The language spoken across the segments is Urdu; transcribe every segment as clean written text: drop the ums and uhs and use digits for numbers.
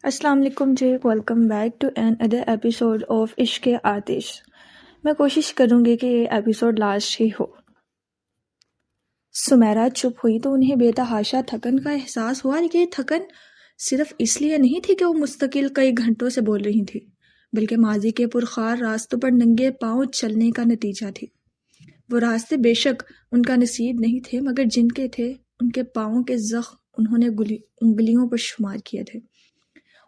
السلام علیکم جی، welcome back to another episode of Ishq Aatish. میں کوشش کروں گی کہ یہ ایپیسوڈ لاسٹ ہی ہو۔ سمیرہ چپ ہوئی تو انہیں بے تحاشا تھکن کا احساس ہوا، لیکن یہ تھکن صرف اس لیے نہیں تھی کہ وہ مستقل کئی گھنٹوں سے بول رہی تھی، بلکہ ماضی کے پرخار راستوں پر ننگے پاؤں چلنے کا نتیجہ تھی۔ وہ راستے بے شک ان کا نصیب نہیں تھے، مگر جن کے تھے ان کے پاؤں کے زخم انہوں نے انگلیوں پر شمار کیے تھے۔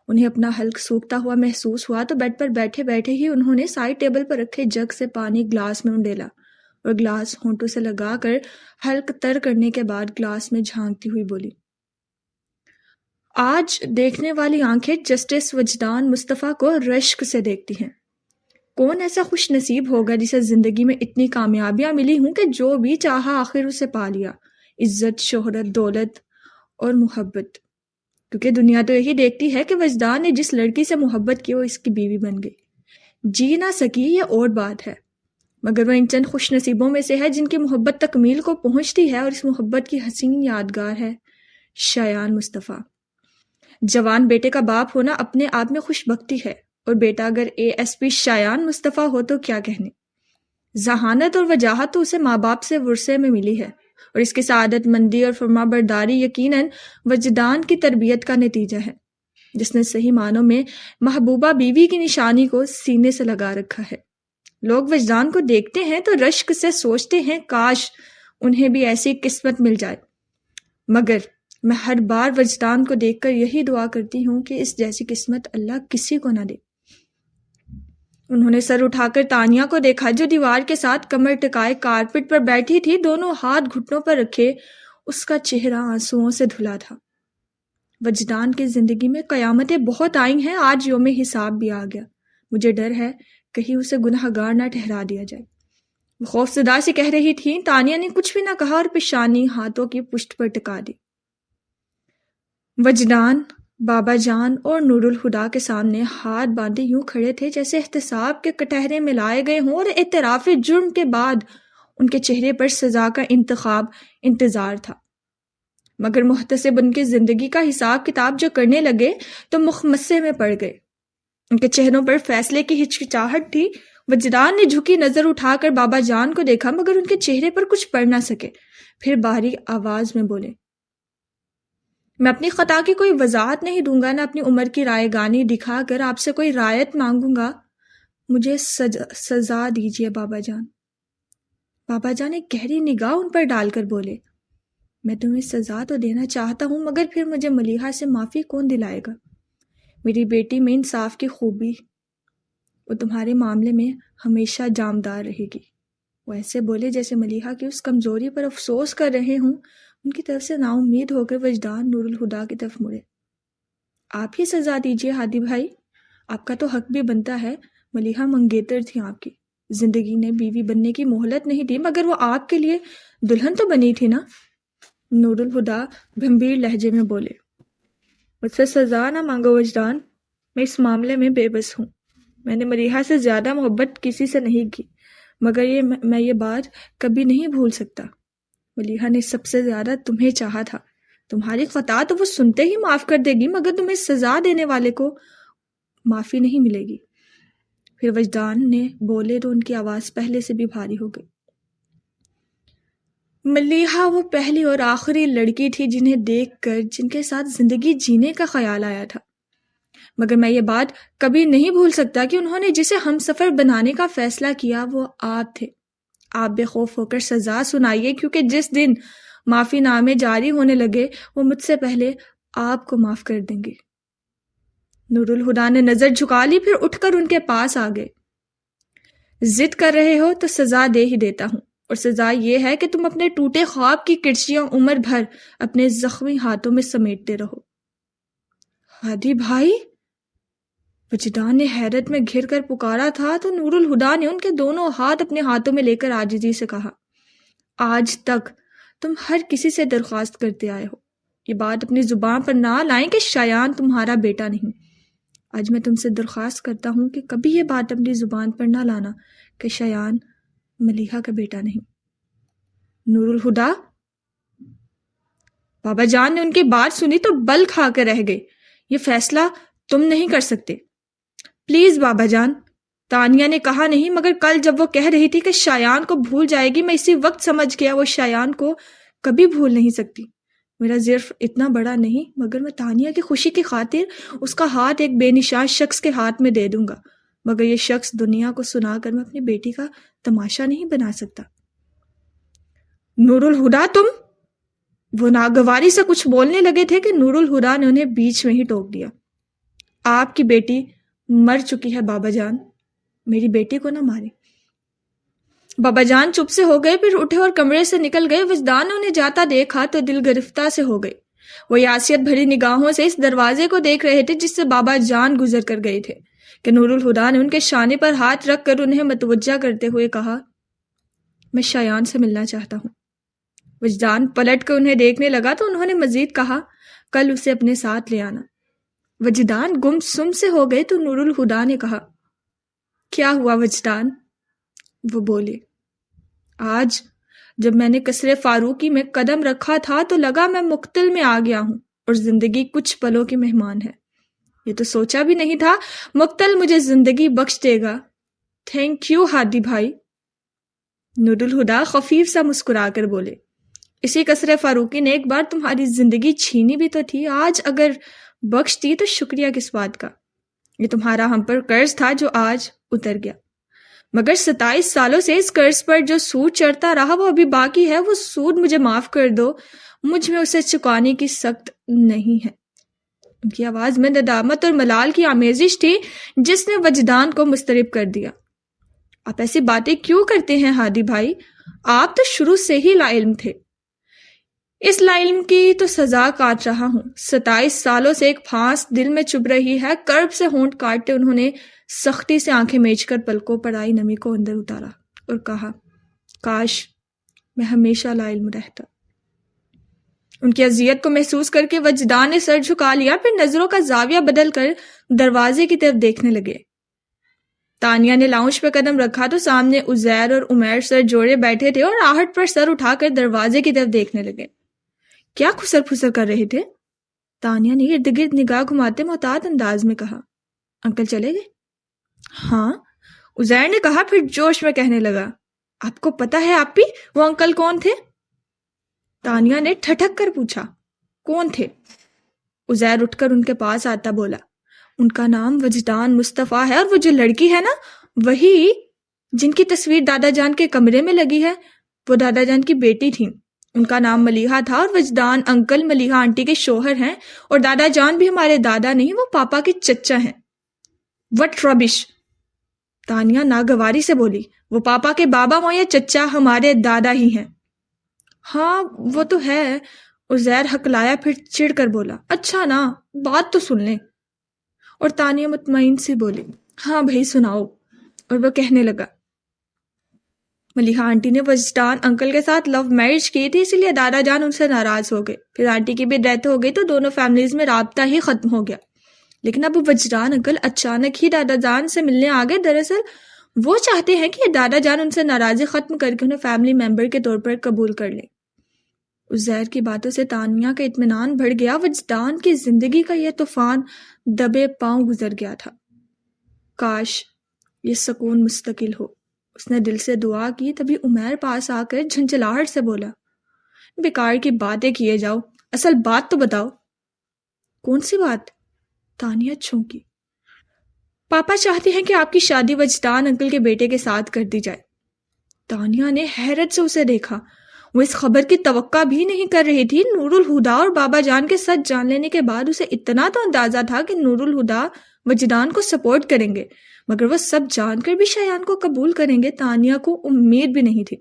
انہیں اپنا حلق سوکھتا ہوا محسوس ہوا تو بیڈ پر بیٹھے بیٹھے ہی انہوں نے سائڈ ٹیبل پر رکھے جگ سے پانی گلاس میں انڈیلا اور گلاس ہونٹوں سے لگا کر حلق تر کرنے کے بعد گلاس میں جھانکتی ہوئی بولی، آج دیکھنے والی آنکھیں جسٹس وجدان مصطفیٰ کو رشک سے دیکھتی ہیں۔ کون ایسا خوش نصیب ہوگا جسے زندگی میں اتنی کامیابیاں ملی ہوں کہ جو بھی چاہا آخر اسے پا لیا، عزت، شہرت، دولت اور محبت۔ کیونکہ دنیا تو یہی دیکھتی ہے کہ وجدان نے جس لڑکی سے محبت کی وہ اس کی بیوی بن گئی۔ جی نہ سکی یہ اور بات ہے، مگر وہ ان چند خوش نصیبوں میں سے ہے جن کی محبت تکمیل کو پہنچتی ہے، اور اس محبت کی حسین یادگار ہے شایان مصطفیٰ۔ جوان بیٹے کا باپ ہونا اپنے آپ میں خوش بختی ہے، اور بیٹا اگر ASP شایان مصطفیٰ ہو تو کیا کہنے۔ ذہانت اور وجاہت تو اسے ماں باپ سے ورثے میں ملی ہے، اور اس کی سعادت مندی اور فرما برداری یقیناً وجدان کی تربیت کا نتیجہ ہے، جس نے صحیح معنوں میں محبوبہ بیوی کی نشانی کو سینے سے لگا رکھا ہے۔ لوگ وجدان کو دیکھتے ہیں تو رشک سے سوچتے ہیں کاش انہیں بھی ایسی قسمت مل جائے، مگر میں ہر بار وجدان کو دیکھ کر یہی دعا کرتی ہوں کہ اس جیسی قسمت اللہ کسی کو نہ دے۔ انہوں نے سر اٹھا کر تانیہ کو دیکھا جو دیوار کے ساتھ کمر ٹکائے کارپٹ پر بیٹھی تھی، دونوں ہاتھ گھٹنوں پر رکھے، اس کا چہرہ آنسوؤں سے دھلا تھا۔ وجدان کی زندگی میں قیامتیں بہت آئی ہیں، آج یوم حساب بھی آ گیا، مجھے ڈر ہے کہیں اسے گناہ گار نہ ٹھہرا دیا جائے۔ وہ خوف زدہ سے کہہ رہی تھی۔ تانیہ نے کچھ بھی نہ کہا اور پیشانی ہاتھوں کی پشت پر ٹکا دی۔ وجدان، بابا جان اور نور الہدا کے سامنے ہاتھ باندھے یوں کھڑے تھے جیسے احتساب کے کٹہرے ملائے گئے ہوں، اور اعتراف جرم کے بعد ان کے چہرے پر سزا کا انتظار تھا۔ مگر محتسب ان کی زندگی کا حساب کتاب جو کرنے لگے تو مخمصے میں پڑ گئے۔ ان کے چہروں پر فیصلے کی ہچکچاہٹ تھی۔ وجدان نے جھکی نظر اٹھا کر بابا جان کو دیکھا، مگر ان کے چہرے پر کچھ پڑھ نہ سکے۔ پھر باریک آواز میں بولے، میں اپنی خطا کی کوئی وضاحت نہیں دوں گا، نہ اپنی عمر کی رائے گانی دکھا کر آپ سے کوئی رعایت مانگوں گا، مجھے سزا دیجیے بابا جان۔ بابا جان ایک گہری نگاہ ان پر ڈال کر بولے، میں تمہیں سزا تو دینا چاہتا ہوں، مگر پھر مجھے ملیحہ سے معافی کون دلائے گا؟ میری بیٹی میں انصاف کی خوبی، وہ تمہارے معاملے میں ہمیشہ جامدار رہے گی۔ وہ ایسے بولے جیسے ملیحہ کی اس کمزوری پر افسوس کر رہے ہوں۔ ان کی طرف سے نا امید ہو کر وجدان نور الہدا کی طرف مڑے۔ آپ ہی سزا دیجیے ہادی بھائی، آپ کا تو حق بھی بنتا ہے، ملیحہ منگیتر تھی آپ کی، زندگی نے بیوی بننے کی مہلت نہیں دی، مگر وہ آپ کے لیے دلہن تو بنی تھی نا۔ نور الہدا گمبھیر لہجے میں بولے، مجھ سے سزا نہ مانگو وجدان، میں اس معاملے میں بے بس ہوں۔ میں نے ملیحہ سے زیادہ محبت کسی سے نہیں کی، مگر میں یہ بات کبھی نہیں بھول سکتا۔ ملیحہ نے سب سے زیادہ تمہیں چاہا تھا، تمہاری خطا تو وہ سنتے ہی معاف کر دے گی، مگر تمہیں سزا دینے والے کو معافی نہیں ملے گی۔ پھر وجدان نے بولے تو ان کی آواز پہلے سے بھی بھاری ہو گئی، ملیحہ وہ پہلی اور آخری لڑکی تھی جنہیں دیکھ کر جن کے ساتھ زندگی جینے کا خیال آیا تھا، مگر میں یہ بات کبھی نہیں بھول سکتا کہ انہوں نے جسے ہم سفر بنانے کا فیصلہ کیا وہ آپ تھے۔ آپ بے خوف ہو کر سزا سنائیے، کیونکہ جس دن معافی نامے جاری ہونے لگے وہ مجھ سے پہلے آپ کو معاف کر دیں گے۔ نور الہدا نے نظر جھکا لی، پھر اٹھ کر ان کے پاس آ گئے۔ ضد کر رہے ہو تو سزا دے ہی دیتا ہوں، اور سزا یہ ہے کہ تم اپنے ٹوٹے خواب کی کرچیاں عمر بھر اپنے زخمی ہاتھوں میں سمیٹتے رہو۔ ہادی بھائی، وجدان نے حیرت میں گھر کر پکارا تھا تو نور الہدا نے ان کے دونوں ہاتھ اپنے ہاتھوں میں لے کر عاجزی سے کہا، آج تک تم ہر کسی سے درخواست کرتے آئے ہو، یہ بات اپنی زبان پر نہ لائیں کہ شایان تمہارا بیٹا نہیں۔ آج میں تم سے درخواست کرتا ہوں کہ کبھی یہ بات اپنی زبان پر نہ لانا کہ شایان ملیحہ کا بیٹا نہیں۔ نور الہدا، بابا جان نے ان کی بات سنی تو بل کھا کر رہ گئے۔ یہ فیصلہ تم نہیں کر سکتے۔ پلیز بابا جان، تانیہ نے کہا نہیں، مگر کل جب وہ کہہ رہی تھی کہ شایان کو بھول جائے گی، میں اسی وقت سمجھ گیا وہ شایان کو کبھی بھول نہیں سکتی۔ میرا ظرف اتنا بڑا نہیں، مگر میں تانیہ کی خوشی کی خاطر اس کا ہاتھ ایک بے نشان شخص کے ہاتھ میں دے دوں گا، مگر یہ شخص دنیا کو سنا کر میں اپنی بیٹی کا تماشا نہیں بنا سکتا۔ نور الہدا تم، وہ ناگواری سے کچھ بولنے لگے تھے کہ نور الہدا نے انہیں بیچ میں ہی ٹوک دیا۔ آپ کی بیٹی مر چکی ہے بابا جان، میری بیٹی کو نہ مارے۔ بابا جان چپ سے ہو گئے، پھر اٹھے اور کمرے سے نکل گئے۔ وجدان نے انہیں جاتا دیکھا تو دل گرفتہ سے ہو گئے۔ وہ یاسیت بھری نگاہوں سے اس دروازے کو دیکھ رہے تھے جس سے بابا جان گزر کر گئے تھے کہ نور الہدا نے ان کے شانے پر ہاتھ رکھ کر انہیں متوجہ کرتے ہوئے کہا، میں شایان سے ملنا چاہتا ہوں۔ وجدان پلٹ کر انہیں دیکھنے لگا تو انہوں نے مزید کہا، کل اسے اپنے ساتھ لے آنا۔ وجدان گم سم سے ہو گئے تو نور الہدا نے کہا، کیا ہوا وجدان؟ وہ بولے، آج جب میں نے قصر فاروقی میں قدم رکھا تھا تو لگا میں مقتل میں آ گیا ہوں اور زندگی کچھ پلوں کی مہمان ہے۔ یہ تو سوچا بھی نہیں تھا مقتل مجھے زندگی بخش دے گا۔ تھینک یو ہادی بھائی۔ نور الہدا خفیف سا مسکرا کر بولے، اسی قصر فاروقی نے ایک بار تمہاری زندگی چھینی بھی تو تھی، آج اگر بخش دی تو شکریہ کس بات کا؟ یہ تمہارا ہم پر قرض تھا جو آج اتر گیا، مگر 27 سالوں سے اس قرض پر جو سود چڑھتا رہا وہ ابھی باقی ہے۔ وہ سود مجھے معاف کر دو، مجھ میں اسے چکانے کی سخت نہیں ہے۔ ان کی آواز میں ندامت اور ملال کی آمیزش تھی جس نے وجدان کو مضطرب کر دیا۔ آپ ایسی باتیں کیوں کرتے ہیں ہادی بھائی؟ آپ تو شروع سے ہی لا علم تھے۔ اس لا علم کی تو سزا کاٹ رہا ہوں۔ 27 سالوں سے ایک پھانس دل میں چبھ رہی ہے۔ کرب سے ہونٹ کاٹتے انہوں نے سختی سے آنکھیں میچ کر پلکوں پر آئی نمی کو اندر اتارا اور کہا، کاش میں ہمیشہ لا علم رہتا۔ ان کی اذیت کو محسوس کر کے وجدان نے سر جھکا لیا، پھر نظروں کا زاویہ بدل کر دروازے کی طرف دیکھنے لگے۔ تانیہ نے لاؤنج پہ قدم رکھا تو سامنے عزیر اور عمیر سر جوڑے بیٹھے تھے اور آہٹ پر سر اٹھا کر دروازے کی طرف دیکھنے لگے۔ کیا خسر پھسر کر رہے تھے؟ تانیہ نے ارد گرد نگاہ گھماتے محتاط انداز میں کہا۔ انکل چلے گئے؟ ہاں، عزیر نے کہا، پھر جوش میں کہنے لگا، آپ کو پتا ہے آپ بھی وہ انکل کون تھے؟ تانیہ نے ٹھٹک کر پوچھا، کون تھے؟ عزیر اٹھ کر ان کے پاس آتا بولا، ان کا نام وجدان مصطفیٰ ہے، اور وہ جو لڑکی ہے نا، وہی جن کی تصویر دادا جان کے کمرے میں لگی ہے، وہ دادا جان کی بیٹی تھی۔ ان کا نام ملیحہ تھا اور وجدان انکل ملیحہ آنٹی کے شوہر ہیں، اور دادا جان بھی ہمارے دادا نہیں، وہ پاپا کے چچا ہیں۔ وٹ ربش! تانیہ ناگواری سے بولی، وہ پاپا کے بابا ہوں یا چچا، ہمارے دادا ہی ہیں۔ ہاں وہ تو ہے، عزیر ہکلایا، پھر چڑ کر بولا، اچھا نا، بات تو سن لیں۔ اور تانیہ مطمئن سے بولی، ہاں بھائی سناؤ۔ اور وہ کہنے لگا، ملیحہ آنٹی نے وجدان انکل کے ساتھ لو میرج کی تھی، اسی لیے دادا جان ان سے ناراض ہو گئے، پھر آنٹی کی بھی ڈیتھ ہو گئی تو دونوں فیملیز میں رابطہ ہی ختم ہو گیا۔ لیکن اب وجدان انکل اچانک ہی دادا جان سے ملنے آ گئے۔ دراصل وہ چاہتے ہیں کہ دادا جان ان سے ناراضی ختم کر کے انہیں فیملی ممبر کے طور پر قبول کر لیں۔ عزیر کی باتوں سے تانیہ کا اطمینان بڑھ گیا۔ وجدان کی زندگی کا یہ طوفان دبے پاؤں گزر گیا تھا۔ کاش یہ سکون مستقل ہو۔ اس نے دل سے دعا کی، تبھی عمیر پاس آ کر جھنجھلاہٹ سے بولا، بیکار کی باتیں کیے جاؤ، اصل بات تو بتاؤ۔ کون سی بات؟ تانیہ چونکی۔ پاپا چاہتے ہیں کہ آپ کی شادی وجدان انکل کے بیٹے کے ساتھ کر دی جائے۔ تانیہ نے حیرت سے اسے دیکھا۔ وہ اس خبر کی توقع بھی نہیں کر رہی تھی۔ نور الہدا اور بابا جان کے سچ جان لینے کے بعد اسے اتنا تو اندازہ تھا کہ نور الہدا وجدان کو سپورٹ کریں گے، مگر وہ سب جان کر بھی شایان کو قبول کریں گے تانیہ کو امید بھی نہیں تھی۔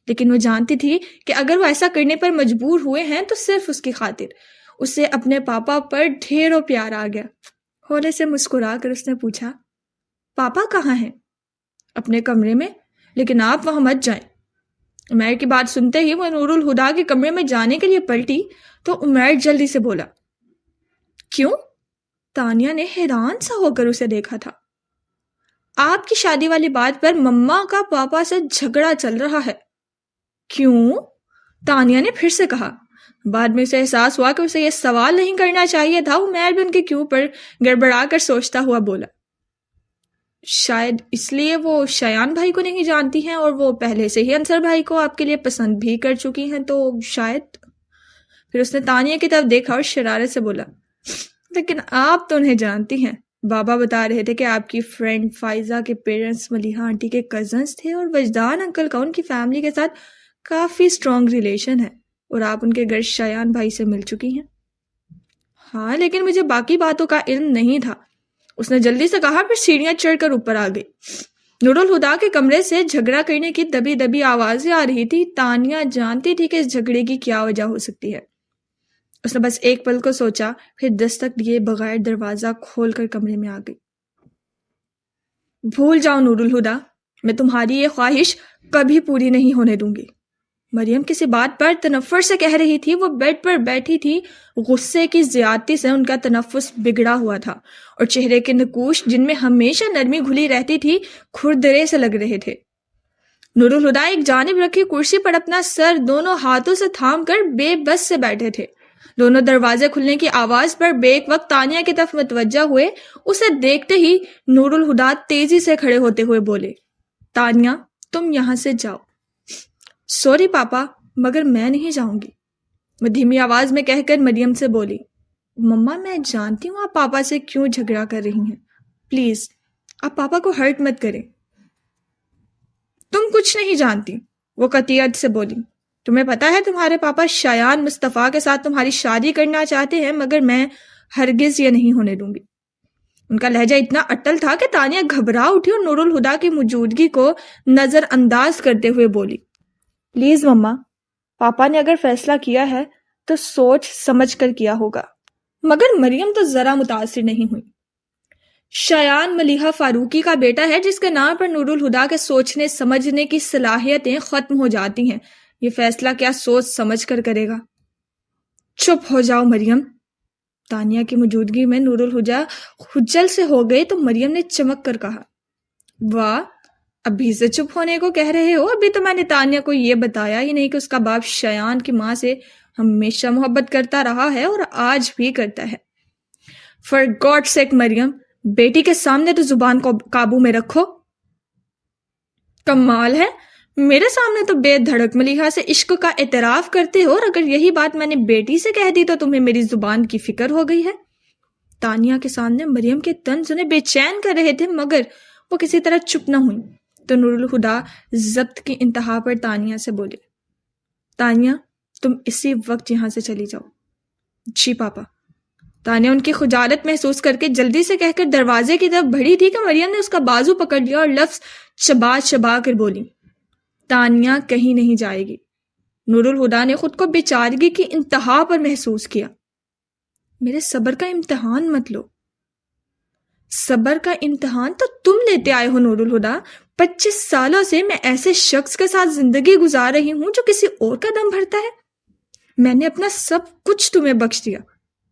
لیکن وہ جانتی تھی کہ اگر وہ ایسا کرنے پر مجبور ہوئے ہیں تو صرف اس کی خاطر۔ اسے اپنے پاپا پر ڈھیروں پیار آ گیا۔ ہولے سے مسکرا کر اس نے پوچھا، پاپا کہاں ہیں؟ اپنے کمرے میں، لیکن آپ وہاں مت جائیں۔ عمیر کی بات سنتے ہی وہ نور الہدا کے کمرے میں جانے کے لیے پلٹی تو عمیر جلدی سے بولا، کیوں؟ تانیہ نے حیران سا ہو کر اسے دیکھا تھا۔ آپ کی شادی والی بات پر مما کا پاپا سے جھگڑا چل رہا ہے۔ کیوں؟ تانیہ نے پھر سے کہا۔ بعد میں اسے احساس ہوا کہ اسے یہ سوال نہیں کرنا چاہیے تھا. وہ مہر بن کے کیوں پر گڑبڑا کر سوچتا ہوا بولا, شاید اس لیے وہ شایان بھائی کو نہیں جانتی ہیں اور وہ پہلے سے ہی انصر بھائی کو آپ کے لیے پسند بھی کر چکی ہیں, تو شاید. پھر اس نے تانیہ کی طرف دیکھا اور شرارت سے بولا, لیکن آپ تو انہیں جانتی ہیں. بابا بتا رہے تھے کہ آپ کی فرینڈ فائزہ کے پیرنٹس ملیحہ آنٹی کے کزنز تھے اور وجدان انکل کا ان کی فیملی کے ساتھ کافی اسٹرانگ ریلیشن ہے, اور آپ ان کے گھر شایان بھائی سے مل چکی ہیں. ہاں, لیکن مجھے باقی باتوں کا علم نہیں تھا, اس نے جلدی سے کہا. پھر سیڑھیاں چڑھ کر اوپر آ گئی. نور الہدا کے کمرے سے جھگڑا کرنے کی دبی دبی آوازیں آ رہی تھی. تانیہ جانتی تھی کہ اس جھگڑے کی کیا وجہ ہو سکتی ہے. اس نے بس ایک پل کو سوچا, پھر دستک دیے بغیر دروازہ کھول کر کمرے میں آ گئی. بھول جاؤ نور الہدا, میں تمہاری یہ خواہش کبھی پوری نہیں ہونے دوں گی. مریم کسی بات پر تنفر سے کہہ رہی تھی. وہ بیڈ پر بیٹھی تھی. غصے کی زیادتی سے ان کا تنفس بگڑا ہوا تھا اور چہرے کے نقوش جن میں ہمیشہ نرمی گھلی رہتی تھی کھردرے سے لگ رہے تھے. نور الہدا ایک جانب رکھی کرسی پر اپنا سر دونوں ہاتھوں سے تھام کر بے بس سے بیٹھے تھے. دونوں دروازے کھلنے کی آواز پر بیک وقت تانیہ کی طرف متوجہ ہوئے. اسے دیکھتے ہی نور الہدا تیزی سے کھڑے ہوتے ہوئے بولے, تانیہ تم یہاں سے جاؤ. سوری پاپا, مگر میں نہیں جاؤں گی, وہ دھیمی آواز میں کہہ کر مریم سے بولی. مما میں جانتی ہوں آپ پاپا سے کیوں جھگڑا کر رہی ہیں, پلیز آپ پاپا کو ہرٹ مت کریں. تم کچھ نہیں جانتی, وہ قطعیت سے بولی. تمہیں پتا ہے تمہارے پاپا شایان مصطفیٰ کے ساتھ تمہاری شادی کرنا چاہتے ہیں, مگر میں ہرگز یہ نہیں ہونے دوں گی. ان کا لہجہ اتنا اٹل تھا کہ تانیہ گھبرا اٹھی اور نور الہدا کی موجودگی کو نظر انداز کرتے ہوئے بولی, پلیز مما, پاپا نے اگر فیصلہ کیا ہے تو سوچ سمجھ کر کیا ہوگا. مگر مریم تو ذرا متاثر نہیں ہوئی. شایان ملیحہ فاروقی کا بیٹا ہے جس کے نام پر نور الہدا کے سوچنے سمجھنے کی صلاحیتیں ختم ہو جاتی ہیں. یہ فیصلہ کیا سوچ سمجھ کر کرے گا. چپ ہو جاؤ مریم. تانیہ کی موجودگی میں نور الہدا خجل سے ہو گئے تو مریم نے چمک کر کہا, واہ, ابھی سے چپ ہونے کو کہہ رہے ہو. ابھی تو میں نے تانیہ کو یہ بتایا ہی نہیں کہ اس کا باپ شایان کی ماں سے ہمیشہ محبت کرتا رہا ہے اور آج بھی کرتا ہے. فار گاڈ سیک مریم, بیٹی کے سامنے تو زبان کو قابو میں رکھو. کمال ہے, میرے سامنے تو بے دھڑک ملیحہ سے عشق کا اعتراف کرتے ہو, اور اگر یہی بات میں نے بیٹی سے کہہ دی تو تمہیں میری زبان کی فکر ہو گئی ہے. تانیہ کے سامنے مریم کے طنز انہیں بے چین کر رہے تھے, مگر وہ کسی طرح چپ نہ ہوئی. تو نور الہدا ضبط کی انتہا پر تانیہ سے بولے, تانیہ تم اسی وقت یہاں سے چلی جاؤ. جی پاپا. تانیہ ان کی خجالت محسوس کر کے جلدی سے کہہ کر دروازے کی طرف بڑھی تھی کہ مریم نے اس کا بازو پکڑ لیا اور لفظ چبا چبا کر بولی, تانیہ کہیں نہیں جائے گی. نور الہدا نے خود کو بیچارگی کی انتہا پر محسوس کیا. میرے صبر کا امتحان مت لو. صبر کا امتحان تو تم لیتے آئے ہو نور الہدا. 25 سالوں سے میں ایسے شخص کے ساتھ زندگی گزار رہی ہوں جو کسی اور کا دم بھرتا ہے. میں نے اپنا سب کچھ تمہیں بخش دیا,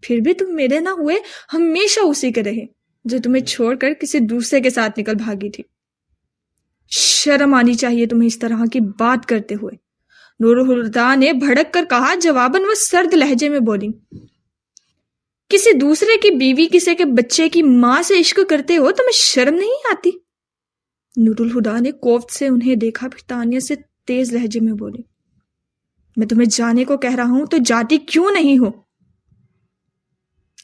پھر بھی تم میرے نہ ہوئے ہمیشہ اسی کے رہے جو تمہیں چھوڑ کر کسی دوسرے کے ساتھ نکل بھاگی تھی. شرم آنی چاہیے تمہیں اس طرح کی بات کرتے ہوئے, نور الہدا نے بھڑک کر کہا. جواباً وہ سرد لہجے میں بولی, کسی دوسرے کی بیوی کسی کے بچے کی ماں سے عشق کرتے ہو, تمہیں شرم نہیں آتی. نور الہدا نے کوفت سے انہیں دیکھا, پھر تانیہ سے تیز لہجے میں بولی, میں تمہیں جانے کو کہہ رہا ہوں تو جاتی کیوں نہیں ہو.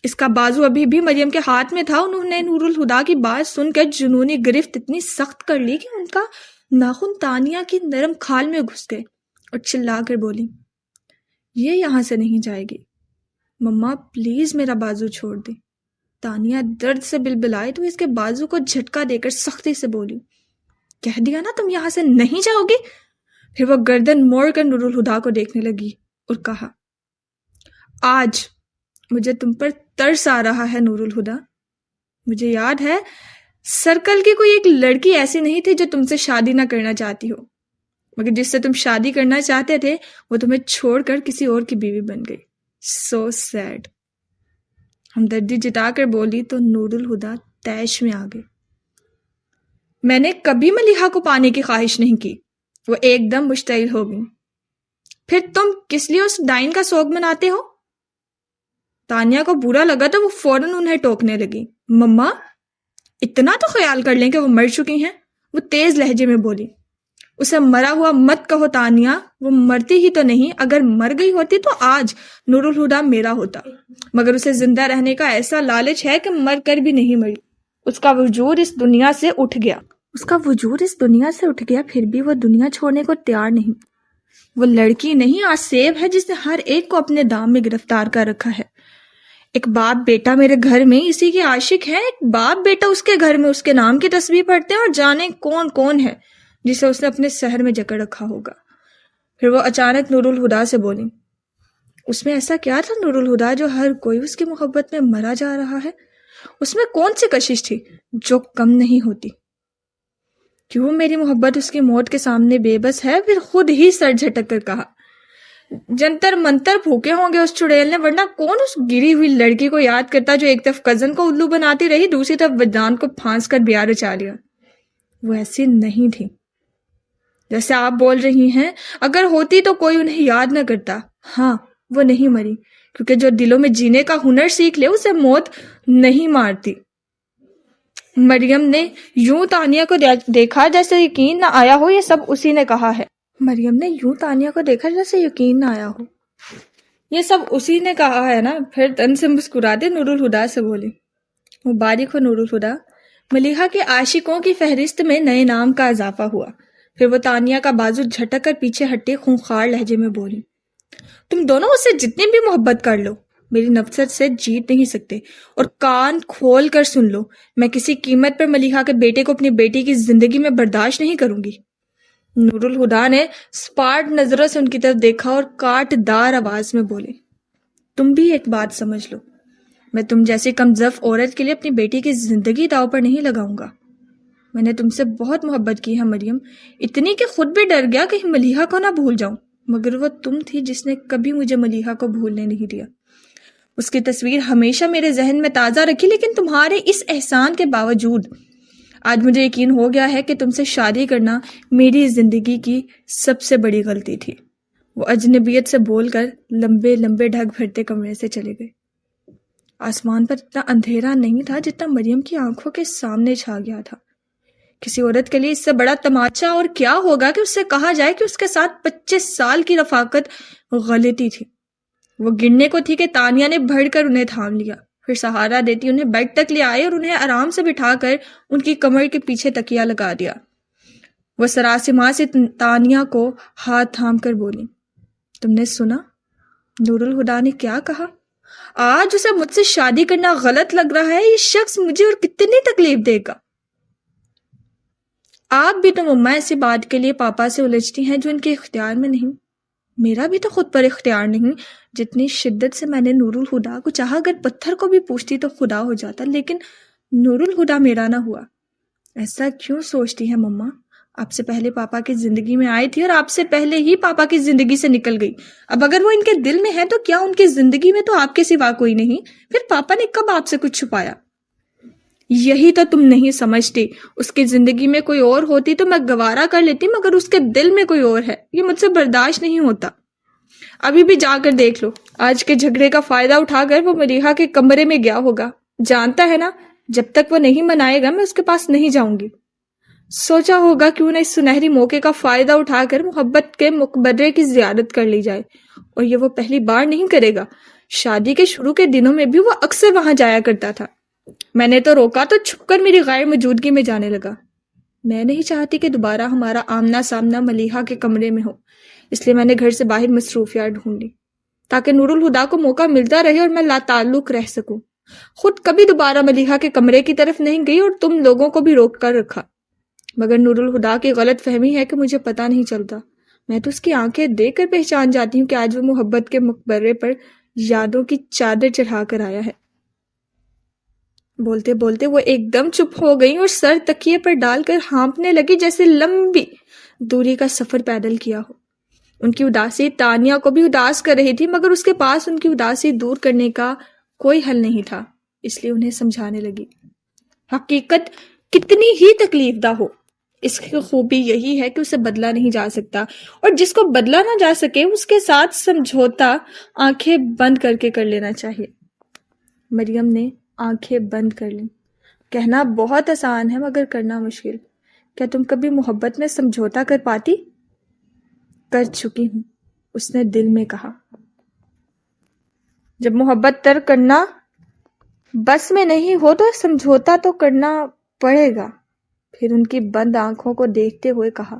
اس کا بازو ابھی بھی مریم کے ہاتھ میں تھا. انہوں نے نور الہدا کی بات سن کر جنونی گرفت اتنی سخت کر لی کہ ان کا ناخن تانیہ کی نرم کھال میں گھس گئے اور چلا کر بولی, یہ یہاں سے نہیں جائے گی. مما پلیز میرا بازو چھوڑ دے. تانیہ درد سے بلبلائے تو اس کے بازو کو جھٹکا دے کر سختی سے بولی, کہہ دیا نا تم یہاں سے نہیں جاؤ گی. پھر وہ گردن موڑ کر نور الہدا کو دیکھنے لگی اور کہا, آج مجھے تم پر ترس آ رہا ہے نور الہدا. مجھے یاد ہے سرکل کی کوئی ایک لڑکی ایسی نہیں تھی جو تم سے شادی نہ کرنا چاہتی ہو, مگر جس سے تم شادی کرنا چاہتے تھے وہ تمہیں چھوڑ کر کسی اور کی بیوی بن گئی. سو سیڈ. ہمدردی جتا کر بولی تو نور الہدا طیش میں آ گئی. میں نے کبھی ملیحہ کو پانے کی خواہش نہیں کی. وہ ایک دم مشتعل ہو گئی. پھر تم کس لیے اس ڈائن کا سوگ مناتے ہو؟ تانیہ کو برا لگا تو وہ فوراً انہیں ٹوکنے لگی۔ مما اتنا تو خیال کر لیں کہ وہ مر چکی ہیں، وہ تیز لہجے میں بولی۔ اسے مرا ہوا مت کہو تانیہ، وہ مرتی ہی تو نہیں، اگر مر گئی ہوتی تو آج نور الہدیٰ میرا ہوتا، مگر اسے زندہ رہنے کا ایسا لالچ ہے کہ مر کر بھی نہیں مری۔ اس کا وجود اس دنیا سے اٹھ گیا، پھر بھی وہ دنیا چھوڑنے کو تیار نہیں۔ وہ لڑکی نہیں، آسیب ہے جس نے ہر ایک کو اپنے دام میں گرفتار کر رکھا ہے۔ ایک باپ بیٹا میرے گھر میں اسی کے عاشق ہے، ایک باپ بیٹا اس کے گھر میں اس کے نام کی تسبیح پڑھتے ہیں، اور جانے کون کون ہے جسے اس نے اپنے سحر میں جکڑ رکھا ہوگا۔ پھر وہ اچانک نور الہدیٰ سے بولی، اس میں ایسا کیا تھا نور الہدیٰ جو ہر کوئی اس کی محبت میں مرا جا رہا ہے؟ اس میں کون سی کشش تھی جو کم نہیں ہوتی؟ کیوں میری محبت اس کی موت کے سامنے بے بس ہے؟ پھر خود ہی سر جھٹک کر کہا، جنتر منتر پھونکے ہوں گے اس چڑیل نے، ورنہ کون اس گری ہوئی لڑکی کو یاد کرتا جو ایک طرف کزن کو الو بناتی رہی، دوسری طرف وجدان کو پھانس کر بیار رچا لیا۔ وہ ایسی نہیں تھی جیسے آپ بول رہی ہیں، اگر ہوتی تو کوئی انہیں یاد نہ کرتا۔ ہاں، وہ نہیں مری، کیونکہ جو دلوں میں جینے کا ہنر سیکھ لے اسے موت نہیں مارتی۔ مریم نے یوں تانیہ کو دیکھا جیسے یقین نہ آیا ہو یہ سب اسی نے کہا ہے۔ یہ سب اسی نے کہا ہے نا؟ پھر تن سے مسکراتے نور الہدیٰ سے بولی، مبارک ہو نور الہدیٰ، ملیحہ کے عاشقوں کی فہرست میں نئے نام کا اضافہ ہوا۔ پھر وہ تانیہ کا بازو جھٹک کر پیچھے ہٹے خونخوار لہجے میں بولی، تم دونوں اس سے جتنی بھی محبت کر لو، میری نفرت سے جیت نہیں سکتے، اور کان کھول کر سن لو، میں کسی قیمت پر ملیحہ کے بیٹے کو اپنی بیٹی کی زندگی میں برداشت نہیں کروں گی۔ نور الہدیٰ نے سپاٹ نظروں سے ان کی طرف دیکھا اور کاٹ دار آواز میں بولے، تم بھی ایک بات سمجھ لو، میں تم جیسی کمزف عورت کے لیے اپنی بیٹی کی زندگی داؤ پر نہیں لگاؤں گا۔ میں نے تم سے بہت محبت کی ہے مریم، اتنی کہ خود بھی ڈر گیا کہ ملیحہ کو نہ بھول جاؤں، مگر وہ تم تھی جس نے کبھی مجھے ملیحہ کو بھولنے نہیں دیا۔ اس کی تصویر ہمیشہ میرے ذہن میں تازہ رکھی، لیکن تمہارے اس احسان کے باوجود آج مجھے یقین ہو گیا ہے کہ تم سے شادی کرنا میری زندگی کی سب سے بڑی غلطی تھی۔ وہ اجنبیت سے بول کر لمبے لمبے ڈھگ بھرتے کمرے سے چلے گئے۔ آسمان پر اتنا اندھیرا نہیں تھا جتنا مریم کی آنکھوں کے سامنے چھا گیا تھا۔ کسی عورت کے لیے اس سے بڑا تماچا اور کیا ہوگا کہ اس سے کہا جائے کہ اس کے ساتھ 25 سال کی رفاقت غلطی تھی۔ وہ گرنے کو تھی کہ تانیہ نے بڑھ کر انہیں تھام لیا، پھر سہارا دیتی انہیں بیڈ تک لے آئے اور انہیں آرام سے بٹھا کر ان کی کمر کے پیچھے تکیہ لگا دیا۔ وہ سراسیمہ سے تانیہ کو ہاتھ تھام کر بولی، تم نے سنا نور الہدیٰ نے کیا کہا؟ آج اسے مجھ سے شادی کرنا غلط لگ رہا ہے، یہ شخص مجھے اور کتنی تکلیف دے گا۔ آپ بھی تو مما ایسی بات کے لیے پاپا سے الجھتی ہیں جو ان کے اختیار میں نہیں۔ میرا بھی تو خود پر اختیار نہیں، جتنی شدت سے میں نے نور الہدیٰ کو چاہا، اگر پتھر کو بھی پوچھتی تو خدا ہو جاتا، لیکن نور الہدیٰ میرا نہ ہوا۔ ایسا کیوں سوچتی ہے مما؟ آپ سے پہلے پاپا کی زندگی میں آئی تھی اور آپ سے پہلے ہی پاپا کی زندگی سے نکل گئی۔ اب اگر وہ ان کے دل میں ہے تو کیا ان کی زندگی میں تو آپ کے سوا کوئی نہیں؟ پھر پاپا نے کب آپ سے کچھ چھپایا؟ یہی تو تم نہیں سمجھتی، اس کی زندگی میں کوئی اور ہوتی تو میں گوارا کر لیتی، مگر اس کے دل میں کوئی اور ہے، یہ مجھ سے برداشت نہیں ہوتا۔ ابھی بھی جا کر دیکھ لو، آج کے جھگڑے کا فائدہ اٹھا کر وہ ملیحہ کے کمرے میں گیا ہوگا، جانتا ہے نا جب تک وہ نہیں منائے گا میں اس کے پاس نہیں جاؤں گی۔ سوچا ہوگا کیوں نہ اس سنہری موقع کا فائدہ اٹھا کر محبت کے مقبرے کی زیارت کر لی جائے، اور یہ وہ پہلی بار نہیں کرے گا، شادی کے شروع کے دنوں میں بھی وہ اکثر وہاں جایا کرتا تھا۔ میں نے تو روکا تو چھپ کر میری غیر موجودگی میں جانے لگا۔ میں نہیں چاہتی کہ دوبارہ ہمارا آمنا سامنا ملیحہ کے کمرے میں ہو، اس لیے میں نے گھر سے باہر مصروفیات ڈھونڈ لی تاکہ نور الہدیٰ کو موقع ملتا رہے اور میں لا تعلق رہ سکوں۔ خود کبھی دوبارہ ملیحہ کے کمرے کی طرف نہیں گئی اور تم لوگوں کو بھی روک کر رکھا، مگر نور الہدیٰ کی غلط فہمی ہے کہ مجھے پتہ نہیں چلتا، میں تو اس کی آنکھیں دیکھ کر پہچان جاتی ہوں کہ آج وہ محبت کے مقبرے پر یادوں کی چادر چڑھا کر آیا ہے۔ بولتے بولتے وہ ایک دم چپ ہو گئی اور سر تکیے پر ڈال کر ہانپنے لگی جیسے لمبی دوری کا سفر پیدل کیا ہو۔ ان کی اداسی تانیہ کو بھی اداس کر رہی تھی، مگر اس کے پاس ان کی اداسی دور کرنے کا کوئی حل نہیں تھا، اس لیے انہیں سمجھانے لگی، حقیقت کتنی ہی تکلیف دہ ہو، اس کی خوبی یہی ہے کہ اسے بدلا نہیں جا سکتا، اور جس کو بدلا نہ جا سکے اس کے ساتھ سمجھوتا آنکھیں بند کر کے کر لینا چاہیے۔ مریم نے آنکھیں بند کر لیں۔ کہنا بہت آسان ہے مگر کرنا مشکل۔ کیا تم کبھی محبت میں سمجھوتا کر پاتی؟ کر چکی ہوں، اس نے دل میں کہا۔ جب محبت ترک کرنا بس میں نہیں ہو تو سمجھوتا تو کرنا پڑے گا۔ پھر ان کی بند آنکھوں کو دیکھتے ہوئے کہا،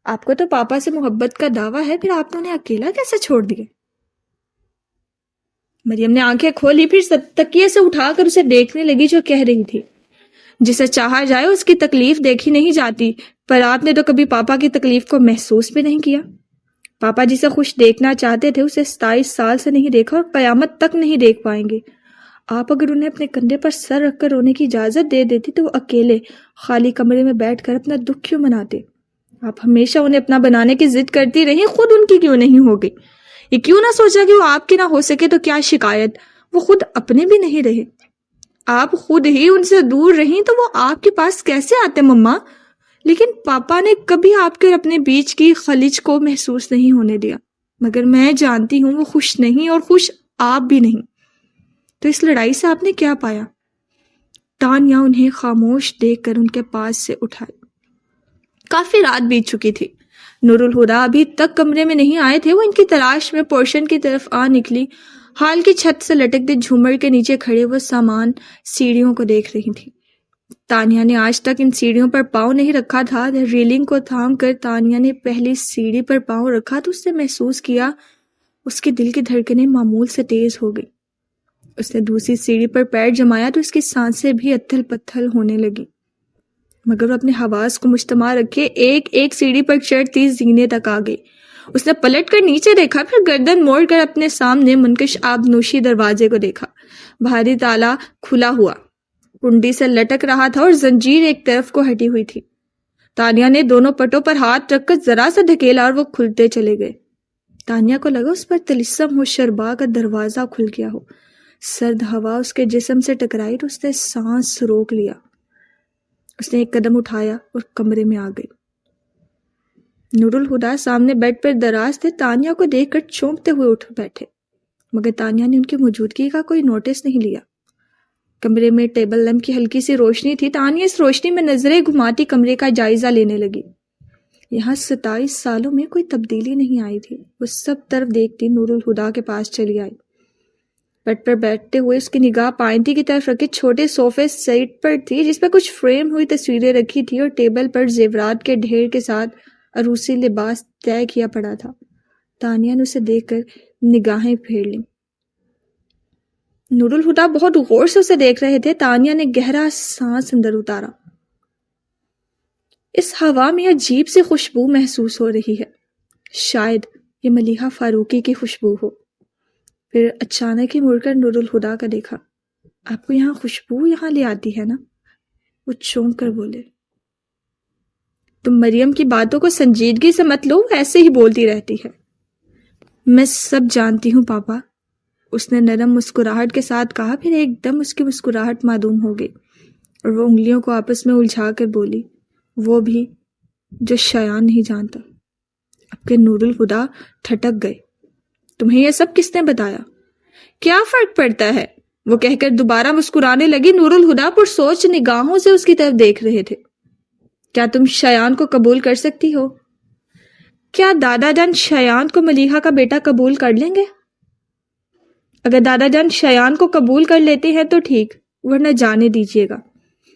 آپ کو تو پاپا سے محبت کا دعویٰ ہے، پھر آپ نے انہیں اکیلا کیسے چھوڑ دیا؟ مریم نے آنکھیں کھولی، پھر تکیے سے اٹھا کر اسے دیکھنے لگی جو کہہ رہی تھی، جسے چاہا جائے اس کی تکلیف دیکھی نہیں جاتی، پر آپ نے تو کبھی پاپا کی تکلیف کو محسوس بھی نہیں کیا۔ پاپا جسے خوش دیکھنا چاہتے تھے اسے 27 سال سے نہیں دیکھا اور قیامت تک نہیں دیکھ پائیں گے۔ آپ اگر انہیں اپنے کندھے پر سر رکھ کر رونے کی اجازت دے دیتی تو وہ اکیلے خالی کمرے میں بیٹھ کر اپنا دکھ کیوں مناتے؟ آپ ہمیشہ انہیں اپنا بنانے کی ضد کرتی رہی، خود ان کی کیوں نہیں ہو گئی؟ یہ کیوں نہ سوچا کہ وہ آپ کی نہ ہو سکے تو کیا شکایت، وہ خود اپنے بھی نہیں رہے۔ آپ خود ہی ان سے دور رہیں تو وہ آپ کے پاس کیسے آتے مما؟ لیکن پاپا نے کبھی آپ کے اور اپنے بیچ کی خلیج کو محسوس نہیں ہونے دیا، مگر میں جانتی ہوں وہ خوش نہیں، اور خوش آپ بھی نہیں۔ تو اس لڑائی سے آپ نے کیا پایا؟ تانیہ انہیں خاموش دیکھ کر ان کے پاس سے اٹھائی۔ کافی رات بیت چکی تھی، نور الہدا ابھی تک کمرے میں نہیں آئے تھے۔ وہ ان کی تلاش میں پورشن کی طرف آ نکلی۔ ہال کی چھت سے لٹکتے جھومر کے نیچے کھڑے وہ سامان سیڑھیوں کو دیکھ رہی تھی۔ تانیہ نے آج تک ان سیڑھیوں پر پاؤں نہیں رکھا تھا۔ ریلنگ کو تھام کر تانیہ نے پہلی سیڑھی پر پاؤں رکھا تو اس نے محسوس کیا اس کے دل کی دھڑکنیں معمول سے تیز ہو گئی۔ اس نے دوسری سیڑھی پر پیر جمایا تو اس کی سانسیں بھی اتھل پتھل ہونے لگی، مگر وہ اپنے حواس کو مجتمع رکھے ایک ایک سیڑھی پر چڑھتی زینے تک آ گئی۔ اس نے پلٹ کر نیچے دیکھا، پھر گردن موڑ کر اپنے سامنے منکش آب نوشی دروازے کو دیکھا۔ بھاری تالا کھلا ہوا کنڈی سے لٹک رہا تھا اور زنجیر ایک طرف کو ہٹی ہوئی تھی۔ تانیہ نے دونوں پٹوں پر ہاتھ رکھ کر ذرا سا دھکیلا اور وہ کھلتے چلے گئے۔ تانیہ کو لگا اس پر طلسم ہو، شربا کا دروازہ کھل گیا ہو۔ سرد ہوا اس کے جسم سے ٹکرائی تو اس نے سانس روک لیا۔ اس نے ایک قدم اٹھایا اور کمرے میں آ گئی۔ نور الہدا سامنے بیڈ پر دراز تھے۔ تانیہ کو دیکھ کر چونکتے ہوئے اٹھ بیٹھے، مگر تانیہ نے ان کی موجودگی کا کوئی نوٹس نہیں لیا۔ کمرے میں ٹیبل لیمپ کی ہلکی سی روشنی تھی۔ تانیہ اس روشنی میں نظریں گھماتی کمرے کا جائزہ لینے لگی۔ یہاں 27 سالوں میں کوئی تبدیلی نہیں آئی تھی۔ وہ سب طرف دیکھتی نور الہدا کے پاس چلی آئی۔ بیڈ پر بیٹھتے ہوئے اس کی نگاہ پائنتی کی طرف رکھے چھوٹے صوفے سیٹ پر تھی، جس پر کچھ فریم ہوئی تصویریں رکھی تھی اور ٹیبل پر زیورات کے ڈھیر کے ساتھ عروسی لباس طے کیا پڑا تھا۔ تانیہ نے اسے دیکھ کر نگاہیں پھیر لیں۔ نور الہدا بہت غور سے اسے دیکھ رہے تھے۔ تانیہ نے گہرا سانس اندر اتارا۔ اس ہوا میں عجیب سی خوشبو محسوس ہو رہی ہے، شاید یہ ملیحہ فاروقی کی خوشبو ہو۔ پھر اچانک ہی مڑ کر نور الہدا کا دیکھا۔ آپ کو یہاں خوشبو یہاں لے آتی ہے نا؟ وہ چونک کر بولے۔ تم مریم کی باتوں کو سنجیدگی سے مت لو، ایسے ہی بولتی رہتی ہے۔ میں سب جانتی ہوں پاپا، اس نے نرم مسکراہٹ کے ساتھ کہا۔ پھر ایک دم اس کی مسکراہٹ معدوم ہو گئی اور وہ انگلیوں کو آپس میں الجھا کر بولی، وہ بھی جو شایان نہیں جانتا۔ اب کے نور الہدا ٹھٹک گئے۔ تمہیں یہ سب کس نے بتایا؟ کیا فرق پڑتا ہے؟ وہ کہہ کر دوبارہ مسکرانے لگی۔ نور الہدا پر سوچ نگاہوں سے اس کی طرف دیکھ رہے تھے۔ کیا تم شایان کو قبول کر سکتی ہو؟ کیا دادا جان شایان کو ملیحہ کا بیٹا قبول کر لیں گے؟ اگر دادا جان شایان کو قبول کر لیتے ہیں تو ٹھیک، ورنہ جانے دیجیے گا۔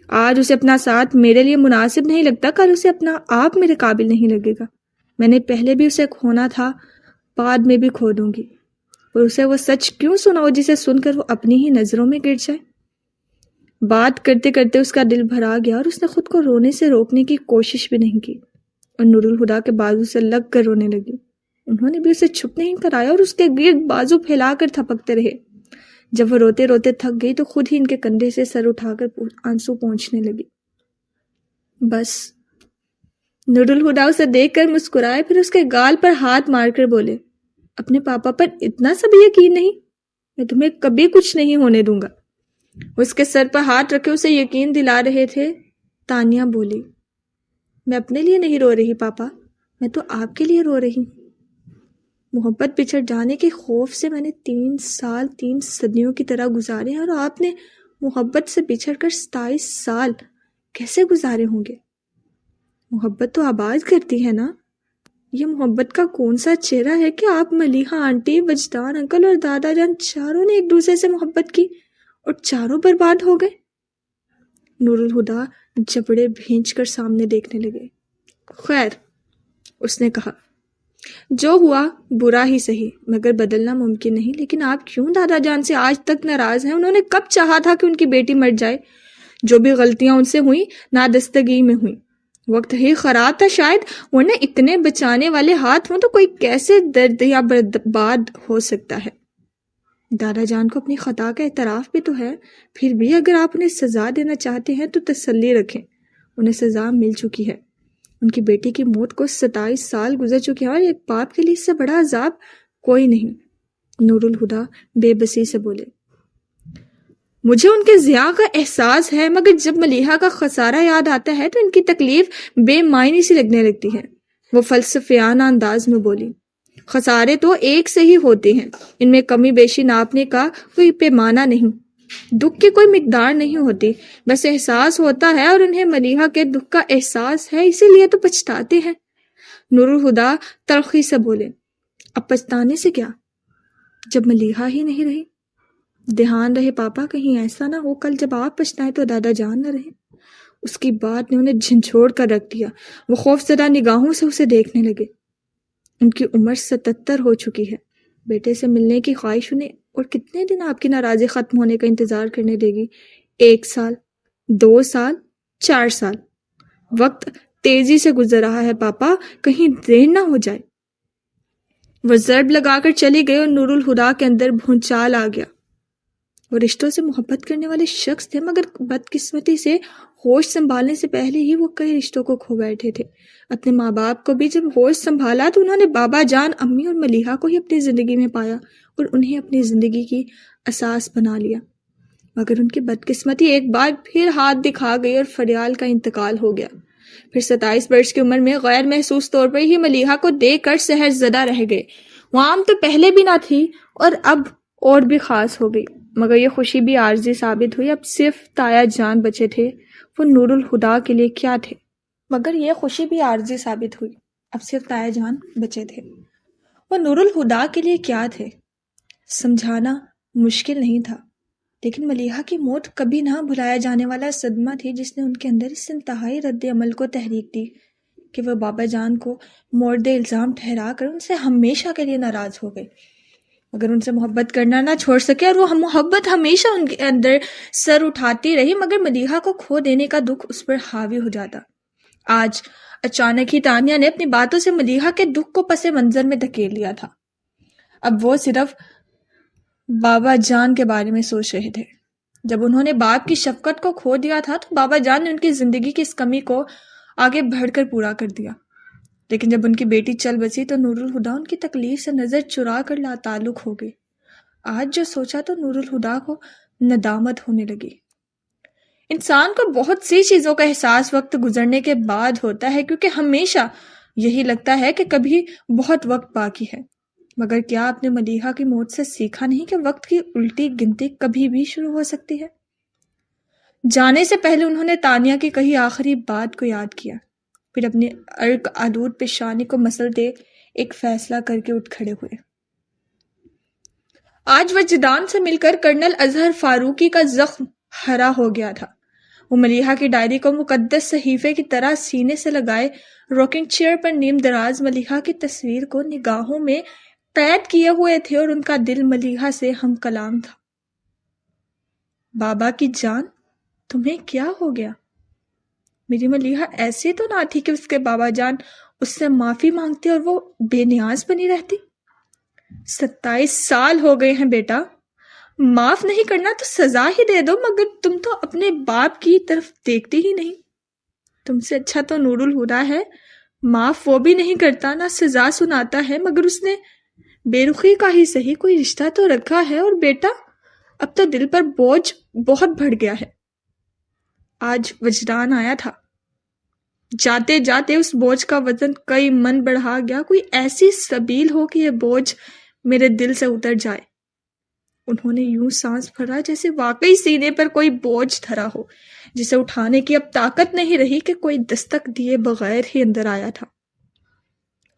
آج اسے اپنا ساتھ میرے لیے مناسب نہیں لگتا، کل اسے اپنا آپ میرے قابل نہیں لگے گا۔ میں نے پہلے بھی اسے کھونا تھا، بعد میں بھی کھو دوں گی، اور اسے وہ سچ کیوں سناؤ جسے سن کر وہ اپنی ہی نظروں میں گر جائے۔ بات کرتے کرتے اس کا دل بھرا گیا اور اس نے خود کو رونے سے روکنے کی کوشش بھی نہیں کی اور نور الہدا کے بازو سے لگ کر رونے لگی۔ انہوں نے بھی اسے چھپ نہیں کرایا اور اس کے گرد بازو پھیلا کر تھپکتے رہے۔ جب وہ روتے روتے تھک گئی تو خود ہی ان کے کندھے سے سر اٹھا کر آنسو پونچھنے لگی۔ بس۔ نور الہدا اسے دیکھ کر مسکرائے، پھر اس کے گال پر ہاتھ مار کر بولے، اپنے پاپا پر اتنا سا بھی یقین نہیں؟ میں تمہیں کبھی کچھ نہیں ہونے دوں گا۔ وہ اس کے سر پر ہاتھ رکھے اسے یقین دلا رہے تھے۔ تانیہ بولی، میں اپنے لیے نہیں رو رہی پاپا، میں تو آپ کے لیے رو رہی ہوں۔ محبت بچھڑ جانے کے خوف سے میں نے 3 سال 3 صدیوں کی طرح گزارے ہیں، اور آپ نے محبت سے بچھڑ کر 27 سال کیسے گزارے ہوں گے؟ محبت تو آباد کرتی ہے نا؟ یہ محبت کا کون سا چہرہ ہے کہ آپ، ملیحہ آنٹی، وجدان انکل اور دادا جان چاروں نے ایک دوسرے سے محبت کی اور چاروں برباد ہو گئے۔ نور الہدا جبڑے بھینچ کر سامنے دیکھنے لگے۔ خیر، اس نے کہا، جو ہوا برا ہی سہی، مگر بدلنا ممکن نہیں۔ لیکن آپ کیوں دادا جان سے آج تک ناراض ہیں؟ انہوں نے کب چاہا تھا کہ ان کی بیٹی مر جائے؟ جو بھی غلطیاں ان سے ہوئیں نادستگی میں ہوئیں، وقت ہی خراب تھا شاید، ورنہ اتنے بچانے والے ہاتھ ہوں تو کوئی کیسے درد یا برباد ہو سکتا ہے؟ دادا جان کو اپنی خطا کا اعتراف بھی تو ہے، پھر بھی اگر آپ انہیں سزا دینا چاہتے ہیں تو تسلی رکھیں، انہیں سزا مل چکی ہے۔ ان کی بیٹی کی موت کو 27 سال گزر چکے ہیں، اور ایک باپ کے لیے اس سے بڑا عذاب کوئی نہیں۔ نور الہدا بے بسی سے بولے، مجھے ان کے ضیاع کا احساس ہے، مگر جب ملیحہ کا خسارہ یاد آتا ہے تو ان کی تکلیف بے معنی سی لگنے لگتی ہے۔ وہ فلسفیانہ انداز میں بولی، خسارے تو ایک سے ہی ہوتے ہیں، ان میں کمی بیشی ناپنے کا کوئی پیمانہ نہیں، دکھ کی کوئی مقدار نہیں ہوتی، بس احساس ہوتا ہے، اور انہیں ملیحہ کے دکھ کا احساس ہے، اسی لیے تو پچھتاتے ہیں۔ نور الہدا تلخی سے بولے، اب پچھتانے سے کیا، جب ملیحہ ہی نہیں رہی؟ دھیان رہے پاپا، کہیں ایسا نہ ہو کل جب آپ پچھتائیں تو دادا جان نہ رہے۔ اس کی بات نے انہیں جھنجھوڑ کر رکھ دیا۔ وہ خوف زدہ نگاہوں سے اسے دیکھنے لگے۔ ان کی عمر 77 ہو چکی ہے۔ بیٹے سے ملنے کی خواہش انہیں اور کتنے دن آپ کی ناراضی ختم ہونے کا انتظار کرنے دے گی؟ 1 سال، 2 سال، 4 سال؟ وقت تیزی سے گزر رہا ہے پاپا، کہیں دیر نہ ہو جائے۔ وہ ضرب لگا کر چلی گئی اور نور الہدا کے اندر بھونچال آ گیا۔ وہ رشتوں سے محبت کرنے والے شخص تھے، مگر بدقسمتی سے ہوش سنبھالنے سے پہلے ہی وہ کئی رشتوں کو کھو بیٹھے تھے۔ اپنے ماں باپ کو بھی جب ہوش سنبھالا تو انہوں نے بابا جان، امی اور ملیحہ کو ہی اپنی زندگی میں پایا اور انہیں اپنی زندگی کی اساس بنا لیا۔ مگر ان کی بدقسمتی ایک بار پھر ہاتھ دکھا گئی اور فریال کا انتقال ہو گیا۔ پھر 27 برس کی عمر میں غیر محسوس طور پر ہی ملیحہ کو دیکھ کر سحر زدہ رہ گئے۔ وہ عام تو پہلے بھی نہ تھی اور اب اور بھی خاص ہو گئی، مگر یہ خوشی بھی عارضی ثابت ہوئی۔ اب صرف تایا جان بچے تھے، وہ نور الہدا کے لیے کیا تھے؟ مگر یہ خوشی بھی عارضی ثابت ہوئی، اب صرف تایا جان بچے تھے، وہ نور الہدا کے لیے کیا تھے؟ سمجھانا مشکل نہیں تھا، لیکن ملیحہ کی موت کبھی نہ بھلایا جانے والا صدمہ تھی، جس نے ان کے اندر اس انتہائی رد عمل کو تحریک دی کہ وہ بابا جان کو مورد الزام ٹھہرا کر ان سے ہمیشہ کے لیے ناراض ہو گئے، مگر ان سے محبت کرنا نہ چھوڑ سکے، اور وہ محبت ہمیشہ ان کے اندر سر اٹھاتی رہی، مگر ملیحہ کو کھو دینے کا دکھ اس پر حاوی ہو جاتا۔ آج اچانک ہی تانیہ نے اپنی باتوں سے ملیحہ کے دکھ کو پس منظر میں دھکیل لیا تھا۔ اب وہ صرف بابا جان کے بارے میں سوچ رہے تھے۔ جب انہوں نے باپ کی شفقت کو کھو دیا تھا تو بابا جان نے ان کی زندگی کی اس کمی کو آگے بڑھ کر پورا کر دیا، لیکن جب ان کی بیٹی چل بسی تو نور الہدا ان کی تکلیف سے نظر چرا کر لا تعلق ہو گئی۔ آج جو سوچا تو نور الہدا کو ندامت ہونے لگی۔ انسان کو بہت سی چیزوں کا احساس وقت گزرنے کے بعد ہوتا ہے، کیونکہ ہمیشہ یہی لگتا ہے کہ کبھی بہت وقت باقی ہے، مگر کیا آپ نے ملیحہ کی موت سے سیکھا نہیں کہ وقت کی الٹی گنتی کبھی بھی شروع ہو سکتی ہے؟ جانے سے پہلے انہوں نے تانیہ کی کہی آخری بات کو یاد کیا، پھر اپنی عرق آلود پیشانی کو مسلتے ایک فیصلہ کر کے اٹھ کھڑے ہوئے۔ آج وجدان سے مل کر کرنل اظہر فاروقی کا زخم ہرا ہو گیا تھا۔ وہ ملیحہ کی ڈائری کو مقدس صحیفے کی طرح سینے سے لگائے راکنگ چیئر پر نیم دراز ملیحہ کی تصویر کو نگاہوں میں قید کیے ہوئے تھے، اور ان کا دل ملیحہ سے ہم کلام تھا۔ بابا کی جان، تمہیں کیا ہو گیا؟ میری ملیحہ ایسی تو نہ تھی کہ اس کے بابا جان اس سے معافی مانگتے اور وہ بے نیاز بنی رہتی۔ 27 سال ہو گئے ہیں بیٹا، معاف نہیں کرنا تو سزا ہی دے دو، مگر تم تو اپنے باپ کی طرف دیکھتے ہی نہیں۔ تم سے اچھا تو نور الہدا ہے، معاف وہ بھی نہیں کرتا، نہ سزا سناتا ہے، مگر اس نے بے رخی کا ہی صحیح کوئی رشتہ تو رکھا ہے، اور بیٹا اب تو دل پر بوجھ بہت بڑھ گیا ہے۔ آج وجدان آیا تھا، جاتے جاتے اس بوجھ کا وزن کئی من بڑھا گیا. کوئی ایسی سبیل ہو کہ یہ بوجھ میرے دل سے اتر جائے. انہوں نے یوں سانس بھرا جیسے واقعی سینے پر کوئی بوجھ دھرا ہو جسے اٹھانے کی اب طاقت نہیں رہی کہ کوئی دستک دیے بغیر ہی اندر آیا تھا.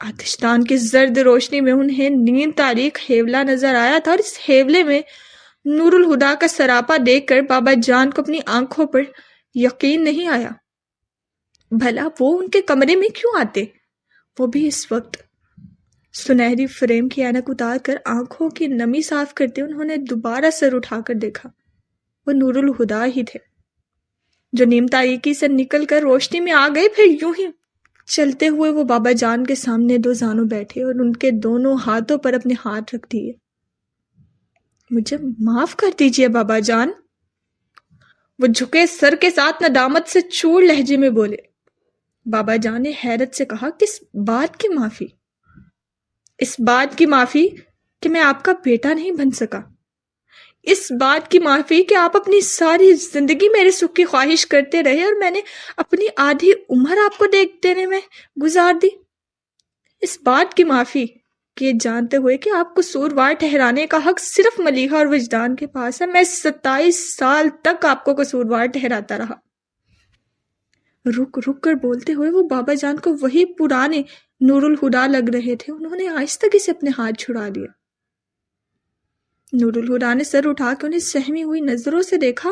آتشدان کی زرد روشنی میں انہیں نیند تاریک ہیولا نظر آیا تھا، اور اس ہیولے میں نور الہدا کا سراپا دیکھ کر بابا جان کو اپنی آنکھوں پر یقین نہیں آیا. بھلا وہ ان کے کمرے میں کیوں آتے، وہ بھی اس وقت؟ سنہری فریم کی اینک اتار کر آنکھوں کی نمی صاف کرتے انہوں نے دوبارہ سر اٹھا کر دیکھا. وہ نور الہدا ہی تھے جو نیم تاریکی سے نکل کر روشنی میں آ گئے. پھر یوں ہی چلتے ہوئے وہ بابا جان کے سامنے دو زانوں بیٹھے اور ان کے دونوں ہاتھوں پر اپنے ہاتھ رکھ دیے. مجھے معاف کر دیجئے بابا جان، وہ جھکے سر کے ساتھ ندامت سے چور لہجے میں بولے. بابا جان نے حیرت سے کہا، کس بات کی معافی؟ اس بات کی معافی کہ میں آپ کا بیٹا نہیں بن سکا، اس بات کی معافی کہ آپ اپنی ساری زندگی میرے سکھ کی خواہش کرتے رہے اور میں نے اپنی آدھی عمر آپ کو دیکھ دینے میں گزار دی. اس بات کی معافی کہ یہ جانتے ہوئے کہ آپ کو قصوروار ٹھہرانے کا حق صرف ملیحہ اور وجدان کے پاس ہے، میں 27 سال تک آپ کو قصوروار ٹھہراتا رہا. رک رک کر بولتے ہوئے وہ بابا جان کو وہی پرانے نور الہدا لگ رہے تھے. انہوں نے آہستگی سے اپنے ہاتھ چھڑا دیے. نور الہدا نے سر اٹھا کے انہیں سہمی ہوئی نظروں سے دیکھا.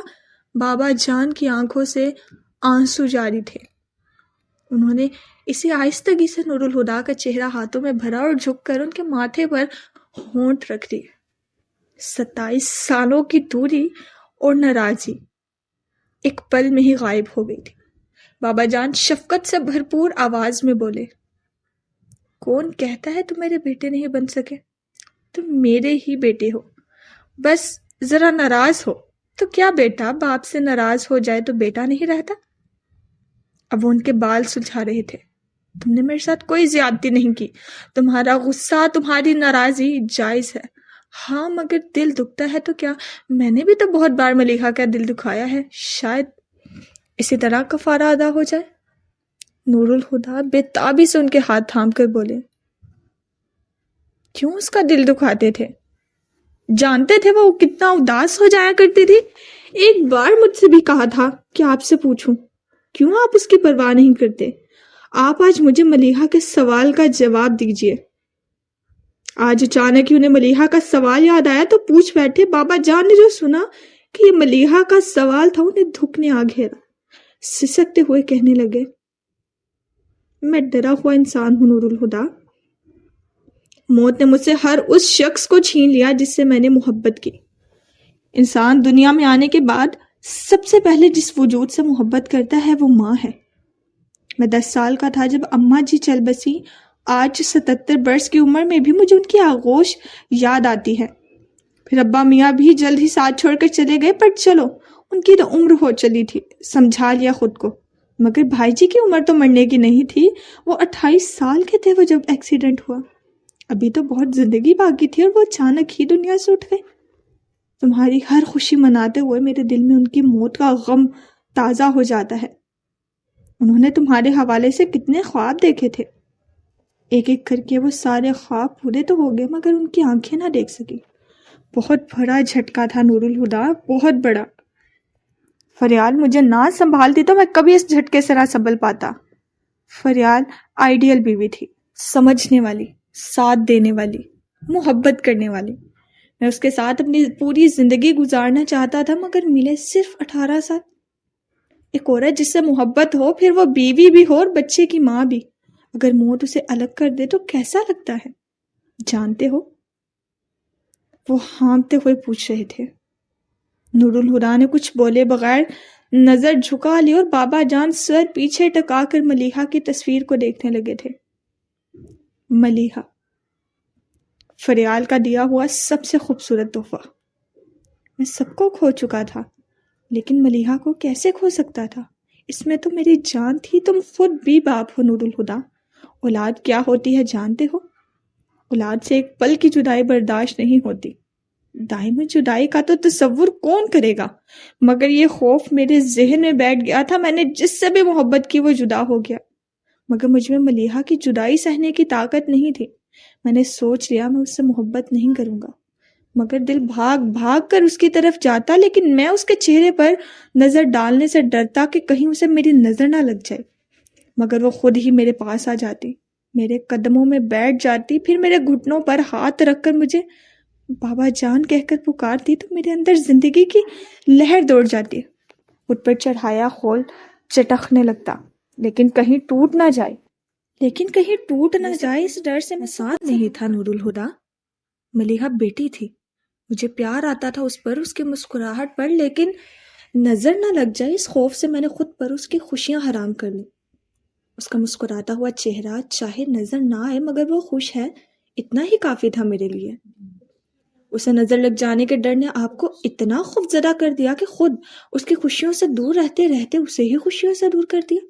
بابا جان کی آنکھوں سے آنسو جاری تھے. انہوں نے اسی آہستگی سے نور الہدا کا چہرہ ہاتھوں میں بھرا اور جھک کر ان کے ماتھے پر ہونٹ رکھ دیے. 27 سالوں کی دوری اور ناراضی ایک پل میں ہی غائب ہو گئی تھی. بابا جان شفقت سے بھرپور آواز میں بولے، کون کہتا ہے تم میرے بیٹے نہیں بن سکے؟ تم میرے ہی بیٹے ہو، بس ذرا ناراض ہو. تو کیا بیٹا باپ سے ناراض ہو جائے تو بیٹا نہیں رہتا؟ اب وہ ان کے بال سلجھا رہے تھے. تم نے میرے ساتھ کوئی زیادتی نہیں کی، تمہارا غصہ، تمہاری ناراضی جائز ہے. ہاں مگر دل دکھتا ہے تو کیا؟ میں نے بھی تو بہت بار ملیحہ کا دل دکھایا ہے، شاید اسی طرح کفارہ ادا ہو جائے. نور الہدا بے تابی سے ان کے ہاتھ تھام کر بولے، کیوں اس کا دل دکھاتے تھے؟ جانتے تھے وہ کتنا اداس ہو جایا کرتی تھی. ایک بار مجھ سے بھی کہا تھا کہ آپ سے پوچھوں، کیوں آپ اس کی پرواہ نہیں کرتے؟ آپ آج مجھے ملیحہ کے سوال کا جواب دیجئے. آج اچانک ہی انہیں ملیحہ کا سوال یاد آیا تو پوچھ بیٹھے. بابا جان نے جو سنا کہ یہ ملیحہ کا سوال تھا انہیں دھک نے آ گھیرا. سسکتے ہوئے کہنے لگے، میں ڈرا ہوا انسان ہوں نور الہدا. موت نے مجھ سے ہر اس شخص کو چھین لیا جس سے میں نے محبت کی. انسان دنیا میں آنے کے بعد سب سے پہلے جس وجود سے محبت کرتا ہے وہ ماں ہے. میں 10 سال کا تھا جب اماں جی چل بسی. آج 77 برس کی عمر میں بھی مجھے ان کی آغوش یاد آتی ہے. پھر ابا میاں بھی جلد ہی ساتھ چھوڑ کر چلے گئے، پر چلو ان کی تو عمر ہو چلی تھی، سمجھا لیا خود کو. مگر بھائی جی کی عمر تو مرنے کی نہیں تھی. وہ 28 سال کے تھے وہ جب ایکسیڈنٹ ہوا. ابھی تو بہت زندگی باقی تھی اور وہ اچانک ہی دنیا سے اٹھ گئے. تمہاری ہر خوشی مناتے ہوئے میرے دل میں ان کی موت کا غم تازہ ہو جاتا ہے. انہوں نے تمہارے حوالے سے کتنے خواب دیکھے تھے. ایک ایک کر کے وہ سارے خواب پورے تو ہو گئے مگر ان کی آنکھیں نہ دیکھ سکی. بہت بڑا جھٹکا تھا نور الہدا، بہت بڑا. فریال مجھے نہ سنبھالتی تو میں کبھی اس جھٹکے سے نہ سنبھل پاتا. فریال آئیڈیل بیوی تھی، سمجھنے والی، ساتھ دینے والی، محبت کرنے والی. میں اس کے ساتھ اپنی پوری زندگی گزارنا چاہتا تھا مگر ملے صرف 18 سال. ایک عورت جس سے محبت ہو، پھر وہ بیوی بھی ہو اور بچے کی ماں بھی، اگر موت اسے الگ کر دے تو کیسا لگتا ہے جانتے ہو؟ وہ ہانپتے ہوئے پوچھ رہے تھے. نور الہدا نے کچھ بولے بغیر نظر جھکا لی اور بابا جان سر پیچھے ٹکا کر ملیحہ کی تصویر کو دیکھنے لگے تھے. ملیحہ، فریال کا دیا ہوا سب سے خوبصورت تحفہ. میں سب کو کھو چکا تھا لیکن ملیحہ کو کیسے کھو سکتا تھا؟ اس میں تو میری جان تھی. تم خود بھی باپ ہو نور الہدا. اولاد کیا ہوتی ہے جانتے ہو؟ اولاد سے ایک پل کی جدائی برداشت نہیں ہوتی. دائمی جدائی کا تو تصور کون کرے گا؟ مگر یہ خوف میرے ذہن میں بیٹھ گیا تھا. میں نے جس سے بھی محبت کی وہ جدا ہو گیا. مگر مجھ میں ملیحہ کی جدائی سہنے کی طاقت نہیں تھی۔ میں نے سوچ لیا میں اس سے محبت نہیں کروں گا، مگر دل بھاگ بھاگ کر اس کی طرف جاتا، لیکن میں اس کے چہرے پر نظر ڈالنے سے ڈرتا کہ کہیں اسے میری نظر نہ لگ جائے۔ مگر وہ خود ہی میرے پاس آ جاتی، میرے قدموں میں بیٹھ جاتی، پھر میرے گھٹنوں پر ہاتھ رکھ کر مجھے بابا جان کہہ کر پکارتی تو میرے اندر زندگی کی لہر دوڑ جاتی۔ خود پر چڑھایا خول چٹکنے لگتا، لیکن کہیں ٹوٹ نہ جائے اس ڈر سے میں ساتھ نہیں تھا۔ نور الہدا، ملیحہ بیٹی تھی، مجھے پیار آتا تھا اس پر، اس کی مسکراہٹ پر، لیکن نظر نہ لگ جائے اس خوف سے میں نے خود پر اس کی خوشیاں حرام کر لی۔ اس کا مسکراتا ہوا چہرہ چاہے نظر نہ آئے مگر وہ خوش ہے، اتنا ہی کافی تھا میرے لیے۔ اسے نظر لگ جانے کے ڈر نے آپ کو اتنا خوف زدہ کر دیا کہ خود اس کی خوشیوں سے دور رہتے رہتے اسے ہی خوشیوں سے دور کر دیا۔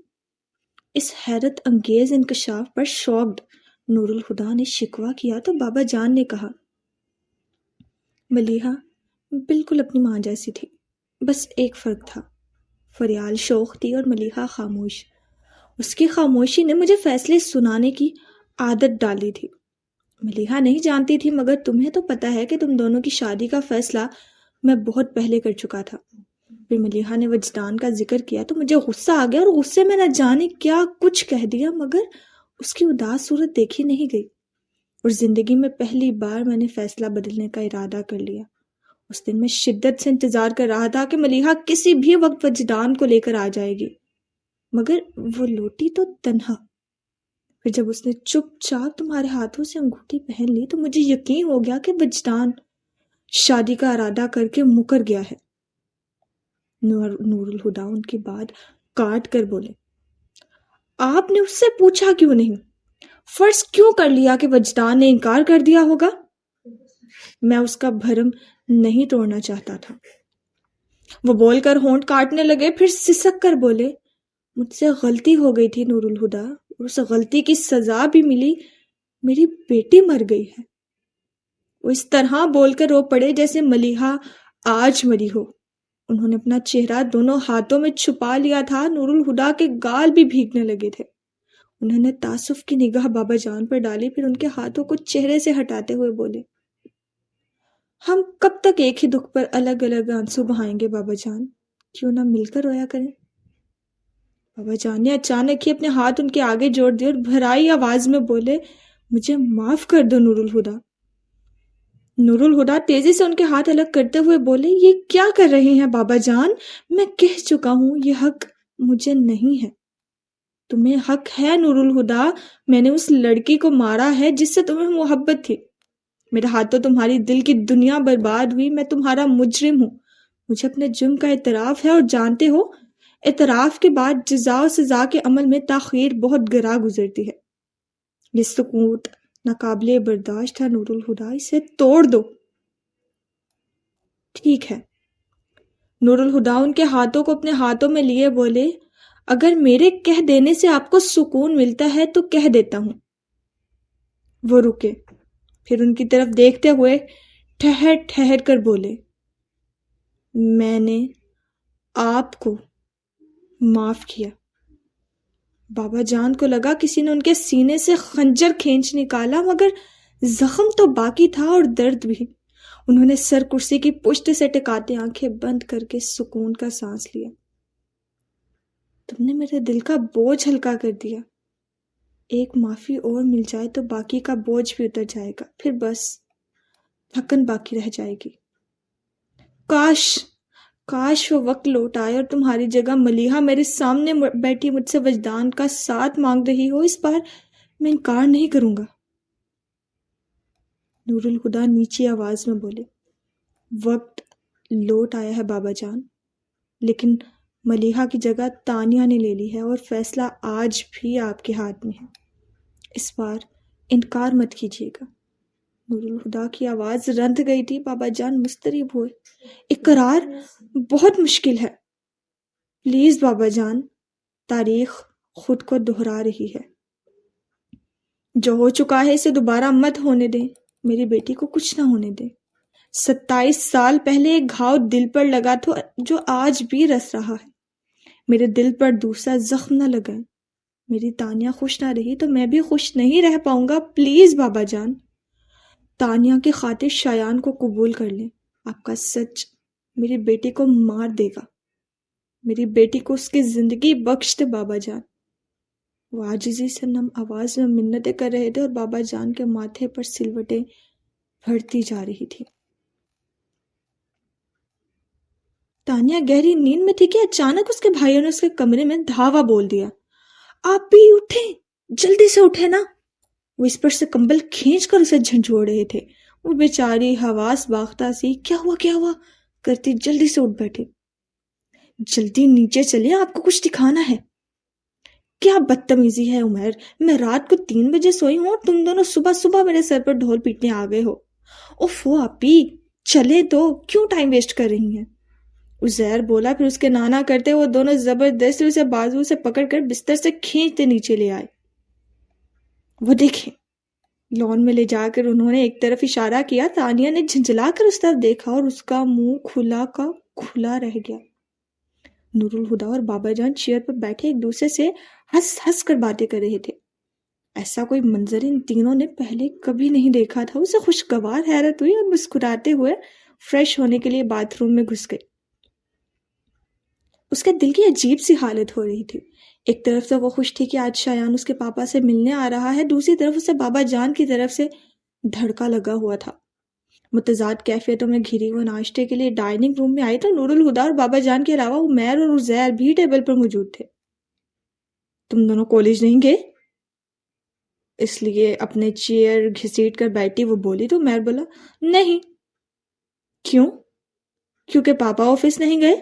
اس حیرت انگیز انکشاف پر شوقڈ نور الہدا نے شکوہ کیا تو بابا جان نے کہا، ملیحہ بالکل اپنی ماں جیسی تھی، بس ایک فرق تھا، فریال شوخ تھی اور ملیحہ خاموش۔ اس کی خاموشی نے مجھے فیصلے سنانے کی عادت ڈالی تھی۔ ملیحہ نہیں جانتی تھی مگر تمہیں تو پتہ ہے کہ تم دونوں کی شادی کا فیصلہ میں بہت پہلے کر چکا تھا۔ پھر ملیحہ نے وجدان کا ذکر کیا تو مجھے غصہ آ گیا اور غصے میں نہ جانے کیا کچھ کہہ دیا، مگر اس کی اداس صورت دیکھی نہیں گئی اور زندگی میں پہلی بار میں نے فیصلہ بدلنے کا ارادہ کر لیا۔ اس دن میں شدت سے انتظار کر رہا تھا کہ ملیحہ کسی بھی وقت وجدان کو لے کر آ جائے گی، مگر وہ لوٹی تو تنہا۔ پھر جب اس نے چپ چاپ تمہارے ہاتھوں سے انگوٹھی پہن لی تو مجھے یقین ہو گیا کہ وجدان شادی کا ارادہ کر کے مکر گیا ہے۔ نور الہدا ان کی بات کاٹ کر بولے، آپ نے اس سے پوچھا کیوں نہیں؟ فرض کیوں کر لیا کہ وجدان نے انکار کر دیا ہوگا؟ میں اس کا بھرم نہیں توڑنا چاہتا تھا۔ وہ بول کر ہونٹ کاٹنے لگے، پھر سسک کر بولے، مجھ سے غلطی ہو گئی تھی نور الہدا، اور اس غلطی کی سزا بھی ملی، میری بیٹی مر گئی ہے۔ وہ اس طرح بول کر رو پڑے جیسے ملیحہ آج مری ہو۔ انہوں نے اپنا چہرہ دونوں ہاتھوں میں چھپا لیا تھا، نور الہدا کے گال بھی بھیگنے لگے تھے۔ انہوں نے تعصب کی نگاہ بابا جان پر ڈالی، پھر ان کے ہاتھوں کو چہرے سے ہٹاتے ہوئے بولے، ہم کب تک ایک ہی دکھ پر الگ الگ آنسو بہائیں گے بابا جان؟ کیوں نہ مل کر رویا کریں؟ بابا جان نے اچانک ہی اپنے ہاتھ ان کے آگے جوڑ دیے اور بھرائی آواز میں بولے، مجھے معاف کر دو نور الہدا۔ نور الہدا تیزی سے ان کے ہاتھ الگ کرتے ہوئے بولے، یہ کیا کر رہے ہیں بابا جان؟ میں کہہ چکا ہوں یہ حق مجھے نہیں ہے۔ تمہیں حق ہے نور الہدا، میں نے اس لڑکی کو مارا ہے جس سے تمہیں محبت تھی۔ میرے ہاتھوں تمہاری دل کی دنیا برباد ہوئی، میں تمہارا مجرم ہوں، مجھے اپنے جرم کا اعتراف ہے، اور جانتے ہو اعتراف کے بعد جزا و سزا کے عمل میں تاخیر بہت گراں گزرتی ہے۔ یہ سکوت ناقابل برداشت ہے نور الہدا، اسے توڑ دو۔ ٹھیک ہے۔ نور الہدا ان کے ہاتھوں کو اپنے ہاتھوں میں لیے بولے، اگر میرے کہہ دینے سے آپ کو سکون ملتا ہے تو کہہ دیتا ہوں۔ وہ رکے، پھر ان کی طرف دیکھتے ہوئے ٹھہر ٹھہر کر بولے، میں نے آپ کو معاف کیا۔ بابا جان کو لگا کسی نے ان کے سینے سے خنجر کھینچ نکالا، مگر زخم تو باقی تھا اور درد بھی۔ انہوں نے سر کرسی کی پشت سے ٹکاتے آنکھیں بند کر کے سکون کا سانس لیا۔ تم نے میرے دل کا بوجھ ہلکا کر دیا، ایک معافی اور مل جائے تو باقی کا بوجھ بھی اتر جائے گا، پھر بس تھکن باقی رہ جائے گی۔ کاش وہ وقت لوٹ آئے اور تمہاری جگہ ملیحہ میرے سامنے بیٹھی مجھ سے وجدان کا ساتھ مانگ رہی ہو، اس بار میں انکار نہیں کروں گا۔ نور الہدا نیچی آواز میں بولے، وقت لوٹ آیا ہے بابا جان، لیکن ملیحہ کی جگہ تانیہ نے لے لی ہے اور فیصلہ آج بھی آپ کے ہاتھ میں ہے، اس بار انکار مت کیجیے گا۔ نور الہدا کی آواز رند گئی تھی۔ بابا جان مضطرب ہوئے، اقرار بہت مشکل ہے، پلیز بابا جان، تاریخ خود کو دہرا رہی ہے، جو ہو چکا ہے اسے دوبارہ مت ہونے دیں، میری بیٹی کو کچھ نہ ہونے دیں۔ 27 سال پہلے ایک گھاؤ دل پر لگا تھا جو آج بھی رس رہا ہے، میرے دل پر دوسرا زخم نہ لگائیں، میری تانیہ خوش نہ رہی تو میں بھی خوش نہیں رہ پاؤں گا، پلیز بابا جان۔ تانیہ کی خاطر شایان کو قبول کر لیں، آپ کا سچ میری بیٹی کو مار دے گا، میری بیٹی کو اس کی زندگی بخش دے بابا جان۔ وہ عاجزی سے نم آواز میں منتیں کر رہے تھے اور بابا جان کے ماتھے پر سلوٹیں بڑھتی جا رہی تھی۔ تانیہ گہری نیند میں تھی کہ اچانک اس کے بھائیوں نے اس کے کمرے میں دھاوا بول دیا، آپ بھی اٹھیں، جلدی سے اٹھیں نا۔ وہ اس پر سے کمبل کھینچ کر اسے جھنجھوڑ رہے تھے۔ وہ بیچاری حواس باختہ سی کیا ہوا کرتی جلدی سے اٹھ بیٹھی۔ جلدی نیچے چلیں، آپ کو کچھ دکھانا ہے۔ کیا بدتمیزی ہے عمیر، میں رات کو 3 بجے سوئی ہوں اور تم دونوں صبح صبح میرے سر پر ڈھول پیٹنے آ گئے ہو۔ اوفو آپی، چلے تو کیوں ٹائم ویسٹ کر رہی ہیں؟ عزیر بولا، پھر اس کے نانا کرتے وہ دونوں زبردستی اسے بازو سے پکڑ کر بستر سے کھینچتے نیچے لے آئے۔ وہ دیکھیں، لان میں لے جا کر انہوں نے ایک طرف اشارہ کیا۔ تانیہ نے جھنجھلا کر اس طرف دیکھا اور اس کا منہ کھلا کا کھلا رہ گیا۔ نور الہدیٰ اور بابا جان چیئر پر بیٹھے ایک دوسرے سے ہنس ہنس کر باتیں کر رہے تھے۔ ایسا کوئی منظر ان تینوں نے پہلے کبھی نہیں دیکھا تھا۔ اسے خوشگوار حیرت ہوئی اور مسکراتے ہوئے فریش ہونے کے لیے باتھ روم میں گھس گئی۔ اس کے دل کی عجیب سی حالت ہو رہی تھی۔ ایک طرف سے وہ خوش تھی کہ آج شایان اس کے پاپا سے ملنے آ رہا ہے، دوسری طرف اسے بابا جان کی طرف سے دھڑکا لگا ہوا تھا۔ متضاد کیفیتوں میں گھری وہ ناشتے کے لیے ڈائننگ روم میں آئی تو نور الہدیٰ اور بابا جان کے علاوہ عمیر اور عزیر بھی ٹیبل پر موجود تھے۔ تم دونوں کالج نہیں گئے؟ اس لیے اپنے چیئر گھسیٹ کر بیٹھی وہ بولی تو عمیر بولا، نہیں۔ کیوں؟ کیونکہ پاپا آفس نہیں گئے؟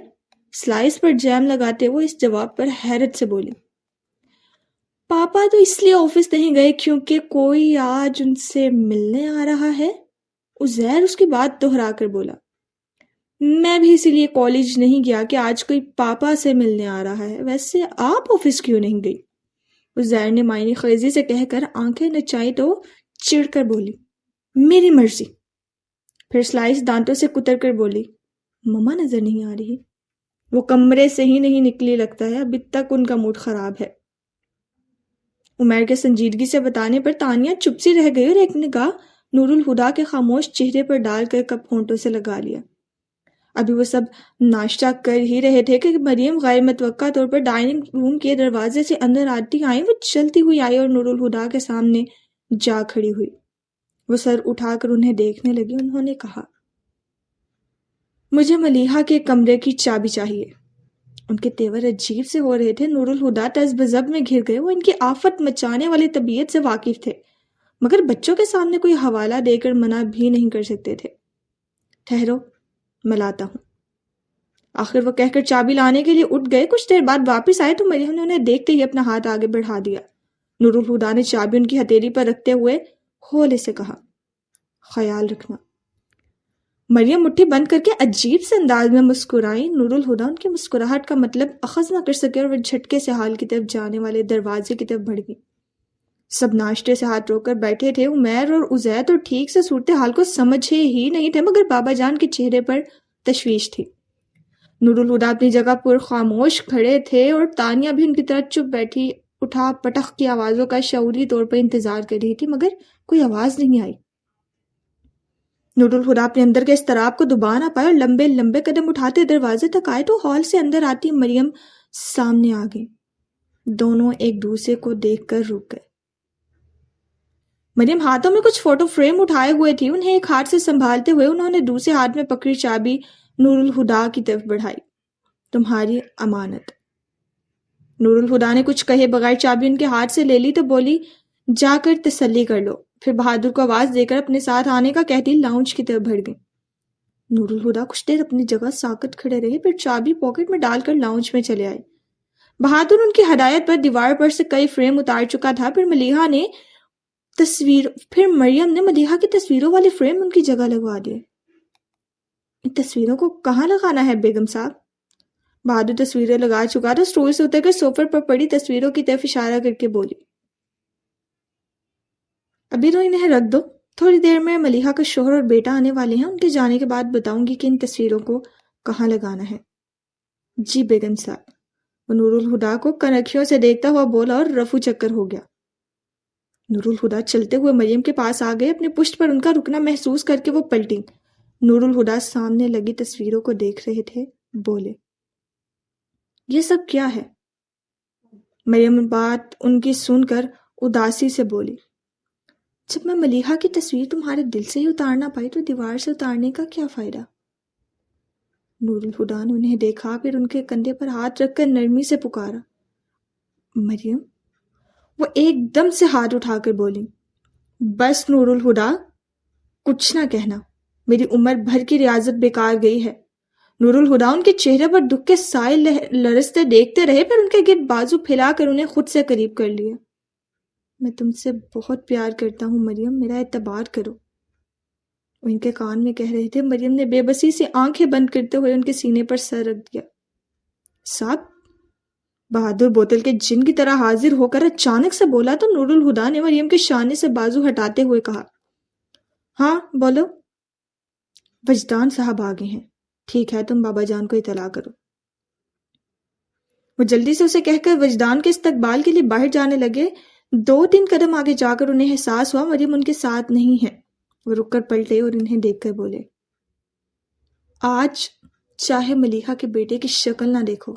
سلائس پر جیم لگاتے وہ اس جواب پر حیرت سے بولی، پاپا تو اس لیے آفس نہیں گئے کیونکہ کوئی آج ان سے ملنے آ رہا ہے۔ عزیر اس کی بات دہرا کر بولا، میں بھی اسی لیے کالج نہیں گیا کہ آج کوئی پاپا سے ملنے آ رہا ہے۔ ویسے آپ آفس کیوں نہیں گئی؟ عزیر نے معنی خیزی سے کہہ کر آنکھیں نچائی تو چڑ کر بولی، میری مرضی۔ پھر سلائس دانتوں سے کتر کر بولی، مما نظر نہیں آ رہی؟ وہ کمرے سے ہی نہیں نکلی، لگتا ہے ابھی تک ان کا موڈ خراب ہے۔ عمیر کے سنجیدگی سے بتانے پر تانیہ چپ سی رہ گئی اور ایک نگاہ نور الہدیٰ کے خاموش چہرے پر ڈال کر کپ ہونٹوں سے لگا لیا۔ ابھی وہ سب ناشتہ کر ہی رہے تھے کہ مریم غیر متوقع طور پر ڈائننگ روم کے دروازے سے اندر آتی آئیں۔ وہ چلتی ہوئی آئی اور نور الہدیٰ کے سامنے جا کھڑی ہوئی۔ وہ سر اٹھا کر انہیں دیکھنے لگی۔ انہوں نے کہا، مجھے ملیحہ کے کمرے کی چابی چاہیے۔ ان کے تیور عجیب سے ہو رہے تھے۔ نور الہدیٰ تز بزب میں گھر گئے۔ وہ ان کی آفت مچانے والی طبیعت سے واقف تھے، مگر بچوں کے سامنے کوئی حوالہ دے کر منع بھی نہیں کر سکتے تھے۔ ٹھہرو، میں لاتا ہوں۔ آخر وہ کہہ کر چابی لانے کے لیے اٹھ گئے۔ کچھ دیر بعد واپس آئے تو مریم نے انہیں دیکھتے ہی اپنا ہاتھ آگے بڑھا دیا۔ نور الہدیٰ نے چابی ان کی ہتھیلی پر رکھتے ہوئے ہولے سے کہا، خیال رکھنا۔ مریم مٹھی بند کر کے عجیب سے انداز میں مسکرائی۔ نور الہدیٰ ان کی مسکراہٹ کا مطلب اخذ نہ کر سکے اور وہ جھٹکے سے ہال کی طرف جانے والے دروازے کی طرف بڑھ گئی۔ سب ناشتے سے ہاتھ روک کر بیٹھے تھے۔ عمیر اور عزیر تو ٹھیک سے صورتحال کو سمجھے ہی نہیں تھے، مگر بابا جان کے چہرے پر تشویش تھی۔ نور الہدیٰ اپنی جگہ پر خاموش کھڑے تھے اور تانیہ بھی ان کی طرح چپ بیٹھی اٹھا پٹخ کی آوازوں کا شعوری طور پر انتظار کر رہی تھی، مگر کوئی آواز نہیں آئی۔ نور الہدیٰ اپنے اندر کے اضطراب کو دبا نہ پائے اور لمبے لمبے قدم اٹھاتے دروازے تک آئے تو ہال سے اندر آتی مریم سامنے آ گئی۔ دونوں ایک دوسرے کو دیکھ کر رک گئے۔ مریم ہاتھوں میں کچھ فوٹو فریم اٹھائے ہوئے تھی۔ انہیں ایک ہاتھ سے سنبھالتے ہوئے انہوں نے دوسرے ہاتھ میں پکڑی چابی نور الہدیٰ کی طرف بڑھائی۔ تمہاری امانت۔ نور الہدیٰ نے کچھ کہے بغیر چابی ان کے ہاتھ سے لے لی تو بولی، جا کر تسلی کر لو۔ پھر بہادر کو آواز دے کر اپنے ساتھ آنے کا کہتی لاؤنج کی طرف بڑھ گئی۔ نور الہدیٰ کچھ دیر اپنی جگہ ساکت کھڑے رہے، پھر چابی پاکٹ میں ڈال کر لاؤنج میں چلے آئے۔ بہادر ان کی ہدایت پر دیوار پر سے کئی فریم اتار چکا تھا۔ پھر مریم نے ملیحہ کی تصویروں والی فریم ان کی جگہ لگوا دیے۔ ان تصویروں کو کہاں لگانا ہے بیگم صاحب؟ بہادر تصویریں لگا چکا تھا۔ اسٹول سے اتر کر سوفے پر پڑی تصویروں کی طرف اشارہ کر کے بولی، ابھی تو انہیں رکھ دو، تھوڑی دیر میں ملیحہ کا شوہر اور بیٹا آنے والے ہیں، ان کے جانے کے بعد بتاؤں گی کہ ان تصویروں کو کہاں لگانا ہے۔ جی بیگم صاحب۔ وہ نور الہدا کو کنکھیوں سے دیکھتا ہوا بولا اور رفو چکر ہو گیا۔ نور الہدا چلتے ہوئے مریم کے پاس آ گئے، اپنے پشت پر ان کا رکنا محسوس کر کے وہ پلٹی۔ نور الہدا سامنے لگی تصویروں کو دیکھ رہے تھے، بولے، یہ سب کیا ہے؟ مریم بات ان کی سن کر اداسی سے بولی، جب میں ملیحہ کی تصویر تمہارے دل سے ہی اتار نہ پائی تو دیوار سے اتارنے کا کیا فائدہ؟ نور الہدا نے انہیں دیکھا، پھر ان کے کندھے پر ہاتھ رکھ کر نرمی سے پکارا، مریم۔ وہ ایک دم سے ہاتھ اٹھا کر بولی، بس نور الہدا، کچھ نہ کہنا، میری عمر بھر کی ریاضت بیکار گئی ہے۔ نور الہدا ان کے چہرے پر دکھ کے سائے لرزتے دیکھتے رہے، پھر ان کے گرد بازو پھیلا کر انہیں خود سے قریب کر لیا۔ میں تم سے بہت پیار کرتا ہوں مریم، میرا اعتبار کرو، وہ ان کے کان میں کہہ رہے تھے۔ مریم نے بے بسی سے آنکھیں بند کرتے ہوئے ان کے سینے پر سر رکھ دیا۔ صاحب، بہادر بوتل کے جن کی طرح حاضر ہو کر اچانک سے بولا تو نور الہدا نے مریم کے شانے سے بازو ہٹاتے ہوئے کہا، ہاں بولو۔ وجدان صاحب آگے ہیں، ٹھیک ہے، تم بابا جان کو اطلاع کرو۔ وہ جلدی سے اسے کہہ کر وجدان کے استقبال کے لیے باہر جانے لگے۔ 2-3 قدم آگے جا کر انہیں احساس ہوا مریم ان کے ساتھ نہیں ہے۔ وہ رک کر پلٹے اور انہیں دیکھ کر بولے، آج چاہے ملیحہ کے بیٹے کی شکل نہ دیکھو،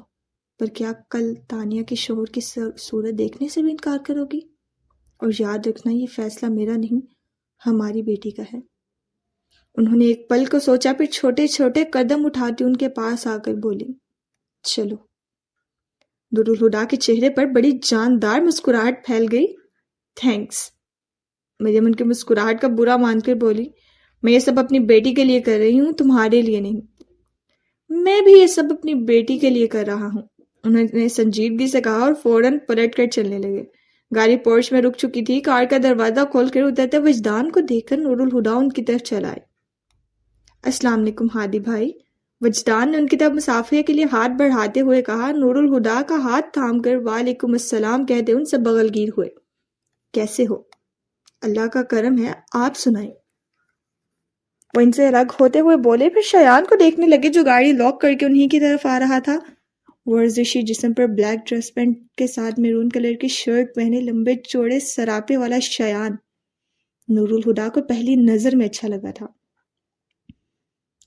پر کیا کل تانیہ کے شوہر کی صورت دیکھنے سے بھی انکار کرو گی؟ اور یاد رکھنا، یہ فیصلہ میرا نہیں، ہماری بیٹی کا ہے۔ انہوں نے ایک پل کو سوچا، پھر چھوٹے چھوٹے قدم اٹھاتی ان کے پاس آ کر بولی، چلو۔ نور الہدا کے چہرے پر بڑی جاندار مسکراہٹ پھیل گئی۔ تھینکس۔ مریم ان کی مسکراہٹ کا برا مان کر بولی، میں یہ سب اپنی بیٹی کے لیے کر رہی ہوں، تمہارے لیے نہیں۔ میں بھی یہ سب اپنی بیٹی کے لیے کر رہا ہوں، انہوں نے سنجیدگی سے کہا اور فوراً پلٹ کر چلنے لگے۔ گاڑی پورچ میں رک چکی تھی۔ کار کا دروازہ کھول کر اترتے وجدان کو دیکھ کر نور الہدا ان کی طرف چل آئے۔ السلام علیکم ہادی بھائی، وجدان نے ان کی طرف مسافرے کے لیے ہاتھ بڑھاتے ہوئے کہا۔ نور الہدا کا ہاتھ تھام کر وعلیکم السلام کہتے ان سے بغل گیر ہوئے۔ کیسے ہو؟ اللہ کا کرم ہے، آپ سنائیں۔ وہ ان سے الگ ہوتے ہوئے بولے، پھر شایان کو دیکھنے لگے جو گاڑی لاک کر کے انہی کی طرف آ رہا تھا۔ ورزشی جسم پر بلیک ڈریس پینٹ کے ساتھ میرون کلر کی شرٹ پہنے لمبے چوڑے سراپے والا شایان نور الہدا کو پہلی نظر میں اچھا لگا تھا۔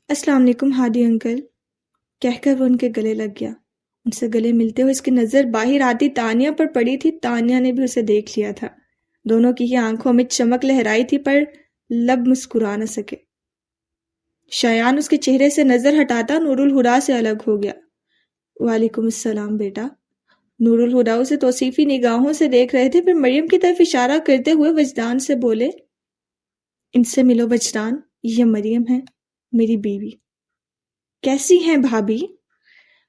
السلام علیکم ہادی انکل کہہ کر وہ ان کے گلے لگ گیا۔ ان سے گلے ملتے ہوئے اس کی نظر باہر آتی تانیہ پر پڑی تھی۔ تانیہ نے بھی اسے دیکھ لیا تھا۔ دونوں کی ہی آنکھوں میں چمک لہرائی تھی، پر لب مسکرا نہ سکے۔ شایان اس کے چہرے سے نظر ہٹاتا نور الہدا سے الگ ہو گیا۔ وعلیکم السلام بیٹا۔ نور الہدا اسے توصیفی نگاہوں سے دیکھ رہے تھے، پھر مریم کی طرف اشارہ کرتے ہوئے وجدان سے بولے، ان سے ملو وجدان، یہ مریم ہے، میری بیوی۔ کیسی ہیں بھابھی؟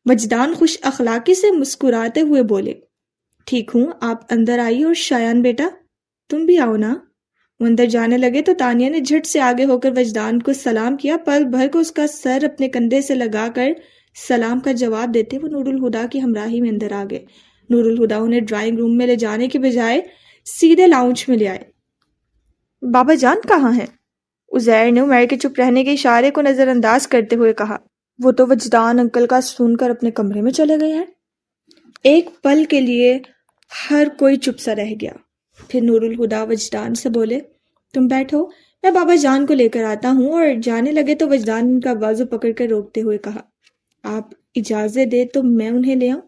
وجدان خوش اخلاقی سے مسکراتے ہوئے بولے، ٹھیک ہوں، آپ اندر آئیے، اور شایان بیٹا تم بھی آؤ نا۔ وہ اندر جانے لگے تو تانیہ نے جھٹ سے آگے ہو کر وجدان کو سلام کیا۔ پل بھر کو اس کا سر اپنے کندھے سے لگا کر سلام کا جواب دیتے وہ نور الہدا کی ہمراہی میں اندر آ گئے۔ نور الہدا انہیں ڈرائنگ روم میں لے جانے کے بجائے سیدھے لاؤنج میں لے آئے۔ بابا جان کہاں ہیں؟ عزیر نے عمیر کے چپ رہنے کے اشارے کو نظر انداز کرتے ہوئے کہا۔ وہ تو وجدان انکل کا سن کر اپنے کمرے میں چلے گئے ہیں۔ ایک پل کے لیے ہر کوئی چپ سا رہ گیا۔ پھر نور الہدا وجدان سے بولے، تم بیٹھو، میں بابا جان کو لے کر آتا ہوں، اور جانے لگے تو وجدان ان کا بازو پکڑ کر روکتے ہوئے کہا، آپ اجازت دے تو میں انہیں لے آؤں؟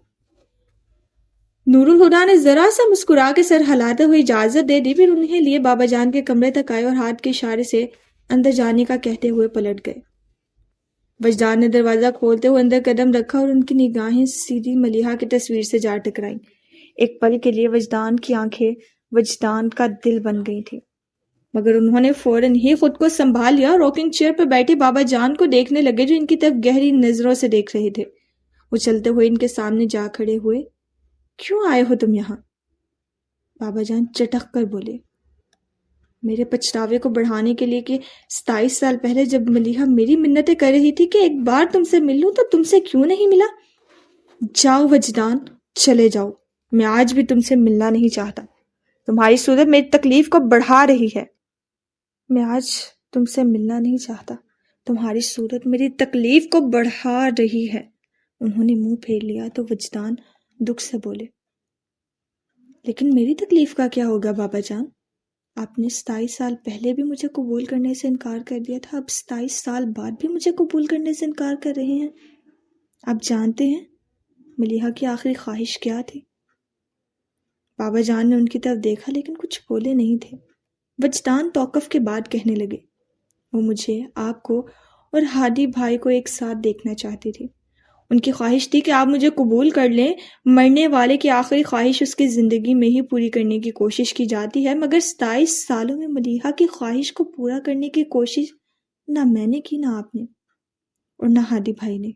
نور الہدا نے ذرا سا مسکرا کے سر ہلاتے ہوئے اجازت دے دی، پھر انہیں لیے بابا جان کے کمرے تک آئے اور ہاتھ کے اشارے سے اندر جانے کا کہتے ہوئے پلٹ گئے۔ وجدان نے دروازہ کھولتے ہوئے اندر قدم رکھا اور ان کی نگاہیں سیدھی ملیحہ کی تصویر سے جا ٹکرائیں۔ ایک پل کے لیے وجدان کی آنکھیں وجدان کا دل بن گئی تھی، مگر انہوں نے فوراً ہی خود کو سنبھال لیا اور راکنگ چیئر پر بیٹھے بابا جان کو دیکھنے لگے جو ان کی طرف گہری نظروں سے دیکھ رہے تھے۔ وہ چلتے ہوئے ان کے سامنے جا کھڑے ہوئے۔ کیوں آئے ہو تم یہاں؟ بابا جان چٹک کر بولے، میرے پچھتاوے کو بڑھانے کے لیے کہ 27 سال پہلے جب ملیحہ میری منتیں کر رہی تھی کہ ایک بار تم سے مل لوں تو تم سے کیوں نہیں ملا؟ جاؤ وجدان، چلے جاؤ، میں آج بھی تم سے ملنا نہیں چاہتا، تمہاری صورت میری تکلیف کو بڑھا رہی ہے۔ میں آج تم سے ملنا نہیں چاہتا، تمہاری صورت میری تکلیف کو بڑھا رہی ہے۔ انہوں نے منہ پھیر لیا تو وجدان دکھ سے بولے۔ لیکن میری تکلیف کا کیا ہوگا بابا جان؟ آپ نے 27 سال پہلے بھی مجھے قبول کرنے سے انکار کر دیا تھا، اب 27 سال بعد بھی مجھے قبول کرنے سے انکار کر رہے ہیں۔ آپ جانتے ہیں ملیحہ کی آخری خواہش کیا تھی؟ بابا جان نے ان کی طرف دیکھا لیکن کچھ بولے نہیں تھے۔ وجدان توقف کے بعد کہنے لگے، وہ مجھے، آپ کو اور ہادی بھائی کو ایک ساتھ دیکھنا چاہتی تھی۔ ان کی خواہش تھی کہ آپ مجھے قبول کر لیں۔ مرنے والے کی آخری خواہش اس کی زندگی میں ہی پوری کرنے کی کوشش کی جاتی ہے، مگر 27 سالوں میں ملیحہ کی خواہش کو پورا کرنے کی کوشش نہ میں نے کی، نہ آپ نے، اور نہ ہادی بھائی نے،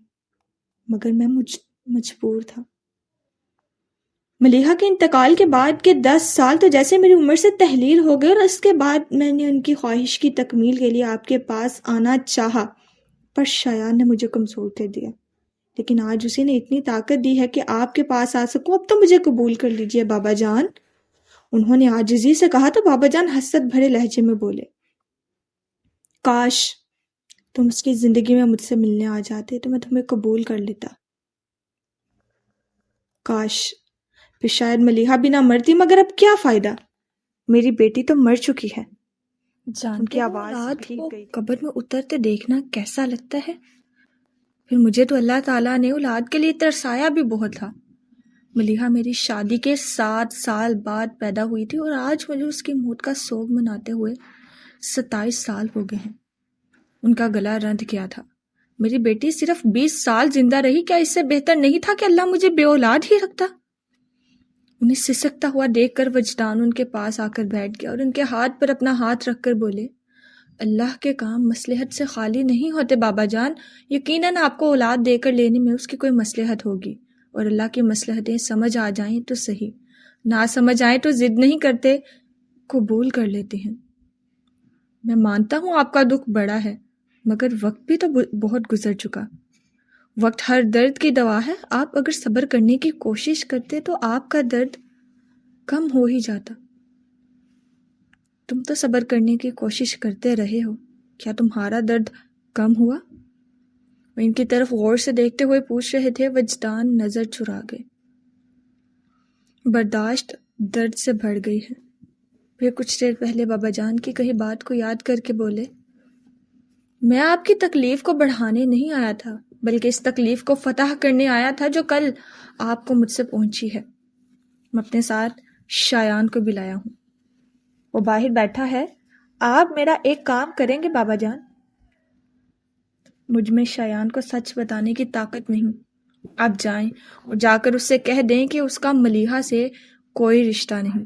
مگر میں مجبور تھا۔ ملیحہ کے انتقال کے بعد کے 10 سال تو جیسے میری عمر سے تحلیل ہو گئے، اور اس کے بعد میں نے ان کی خواہش کی تکمیل کے لیے آپ کے پاس آنا چاہا، پر شایان نے مجھے کمزور کر دیا۔ لیکن آج اسی نے اتنی طاقت دی ہے کہ آپ کے پاس آ سکوں۔ اب تو مجھے قبول کر لیجئے بابا جان۔ انہوں نے عاجزی سے کہا تو بابا جان حسرت بھرے لہجے میں بولے، کاش تم اس کی زندگی میں مجھ سے ملنے آ جاتے تو میں تمہیں قبول کر لیتا۔ کاش، پھر شاید ملیحہ بھی نہ مرتی، مگر اب کیا فائدہ، میری بیٹی تو مر چکی ہے۔ ان کی آواز قبر میں اترتے دیکھنا کیسا لگتا ہے؟ پھر مجھے تو اللہ تعالیٰ نے اولاد کے لیے ترسایا بھی بہت تھا۔ ملیحہ میری شادی کے 7 سال بعد پیدا ہوئی تھی، اور آج مجھے اس کی موت کا سوگ مناتے ہوئے 27 سال ہو گئے ہیں۔ ان کا گلا رند گیا تھا۔ میری بیٹی صرف 20 سال زندہ رہی، کیا اس سے بہتر نہیں تھا کہ اللہ مجھے بے اولاد ہی رکھتا؟ انہیں سسکتا ہوا دیکھ کر وجدان ان کے پاس آ کر بیٹھ گیا، اور ان کے ہاتھ پر اپنا ہاتھ رکھ کر بولے، اللہ کے کام مصلحت سے خالی نہیں ہوتے بابا جان۔ یقیناً آپ کو اولاد دے کر لینے میں اس کی کوئی مصلحت ہوگی، اور اللہ کی مصلحتیں سمجھ آ جائیں تو صحیح، نہ سمجھ آئیں تو ضد نہیں کرتے، قبول کر لیتے ہیں۔ میں مانتا ہوں آپ کا دکھ بڑا ہے، مگر وقت بھی تو بہت گزر چکا۔ وقت ہر درد کی دوا ہے۔ آپ اگر صبر کرنے کی کوشش کرتے تو آپ کا درد کم ہو ہی جاتا۔ تم تو صبر کرنے کی کوشش کرتے رہے ہو، کیا تمہارا درد کم ہوا؟ وہ ان کی طرف غور سے دیکھتے ہوئے پوچھ رہے تھے۔ وجدان نظر چرا گئے۔ برداشت درد سے بڑھ گئی ہے۔ پھر کچھ دیر پہلے بابا جان کی کہی بات کو یاد کر کے بولے، میں آپ کی تکلیف کو بڑھانے نہیں آیا تھا، بلکہ اس تکلیف کو فتح کرنے آیا تھا جو کل آپ کو مجھ سے پہنچی ہے۔ میں اپنے ساتھ شایان کو بھی لایا ہوں، وہ باہر بیٹھا ہے۔ آپ میرا ایک کام کریں گے بابا جان؟ مجھ میں شایان کو سچ بتانے کی طاقت نہیں۔ آپ جائیں اور جا کر اس سے کہہ دیں کہ اس کا ملیحہ سے کوئی رشتہ نہیں،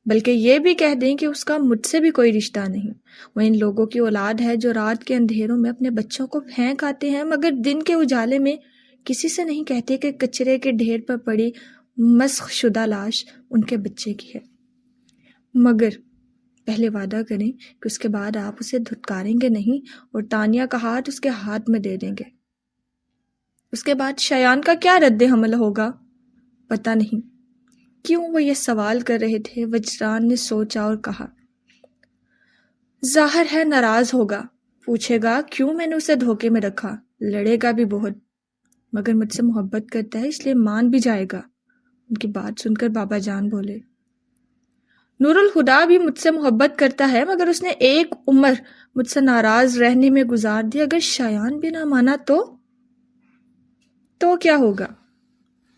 بلکہ یہ بھی کہہ دیں کہ اس کا مجھ سے بھی کوئی رشتہ نہیں۔ وہ ان لوگوں کی اولاد ہے جو رات کے اندھیروں میں اپنے بچوں کو پھینک آتے ہیں، مگر دن کے اجالے میں کسی سے نہیں کہتے کہ کچرے کے ڈھیر پر پڑی مسخ شدہ لاش ان کے بچے کی ہے۔ مگر پہلے وعدہ کریں کہ اس کے بعد آپ اسے دھتکاریں گے نہیں، اور تانیہ کا ہاتھ اس کے ہاتھ میں دے دیں گے۔ اس کے بعد شایان کا کیا رد عمل ہوگا پتہ نہیں۔ کیوں وہ یہ سوال کر رہے تھے؟ وجدان نے سوچا اور کہا، ظاہر ہے ناراض ہوگا، پوچھے گا کیوں میں نے اسے دھوکے میں رکھا، لڑے گا بھی بہت، مگر مجھ سے محبت کرتا ہے اس لیے مان بھی جائے گا۔ ان کی بات سن کر بابا جان بولے، نور الہدا بھی مجھ سے محبت کرتا ہے، مگر اس نے ایک عمر مجھ سے ناراض رہنے میں گزار دی۔ اگر شایان بھی نہ مانا تو کیا ہوگا؟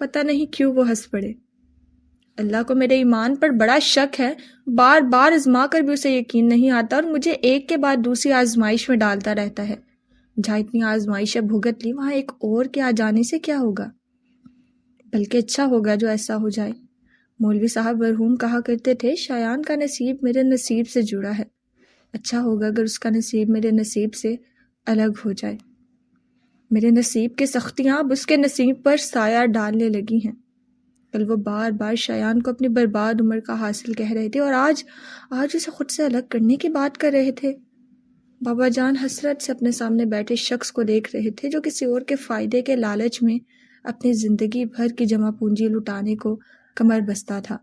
پتہ نہیں کیوں وہ ہنس پڑے۔ اللہ کو میرے ایمان پر بڑا شک ہے، بار بار آزما کر بھی اسے یقین نہیں آتا، اور مجھے ایک کے بعد دوسری آزمائش میں ڈالتا رہتا ہے۔ جہاں اتنی آزمائشیں بھگت لی، وہاں ایک اور کے آ جانے سے کیا ہوگا؟ بلکہ اچھا ہوگا جو ایسا ہو جائے۔ مولوی صاحب مرحوم کہا کرتے تھے، شایان کا نصیب میرے نصیب سے جڑا ہے، اچھا ہوگا اگر اس کا نصیب میرے نصیب سے الگ ہو جائے۔ میرے نصیب کی سختیاں اب اس کے نصیب پر سایہ ڈالنے لگی ہیں۔ کل وہ بار بار شایان کو اپنی برباد عمر کا حاصل کہہ رہے تھے، اور آج اسے خود سے الگ کرنے کی بات کر رہے تھے۔ بابا جان حسرت سے اپنے سامنے بیٹھے شخص کو دیکھ رہے تھے جو کسی اور کے فائدے کے لالچ میں اپنی زندگی بھر کی جمع پونجی لٹانے کو کمر بستہ تھا۔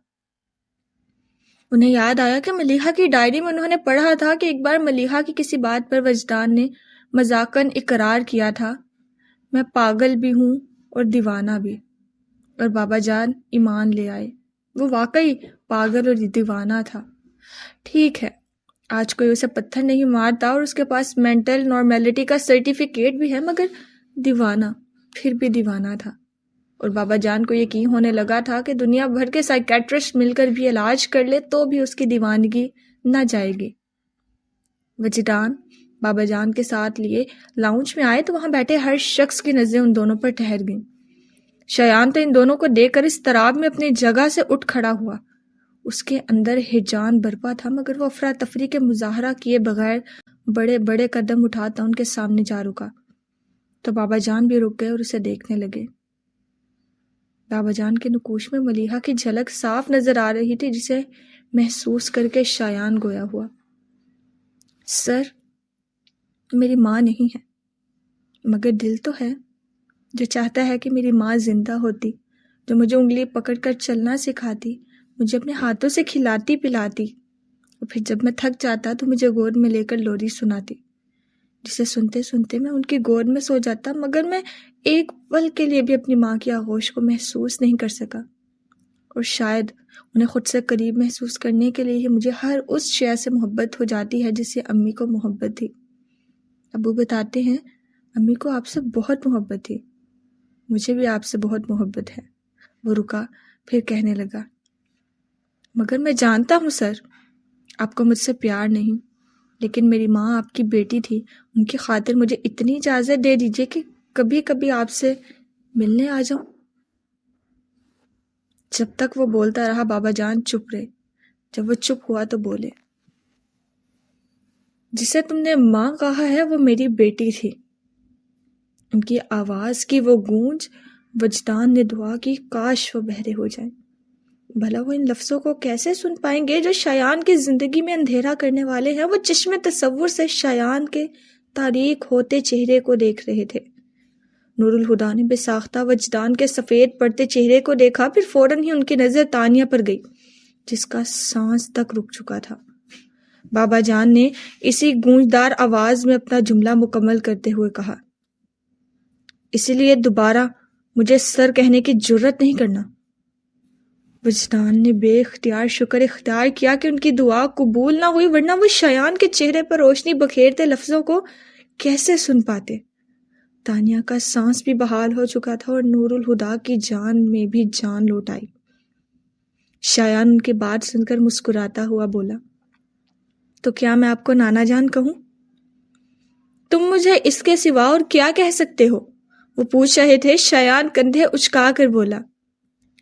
انہیں یاد آیا کہ ملیحہ کی ڈائری میں انہوں نے پڑھا تھا کہ ایک بار ملیحہ کی کسی بات پر وجدان نے مذاقاً اقرار کیا تھا، میں پاگل بھی ہوں اور دیوانہ بھی۔ اور بابا جان ایمان لے آئے۔ وہ واقعی پاگل اور دیوانہ تھا۔ ٹھیک ہے، آج کوئی اسے پتھر نہیں مارتا اور اس کے پاس مینٹل نارمیلٹی کا سرٹیفکیٹ بھی ہے، مگر دیوانہ، پھر بھی دیوانہ تھا۔ اور بابا جان کو یقین ہونے لگا تھا کہ دنیا بھر کے سائیکیٹرسٹ مل کر بھی علاج کر لے تو بھی اس کی دیوانگی نہ جائے گی۔ وجدان بابا جان کے ساتھ لیے لاؤنج میں آئے تو وہاں بیٹھے ہر شخص کی نظریں ان دونوں پر ٹھہر گئیں۔ شایان تو ان دونوں کو دیکھ کر اس طراب میں اپنی جگہ سے اٹھ کھڑا ہوا۔ اس کے اندر ہیجان برپا تھا، مگر وہ افراتفری کے مظاہرہ کیے بغیر بڑے بڑے قدم اٹھاتا ان کے سامنے جا رکا۔ تو بابا جان بھی رک گئے اور اسے دیکھنے لگے۔ بابا جان کے نقوش میں ملیحہ کی جھلک صاف نظر آ رہی تھی، جسے محسوس کر کے شایان گویا ہوا۔ سر، میری ماں نہیں ہے، مگر دل تو ہے، جو چاہتا ہے کہ میری ماں زندہ ہوتی، جو مجھے انگلی پکڑ کر چلنا سکھاتی، مجھے اپنے ہاتھوں سے کھلاتی پلاتی، اور پھر جب میں تھک جاتا تو مجھے گود میں لے کر لوری سناتی، جسے سنتے سنتے میں ان کی گود میں سو جاتا، مگر میں ایک پل کے لیے بھی اپنی ماں کی آغوش کو محسوس نہیں کر سکا۔ اور شاید انہیں خود سے قریب محسوس کرنے کے لیے ہی مجھے ہر اس شے سے محبت ہو جاتی ہے جس سے امی کو محبت تھی۔ ابو بتاتے ہیں امی کو آپ سے بہت محبت تھی، مجھے بھی آپ سے بہت محبت ہے۔ وہ رکا، پھر کہنے لگا، مگر میں جانتا ہوں سر، آپ کو مجھ سے پیار نہیں، لیکن میری ماں آپ کی بیٹی تھی، ان کی خاطر مجھے اتنی اجازت دے دیجیے کہ کبھی کبھی آپ سے ملنے آ جاؤں۔ جب تک وہ بولتا رہا بابا جان چپ رہے۔ جب وہ چپ ہوا تو بولے، جسے تم نے ماں کہا ہے وہ میری بیٹی تھی۔ ان کی آواز کی وہ گونج، وجدان نے دعا کی کاش وہ بہرے ہو جائیں۔ بھلا وہ ان لفظوں کو کیسے سن پائیں گے جو شایان کی زندگی میں اندھیرا کرنے والے ہیں؟ وہ چشم تصور سے شایان کے تاریک ہوتے چہرے کو دیکھ رہے تھے۔ نور الہدیٰ نے بے ساختہ وجدان کے سفید پڑتے چہرے کو دیکھا، پھر فوراً ہی ان کی نظر تانیہ پر گئی، جس کا سانس تک رک چکا تھا۔ بابا جان نے اسی گونجدار آواز میں اپنا جملہ مکمل کرتے ہوئے کہا، اسی لیے دوبارہ مجھے سر کہنے کی جرت نہیں کرنا۔ وجدان نے بے اختیار شکر اختیار کیا کہ ان کی دعا قبول نہ ہوئی، ورنہ وہ شایان کے چہرے پر روشنی بکھیرتے لفظوں کو کیسے سن پاتے۔ تانیہ کا سانس بھی بحال ہو چکا تھا اور نور الہدیٰ کی جان میں بھی جان لوٹ آئی۔ شایان ان کی بات سن کر مسکراتا ہوا بولا، تو کیا میں آپ کو نانا جان کہوں؟ تم مجھے اس کے سوا اور کیا کہہ سکتے ہو؟ وہ پوچھ رہے تھے۔ شایان کندھے اچکا کر بولا،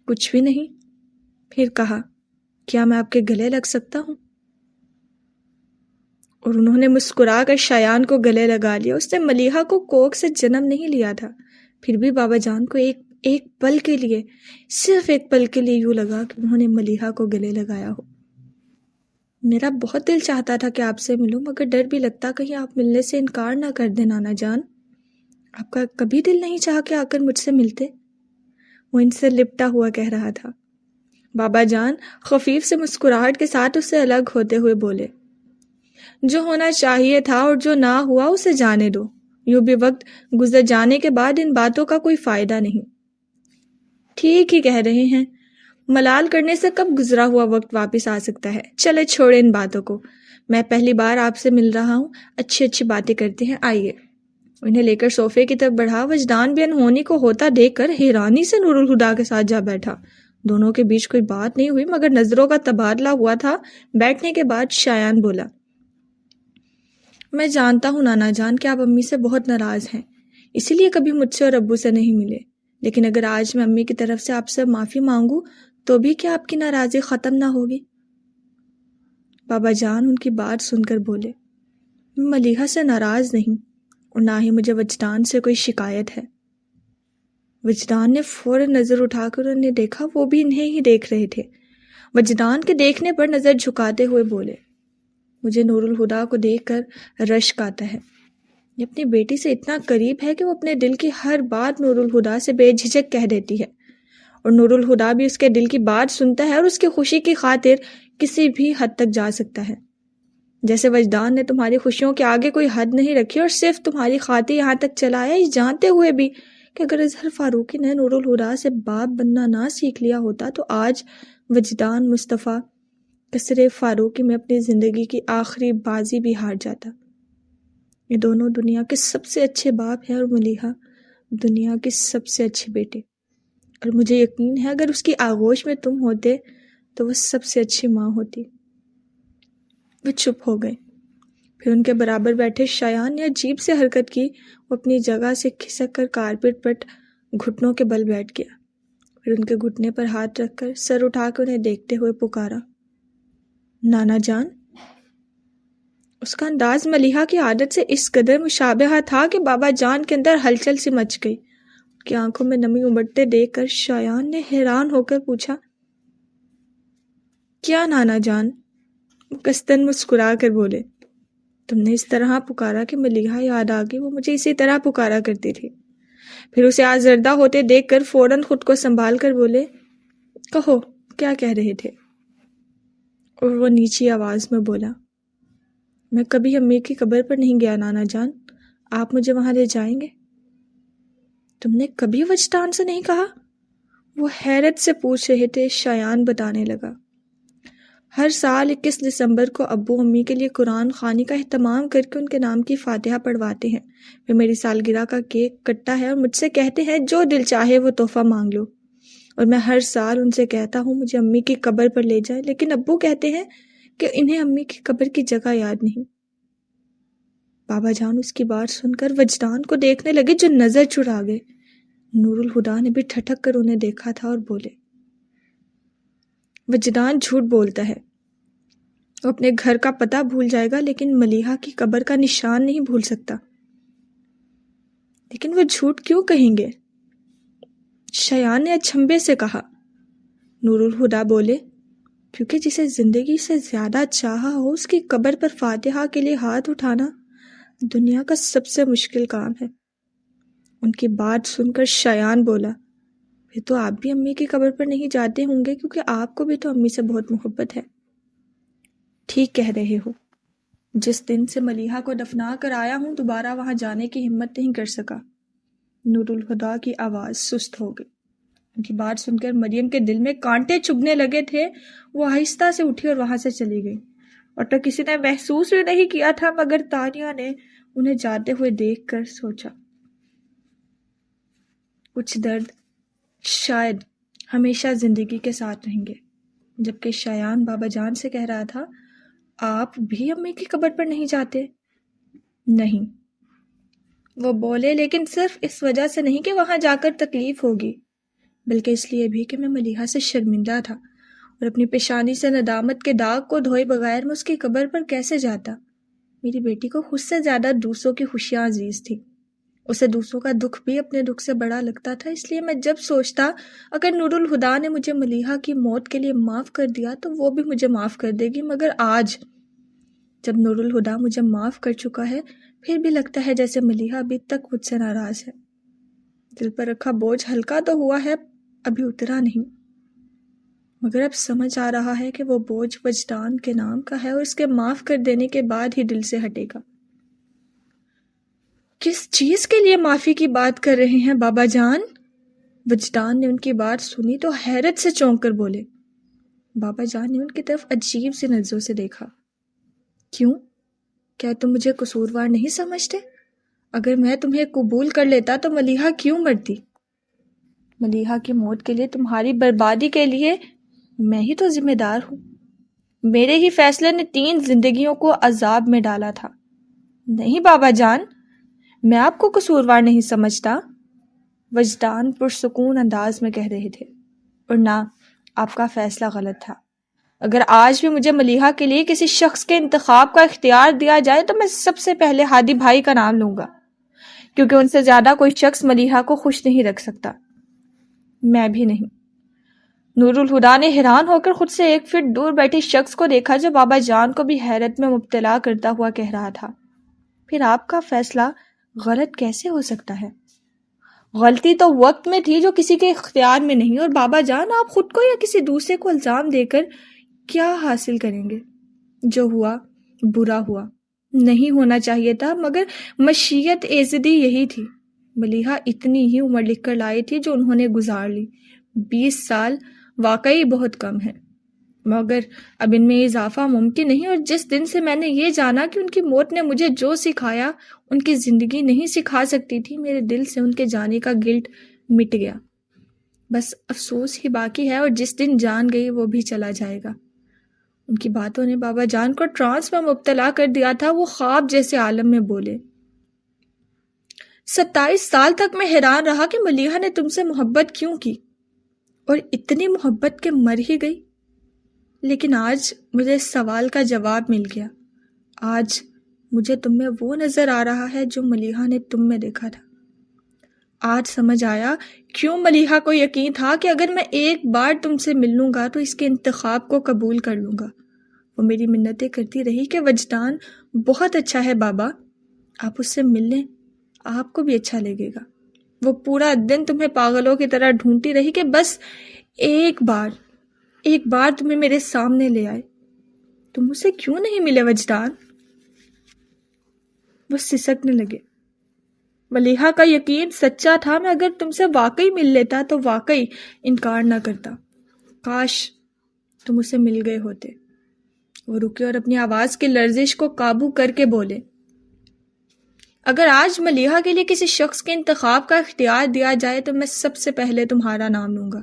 کچھ بھی نہیں۔ پھر کہا، کیا میں آپ کے گلے لگ سکتا ہوں؟ اور انہوں نے مسکرا کر شایان کو گلے لگا لیا۔ اس نے ملیحہ کو کوکھ سے جنم نہیں لیا تھا، پھر بھی بابا جان کو ایک پل کے لیے، صرف ایک پل کے لیے یوں لگا کہ انہوں نے ملیحہ کو گلے لگایا ہو۔ میرا بہت دل چاہتا تھا کہ آپ سے ملوں، مگر ڈر بھی لگتا کہیں آپ ملنے سے انکار نہ کر دیں نانا جان۔ آپ کا کبھی دل نہیں چاہا کہ آ کر مجھ سے ملتے؟ وہ ان سے لپٹا ہوا کہہ رہا تھا۔ بابا جان خفیف سے مسکراہٹ کے ساتھ اس سے الگ ہوتے ہوئے بولے، جو ہونا چاہیے تھا اور جو نہ ہوا اسے جانے دو، یوں بھی وقت گزر جانے کے بعد ان باتوں کا کوئی فائدہ نہیں۔ ٹھیک ہی کہہ رہے ہیں، ملال کرنے سے کب گزرا ہوا وقت واپس آ سکتا ہے؟ چلے چھوڑے ان باتوں کو، میں پہلی بار آپ سے مل رہا ہوں، اچھی اچھی باتیں کرتے ہیں، آئیے۔ انہیں لے کر صوفے کی طرف بڑھا۔ وجدان بھی انہونی کو ہوتا دیکھ کر حیرانی سے نور الہدیٰ کے ساتھ جا بیٹھا۔ دونوں کے بیچ کوئی بات نہیں ہوئی، مگر نظروں کا تبادلہ ہوا تھا۔ بیٹھنے کے بعد شایان بولا، میں جانتا ہوں نانا جان کہ آپ امی سے بہت ناراض ہیں، اسی لیے کبھی مجھ سے اور ابو سے نہیں ملے، لیکن اگر آج میں امی کی طرف سے آپ سے معافی مانگوں تو بھی کیا آپ کی ناراضی ختم نہ ہوگی؟ بابا جان ان کی بات سن کر بولے، میں ملیحہ سے ناراض نہیں، اور نہ ہی مجھے وجدان سے کوئی شکایت ہے۔ وجدان نے فوراً نظر اٹھا کر انہیں دیکھا، وہ بھی انہیں ہی دیکھ رہے تھے۔ وجدان کے دیکھنے پر نظر جھکاتے ہوئے بولے، مجھے نور الہدیٰ کو دیکھ کر رشک آتا ہے۔ یہ اپنی بیٹی سے اتنا قریب ہے کہ وہ اپنے دل کی ہر بات نور الہدیٰ سے بے جھجک کہہ دیتی ہے، اور نور الہدیٰ بھی اس کے دل کی بات سنتا ہے اور اس کی خوشی کی خاطر کسی بھی حد تک جا سکتا ہے۔ جیسے وجدان نے تمہاری خوشیوں کے آگے کوئی حد نہیں رکھی اور صرف تمہاری خاطر یہاں تک چلا آیا، یہ جانتے ہوئے بھی کہ اگر اظہر فاروقی نے نور الہدا سے باپ بننا نہ سیکھ لیا ہوتا تو آج وجدان مصطفیٰ قصر فاروقی میں اپنی زندگی کی آخری بازی بھی ہار جاتا۔ یہ دونوں دنیا کے سب سے اچھے باپ ہیں اور ملیحہ دنیا کی سب سے اچھی بیٹی، اور مجھے یقین ہے اگر اس کی آغوش میں تم ہوتے تو وہ سب سے اچھی ماں ہوتی۔ وہ چپ ہو گئے۔ پھر ان کے برابر بیٹھے شایان نے عجیب سے حرکت کی۔ وہ اپنی جگہ سے کھسک کر کارپیٹ پر گھٹنوں کے بل بیٹھ گیا، پھر ان کے گھٹنے پر ہاتھ رکھ کر سر اٹھا کر انہیں دیکھتے ہوئے پکارا، نانا جان۔ اس کا انداز ملیحہ کی عادت سے اس قدر مشابہہ تھا کہ بابا جان کے اندر ہلچل سی مچ گئی۔ ان کی آنکھوں میں نمی امڑتے دیکھ کر شایان نے حیران ہو کر پوچھا، کیا نانا جان؟ وہ قصداً مسکرا کر بولے، تم نے اس طرح پکارا کہ ملیحہ یاد آ گئی، وہ مجھے اسی طرح پکارا کرتی تھی۔ پھر اسے آزردہ ہوتے دیکھ کر فوراً خود کو سنبھال کر بولے، کہو کیا کہہ رہے تھے؟ اور وہ نیچی آواز میں بولا، میں کبھی امی کی قبر پر نہیں گیا نانا جان، آپ مجھے وہاں لے جائیں گے؟ تم نے کبھی وجدان سے نہیں کہا؟ وہ حیرت سے پوچھ رہے تھے۔ شایان بتانے لگا، ہر سال 21 دسمبر کو ابو امی کے لیے قرآن خوانی کا اہتمام کر کے ان کے نام کی فاتحہ پڑھواتے ہیں، پھر میری سالگرہ کا کیک کٹتا ہے اور مجھ سے کہتے ہیں جو دل چاہے وہ تحفہ مانگ لو، اور میں ہر سال ان سے کہتا ہوں مجھے امی کی قبر پر لے جائے، لیکن ابو کہتے ہیں کہ انہیں امی کی قبر کی جگہ یاد نہیں۔ بابا جان اس کی بات سن کر وجدان کو دیکھنے لگے جو نظر چرا گئے۔ نور الہدا نے بھی ٹھٹک کر انہیں دیکھا تھا اور بولے، وجدان جھوٹ بولتا ہے، وہ اپنے گھر کا پتہ بھول جائے گا لیکن ملیحہ کی قبر کا نشان نہیں بھول سکتا۔ لیکن وہ جھوٹ کیوں کہیں گے؟ شایان نے اچنبھے سے کہا۔ نور الہدا بولے، کیونکہ جسے زندگی سے زیادہ چاہا ہو اس کی قبر پر فاتحہ کے لیے ہاتھ اٹھانا دنیا کا سب سے مشکل کام ہے۔ ان کی بات سن کر شایان بولا، پھر تو آپ بھی امی کی قبر پر نہیں جاتے ہوں گے کیونکہ آپ کو بھی تو امی سے بہت محبت ہے۔ ٹھیک کہہ رہے ہو، جس دن سے ملیحہ کو دفنا کر آیا ہوں دوبارہ وہاں جانے کی ہمت نہیں کر سکا۔ نور الہدا کی آواز سست ہو گئی۔ ان کی بات سن کر مریم کے دل میں کانٹے چبھنے لگے تھے۔ وہ آہستہ سے اٹھی اور وہاں سے چلی گئی، اور تو کسی نے محسوس بھی نہیں کیا تھا مگر تانیہ نے انہیں جاتے ہوئے دیکھ کر سوچا، کچھ درد شاید ہمیشہ زندگی کے ساتھ رہیں گے۔ جبکہ شایان بابا جان سے کہہ رہا تھا، آپ بھی امی کی قبر پر نہیں جاتے؟ نہیں، وہ بولے، لیکن صرف اس وجہ سے نہیں کہ وہاں جا کر تکلیف ہوگی، بلکہ اس لیے بھی کہ میں ملیحہ سے شرمندہ تھا اور اپنی پیشانی سے ندامت کے داغ کو دھوئے بغیر میں اس کی قبر پر کیسے جاتا؟ میری بیٹی کو خود سے زیادہ دوسروں کی خوشیاں عزیز تھی، اسے دوسروں کا دکھ بھی اپنے دکھ سے بڑا لگتا تھا، اس لیے میں جب سوچتا اگر نور الہدا نے مجھے ملیحہ کی موت کے لیے معاف کر دیا تو وہ بھی مجھے معاف کر دے گی، مگر آج جب نور الہدا مجھے معاف کر چکا ہے پھر بھی لگتا ہے جیسے ملیحہ ابھی تک مجھ سے ناراض ہے۔ دل پر رکھا بوجھ ہلکا تو ہوا ہے، ابھی اترا نہیں، مگر اب سمجھ آ رہا ہے کہ وہ بوجھ وجدان کے نام کا ہے اور اس کے معاف کر دینے کے بعد ہی دل سے ہٹے گا۔ کس چیز کے لیے معافی کی بات کر رہے ہیں بابا جان؟ وجدان نے ان کی بات سنی تو حیرت سے چونک کر بولے۔ بابا جان نے ان کی طرف عجیب سی نظروں سے دیکھا۔ کیوں؟ کیا تم مجھے قصوروار نہیں سمجھتے؟ اگر میں تمہیں قبول کر لیتا تو ملیحہ کیوں مرتی؟ ملیحہ کی موت کے لیے، تمہاری بربادی کے لیے میں ہی تو ذمہ دار ہوں۔ میرے ہی فیصلے نے 3 زندگیوں کو عذاب میں ڈالا تھا۔ نہیں بابا جان، میں آپ کو قصوروار نہیں سمجھتا، وجدان پرسکون انداز میں کہہ رہے تھے، اور نہ آپ کا فیصلہ غلط تھا۔ اگر آج بھی مجھے ملیحہ کے لیے کسی شخص کے انتخاب کا اختیار دیا جائے تو میں سب سے پہلے ہادی بھائی کا نام لوں گا، کیونکہ ان سے زیادہ کوئی شخص ملیحہ کو خوش نہیں رکھ سکتا، میں بھی نہیں۔ نور الہدا نے حیران ہو کر خود سے 1 فٹ دور بیٹھے شخص کو دیکھا جو بابا جان کو بھی حیرت میں مبتلا کرتا ہوا کہہ رہا تھا، پھر آپ کا فیصلہ غلط کیسے ہو سکتا ہے؟ غلطی تو وقت میں تھی جو کسی کے اختیار میں نہیں، اور بابا جان آپ خود کو یا کسی دوسرے کو الزام دے کر کیا حاصل کریں گے؟ جو ہوا برا ہوا، نہیں ہونا چاہیے تھا، مگر مشیت ایزدی یہی تھی۔ ملیحہ اتنی ہی عمر لکھ کر لائی تھی جو انہوں نے گزار لی۔ 20 سال واقعی بہت کم ہے، مگر اب ان میں اضافہ ممکن نہیں، اور جس دن سے میں نے یہ جانا کہ ان کی موت نے مجھے جو سکھایا ان کی زندگی نہیں سکھا سکتی تھی، میرے دل سے ان کے جانے کا گلٹ مٹ گیا۔ بس افسوس ہی باقی ہے، اور جس دن جان گئی وہ بھی چلا جائے گا۔ ان کی باتوں نے بابا جان کو ٹرانس میں مبتلا کر دیا تھا۔ وہ خواب جیسے عالم میں بولے۔ 27 سال تک میں حیران رہا کہ ملیحہ نے تم سے محبت کیوں کی، اور اتنی محبت کہ مر ہی گئی۔ لیکن آج مجھے اس سوال کا جواب مل گیا۔ آج مجھے تم میں وہ نظر آ رہا ہے جو ملیحہ نے تم میں دیکھا تھا۔ آج سمجھ آیا کیوں ملیحہ کو یقین تھا کہ اگر میں ایک بار تم سے مل لوں گا تو اس کے انتخاب کو قبول کر لوں گا۔ وہ میری منتیں کرتی رہی کہ وجدان بہت اچھا ہے بابا، آپ اس سے مل لیں، آپ کو بھی اچھا لگے گا۔ وہ پورا دن تمہیں پاگلوں کی طرح ڈھونڈتی رہی کہ بس ایک بار تمہیں میرے سامنے لے آئے۔ تم اسے کیوں نہیں ملے وجدان؟ وہ سسکنے لگے۔ ملیحہ کا یقین سچا تھا، میں اگر تم سے واقعی مل لیتا تو واقعی انکار نہ کرتا۔ کاش تم اسے مل گئے ہوتے۔ وہ رکے اور اپنی آواز کی لرزش کو قابو کر کے بولے، اگر آج ملیحہ کے لیے کسی شخص کے انتخاب کا اختیار دیا جائے تو میں سب سے پہلے تمہارا نام لوں گا،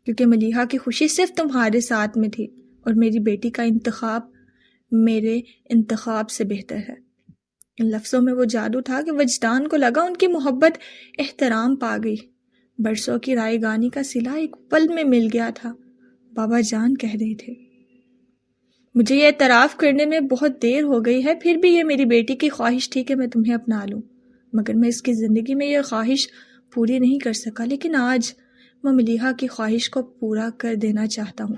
کیونکہ ملیحہ کی خوشی صرف تمہارے ساتھ میں تھی، اور میری بیٹی کا انتخاب میرے انتخاب سے بہتر ہے۔ ان لفظوں میں وہ جادو تھا کہ وجدان کو لگا ان کی محبت احترام پا گئی۔ برسوں کی رائے گانی کا صلہ ایک پل میں مل گیا تھا۔ بابا جان کہہ رہے تھے، مجھے یہ اعتراف کرنے میں بہت دیر ہو گئی ہے، پھر بھی یہ میری بیٹی کی خواہش تھی کہ میں تمہیں اپنا لوں، مگر میں اس کی زندگی میں یہ خواہش پوری نہیں کر سکا، لیکن آج میں ملیحہ کی خواہش کو پورا کر دینا چاہتا ہوں۔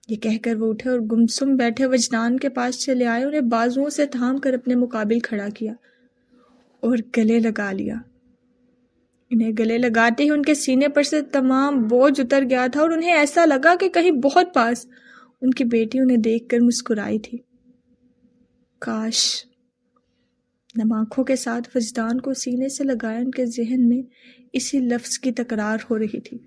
یہ کہہ کر وہ اٹھے اور گمسم بیٹھے وجدان کے پاس چلے آئے، انہیں بازوؤں سے تھام کر اپنے مقابل کھڑا کیا اور گلے لگا لیا۔ انہیں گلے لگاتے ہی ان کے سینے پر سے تمام بوجھ اتر گیا تھا، اور انہیں ایسا لگا کہ کہیں بہت پاس ان کی بیٹی انہیں دیکھ کر مسکرائی تھی۔ کاش! نم آنکھوں کے ساتھ وجدان کو سینے سے لگائے ان کے ذہن میں اسی لفظ کی تکرار ہو رہی تھی۔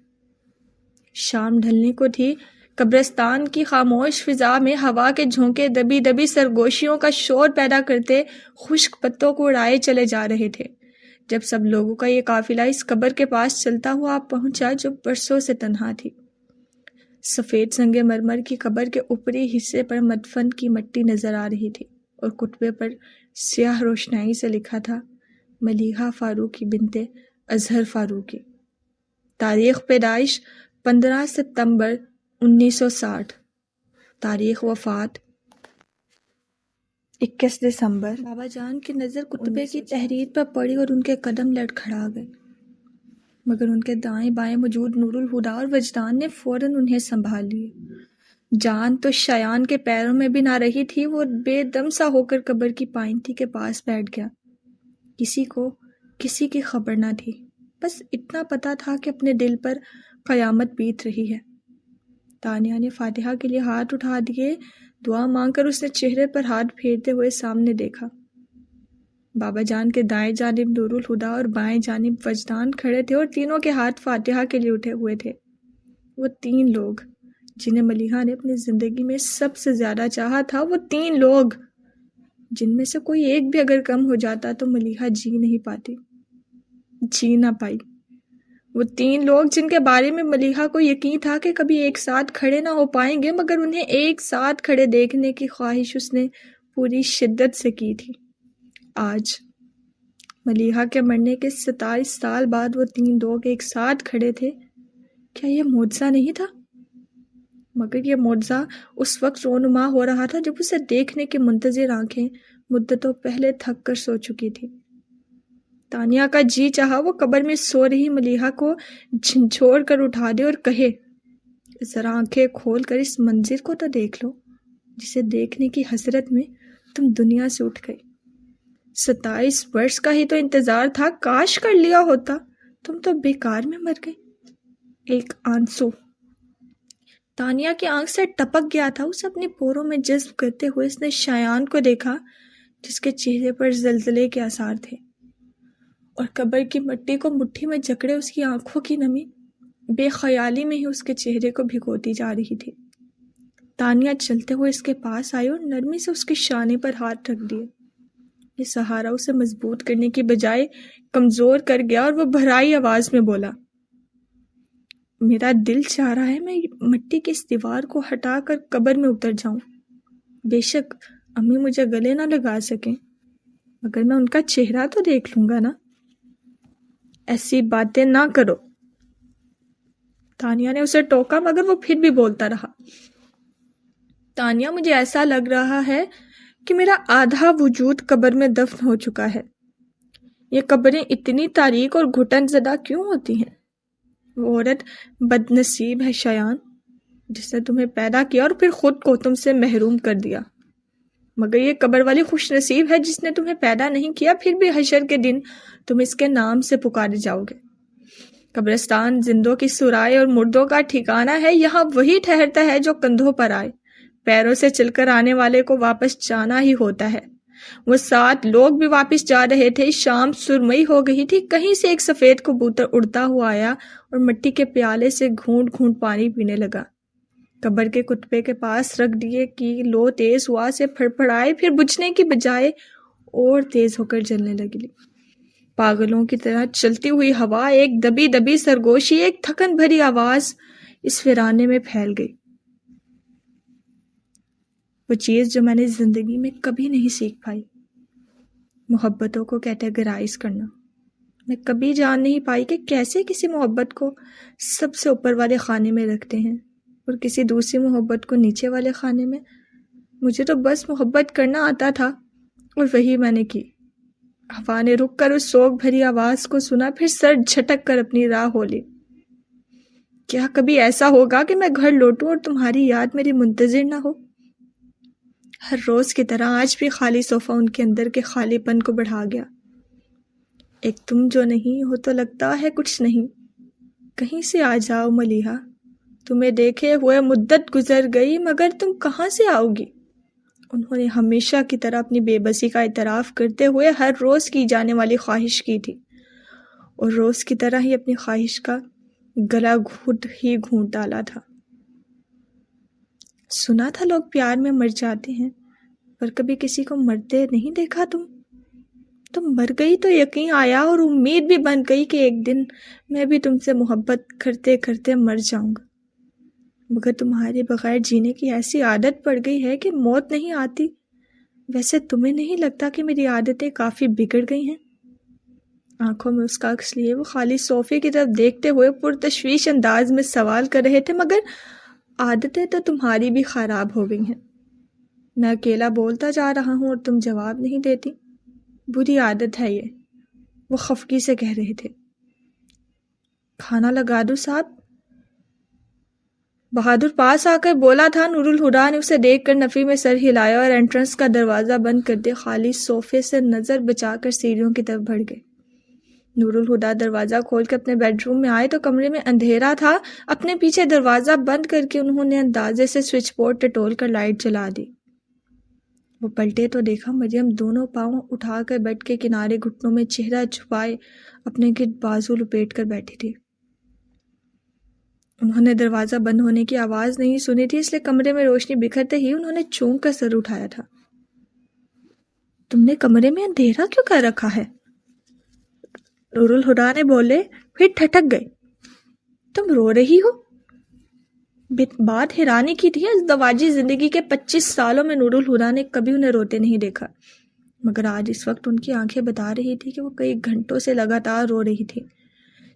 شام ڈھلنے کو تھی۔ قبرستان کی خاموش فضا میں ہوا کے جھونکے دبی دبی سرگوشیوں کا شور پیدا کرتے خشک پتوں کو اڑائے چلے جا رہے تھے۔ جب سب لوگوں کا یہ قافلہ اس قبر کے پاس چلتا ہوا پہنچا جو برسوں سے تنہا تھی، سفید سنگ مرمر کی قبر کے اوپری حصے پر مدفن کی مٹی نظر آ رہی تھی، اور کتبے پر سیاہ روشنائی سے لکھا تھا، ملیحہ فاروقی بنت اظہر فاروقی، تاریخ پیدائش 15 ستمبر 1960، تاریخ وفات 21 دسمبر۔ بابا جان کی نظر کتبے کی تحریر پر پڑی اور ان کے قدم لڑکھڑا گئے، مگر ان کے دائیں بائیں موجود نور الہدا اور وجدان نے فوراً انہیں سنبھال لیے۔ جان تو شایان کے پیروں میں بھی نہ رہی تھی۔ وہ بے دم سا ہو کر قبر کی پائنتی کے پاس بیٹھ گیا۔ کسی کو کسی کی خبر نہ تھی، بس اتنا پتا تھا کہ اپنے دل پر قیامت بیت رہی ہے۔ تانیہ نے فاتحہ کے لیے ہاتھ اٹھا دیے۔ دعا مانگ کر اس نے چہرے پر ہاتھ پھیرتے ہوئے سامنے دیکھا۔ بابا جان کے دائیں جانب نور الہدا اور بائیں جانب وجدان کھڑے تھے، اور تینوں کے ہاتھ فاتحہ کے لیے اٹھے ہوئے تھے۔ وہ 3 لوگ جنہیں ملیحہ نے اپنی زندگی میں سب سے زیادہ چاہا تھا، وہ 3 لوگ جن میں سے کوئی ایک بھی اگر کم ہو جاتا تو ملیحہ جی نہ پائی۔ وہ 3 لوگ جن کے بارے میں ملیحہ کو یقین تھا کہ کبھی ایک ساتھ کھڑے نہ ہو پائیں گے، مگر انہیں ایک ساتھ کھڑے دیکھنے کی خواہش اس نے پوری شدت سے کی تھی۔ آج ملیحہ کے مرنے کے 27 سال بعد وہ 3 لوگ ایک ساتھ کھڑے تھے۔ کیا یہ معجزہ نہیں تھا؟ مگر یہ معجزہ اس وقت رونما ہو رہا تھا جب اسے دیکھنے کی منتظر آنکھیں مدتوں پہلے تھک کر سو چکی تھی۔ تانیہ کا جی چاہا وہ قبر میں سو رہی ملیحہ کو جھنجھوڑ کر اٹھا دے اور کہے، ذرا آنکھیں کھول کر اس منظر کو تو دیکھ لو جسے دیکھنے کی حسرت میں تم دنیا سے اٹھ گئی۔ 27 برس کا ہی تو انتظار تھا، کاش کر لیا ہوتا، تم تو بیکار میں مر گئی۔ ایک آنسو تانیہ کی آنکھ سے ٹپک گیا تھا۔ اسے اپنے پوروں میں جذب کرتے ہوئے اس نے شایان کو دیکھا جس کے چہرے پر زلزلے کے آثار تھے۔ اور قبر کی مٹی کو مٹھی میں جکڑے اس کی آنکھوں کی نمی بے خیالی میں ہی اس کے چہرے کو بھگوتی جا رہی تھی۔ تانیہ چلتے ہوئے اس کے پاس آئی اور نرمی سے اس کے شانے پر ہاتھ رکھ دیے۔ یہ سہارا اسے مضبوط کرنے کی بجائے کمزور کر گیا اور وہ بھرائی آواز میں بولا، میرا دل چاہ رہا ہے میں مٹی کی اس دیوار کو ہٹا کر قبر میں اتر جاؤں۔ بے شک امی مجھے گلے نہ لگا سکیں مگر میں ان کا چہرہ تو دیکھ لوں گا نا۔ ایسی باتیں نہ کرو، تانیہ نے اسے ٹوکا مگر وہ پھر بھی بولتا رہا۔ تانیہ مجھے ایسا لگ رہا ہے کہ میرا آدھا وجود قبر میں دفن ہو چکا ہے۔ یہ قبریں اتنی تاریک اور گھٹن زدہ کیوں ہوتی ہیں؟ وہ عورت بد نصیب ہے شایان، جس نے تمہیں پیدا کیا اور پھر خود کو تم سے محروم کر دیا، مگر یہ قبر والی خوش نصیب ہے جس نے تمہیں پیدا نہیں کیا، پھر بھی حشر کے دن تم اس کے نام سے پکارے جاؤ گے۔ قبرستان زندوں کی سرائے اور مردوں کا ٹھکانہ ہے، یہاں وہی ٹھہرتا ہے جو کندھوں پر آئے، پیروں سے چل کر آنے والے کو واپس جانا ہی ہوتا ہے۔ وہ 7 لوگ بھی واپس جا رہے تھے، شام سرمئی ہو گئی تھی، کہیں سے ایک سفید کبوتر اڑتا ہوا آیا اور مٹی کے پیالے سے گھونٹ گھونٹ پانی پینے لگا۔ قبر کے کتبے کے پاس رکھ دیے کہ لو تیز ہوا سے پھڑ پھڑائے، پھر بجھنے کی بجائے اور تیز ہو کر جلنے لگی۔ پاگلوں کی طرح چلتی ہوئی ہوا، ایک دبی دبی سرگوشی، ایک تھکن بھری آواز اس ویرانے میں پھیل گئی۔ وہ چیز جو میں نے زندگی میں کبھی نہیں سیکھ پائی، محبتوں کو کیٹیگرائز کرنا۔ میں کبھی جان نہیں پائی کہ کیسے کسی محبت کو سب سے اوپر والے خانے میں رکھتے ہیں اور کسی دوسری محبت کو نیچے والے خانے میں۔ مجھے تو بس محبت کرنا آتا تھا اور وہی میں نے کی۔ ہوا نے رک کر اس سوگ بھری آواز کو سنا، پھر سر جھٹک کر اپنی راہ ہو لی۔ کیا کبھی ایسا ہوگا کہ میں گھر لوٹوں اور تمہاری یاد میری منتظر نہ ہو؟ ہر روز کی طرح آج بھی خالی صوفہ ان کے اندر کے خالی پن کو بڑھا گیا۔ ایک تم جو نہیں ہو تو لگتا ہے کچھ نہیں، کہیں سے آ جاؤ ملیحہ، تمہیں دیکھے ہوئے مدت گزر گئی مگر تم کہاں سے آؤ گی؟ انہوں نے ہمیشہ کی طرح اپنی بے بسی کا اعتراف کرتے ہوئے ہر روز کی جانے والی خواہش کی تھی، اور روز کی طرح ہی اپنی خواہش کا گلا گھونٹ ڈالا تھا۔ سنا تھا لوگ پیار میں مر جاتے ہیں، پر کبھی کسی کو مرتے نہیں دیکھا۔ تم مر گئی تو یقین آیا اور امید بھی بن گئی کہ ایک دن میں بھی تم سے محبت کرتے کرتے مر جاؤں گا، مگر تمہارے بغیر جینے کی ایسی عادت پڑ گئی ہے کہ موت نہیں آتی۔ ویسے تمہیں نہیں لگتا کہ میری عادتیں کافی بگڑ گئی ہیں؟ آنکھوں میں اس کا عکس لیے وہ خالی صوفے کی طرف دیکھتے ہوئے پرتشویش انداز میں سوال کر رہے تھے، مگر عادتیں تو تمہاری بھی خراب ہو گئی ہیں۔ میں اکیلا بولتا جا رہا ہوں اور تم جواب نہیں دیتی، بری عادت ہے یہ، وہ خفگی سے کہہ رہے تھے۔ کھانا لگا دوں صاحب؟ بہادر پاس آ کر بولا تھا۔ نور الہدیٰ نے اسے دیکھ کر نفی میں سر ہلایا اور انٹرنس کا دروازہ بند کر دے خالی صوفے سے نظر بچا کر سیڑھیوں کی طرف بڑھ گئے۔ نور الہدیٰ دروازہ کھول کے اپنے بیڈ روم میں آئے تو کمرے میں اندھیرا تھا۔ اپنے پیچھے دروازہ بند کر کے انہوں نے اندازے سے سوئچ بورڈ ٹٹول کر لائٹ جلا دی۔ وہ پلٹے تو دیکھا مریم دونوں پاؤں اٹھا کر بیڈ کے کنارے گھٹنوں میں چہرہ چھپائے اپنے گرد بازو لپیٹ کر بیٹھی تھی۔ انہوں نے دروازہ بند ہونے کی آواز نہیں سنی تھی، اس لیے کمرے میں روشنی بکھرتے ہی انہوں نے چونک کر سر اٹھایا تھا۔ تم نے کمرے میں اندھیرا کیوں کر رکھا ہے؟ نور الہدیٰ نے بولے، پھر ٹھٹک گئے۔ تم رو رہی ہو؟ بات حیرانی کی تھی۔ ازدواجی زندگی کے 25 سالوں میں نور الہدیٰ نے کبھی انہیں روتے نہیں دیکھا، مگر آج اس وقت ان کی آنکھیں بتا رہی تھی کہ وہ کئی گھنٹوں سے لگاتار رو رہی تھی۔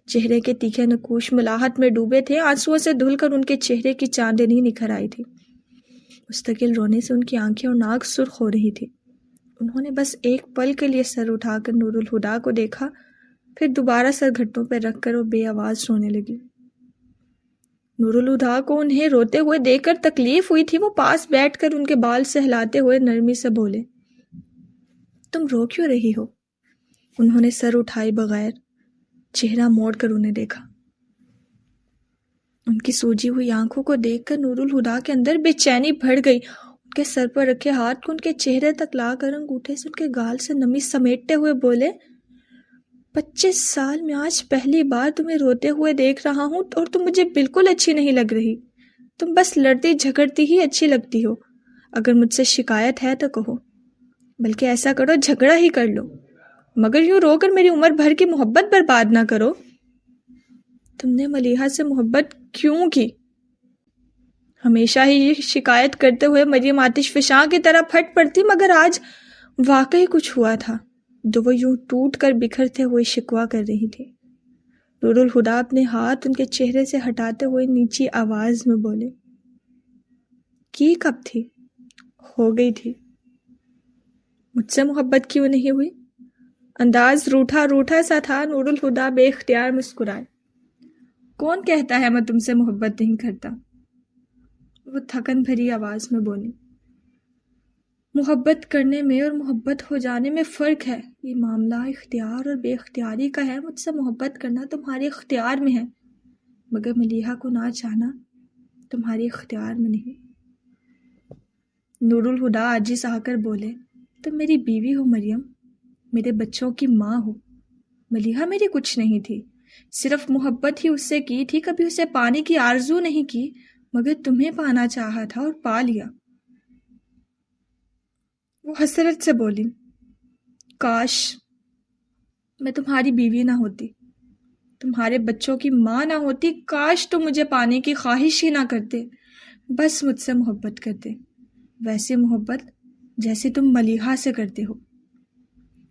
چہرے کے تیکھے نقوش ملاحت میں ڈوبے تھے، آنسوؤں سے دھل کر ان کے چہرے کی چاندنی نکھر آئی تھی۔ مستقل رونے سے ان کی آنکھیں اور ناک سرخ ہو رہی تھی۔ انہوں نے بس ایک پل کے لیے سر اٹھا کر نور الہدیٰ کو دیکھا، پھر دوبارہ سر گھٹنوں پر رکھ کر وہ بے آواز رونے لگی۔ نور الہدیٰ کو انہیں روتے ہوئے دیکھ کر تکلیف ہوئی تھی۔ وہ پاس بیٹھ کر ان کے بال سہلاتے ہوئے نرمی سے بولے، تم رو کیوں رہی ہو؟ انہوں نے سر اٹھائے بغیر چہرہ موڑ کر انہیں دیکھا۔ ان کی سوجی ہوئی آنکھوں کو دیکھ کر نور الہدیٰ کے اندر بے چینی بڑھ گئی۔ ان کے سر پر رکھے ہاتھ کو ان کے چہرے تک لا کر انگوٹھے سے ان کے گال سے نمی سمیٹتے ہوئے بولے، 25 سال میں آج پہلی بار تمہیں روتے ہوئے دیکھ رہا ہوں اور تم مجھے بالکل اچھی نہیں لگ رہی. تم بس لڑتی جھگڑتی ہی اچھی لگتی ہو. اگر مجھ سے شکایت ہے تو کہو، بلکہ ایسا کرو جھگڑا ہی کر لو، مگر یوں رو کر میری عمر بھر کی محبت برباد نہ کرو. تم نے ملیحہ سے محبت کیوں کی؟ ہمیشہ ہی یہ شکایت کرتے ہوئے مریم آتش فشاں کی طرح پھٹ پڑتی، مگر آج واقعی کچھ ہوا تھا جو وہ یوں ٹوٹ کر بکھرتے ہوئے شکوہ کر رہی تھی. نور الہدیٰ اپنے ہاتھ ان کے چہرے سے ہٹاتے ہوئے نیچی آواز میں بولے، کی کب تھی؟ ہو گئی تھی. مجھ سے محبت کیوں نہیں ہوئی؟ انداز روٹھا روٹھا سا تھا. نور الہدیٰ بے اختیار مسکرائے. کون کہتا ہے میں تم سے محبت نہیں کرتا؟ وہ تھکن بھری آواز میں بولی. محبت کرنے میں اور محبت ہو جانے میں فرق ہے. یہ معاملہ اختیار اور بے اختیاری کا ہے. مجھ سے محبت کرنا تمہارے اختیار میں ہے، مگر ملیحہ کو نہ چاہنا تمہارے اختیار میں نہیں. نور الہدیٰ عاجز آ کر بولے، تم میری بیوی ہو مریم، میرے بچوں کی ماں ہو. ملیحہ میری کچھ نہیں تھی، صرف محبت ہی اس سے کی تھی. کبھی اسے پانے کی آرزو نہیں کی، مگر تمہیں پانا چاہا تھا اور پا لیا. وہ حسرت سے بولی، کاش میں تمہاری بیوی نہ ہوتی، تمہارے بچوں کی ماں نہ ہوتی. کاش تم مجھے پانے کی خواہش ہی نہ کرتے، بس مجھ سے محبت کرتے، ویسی محبت جیسے تم ملیحہ سے کرتے ہو.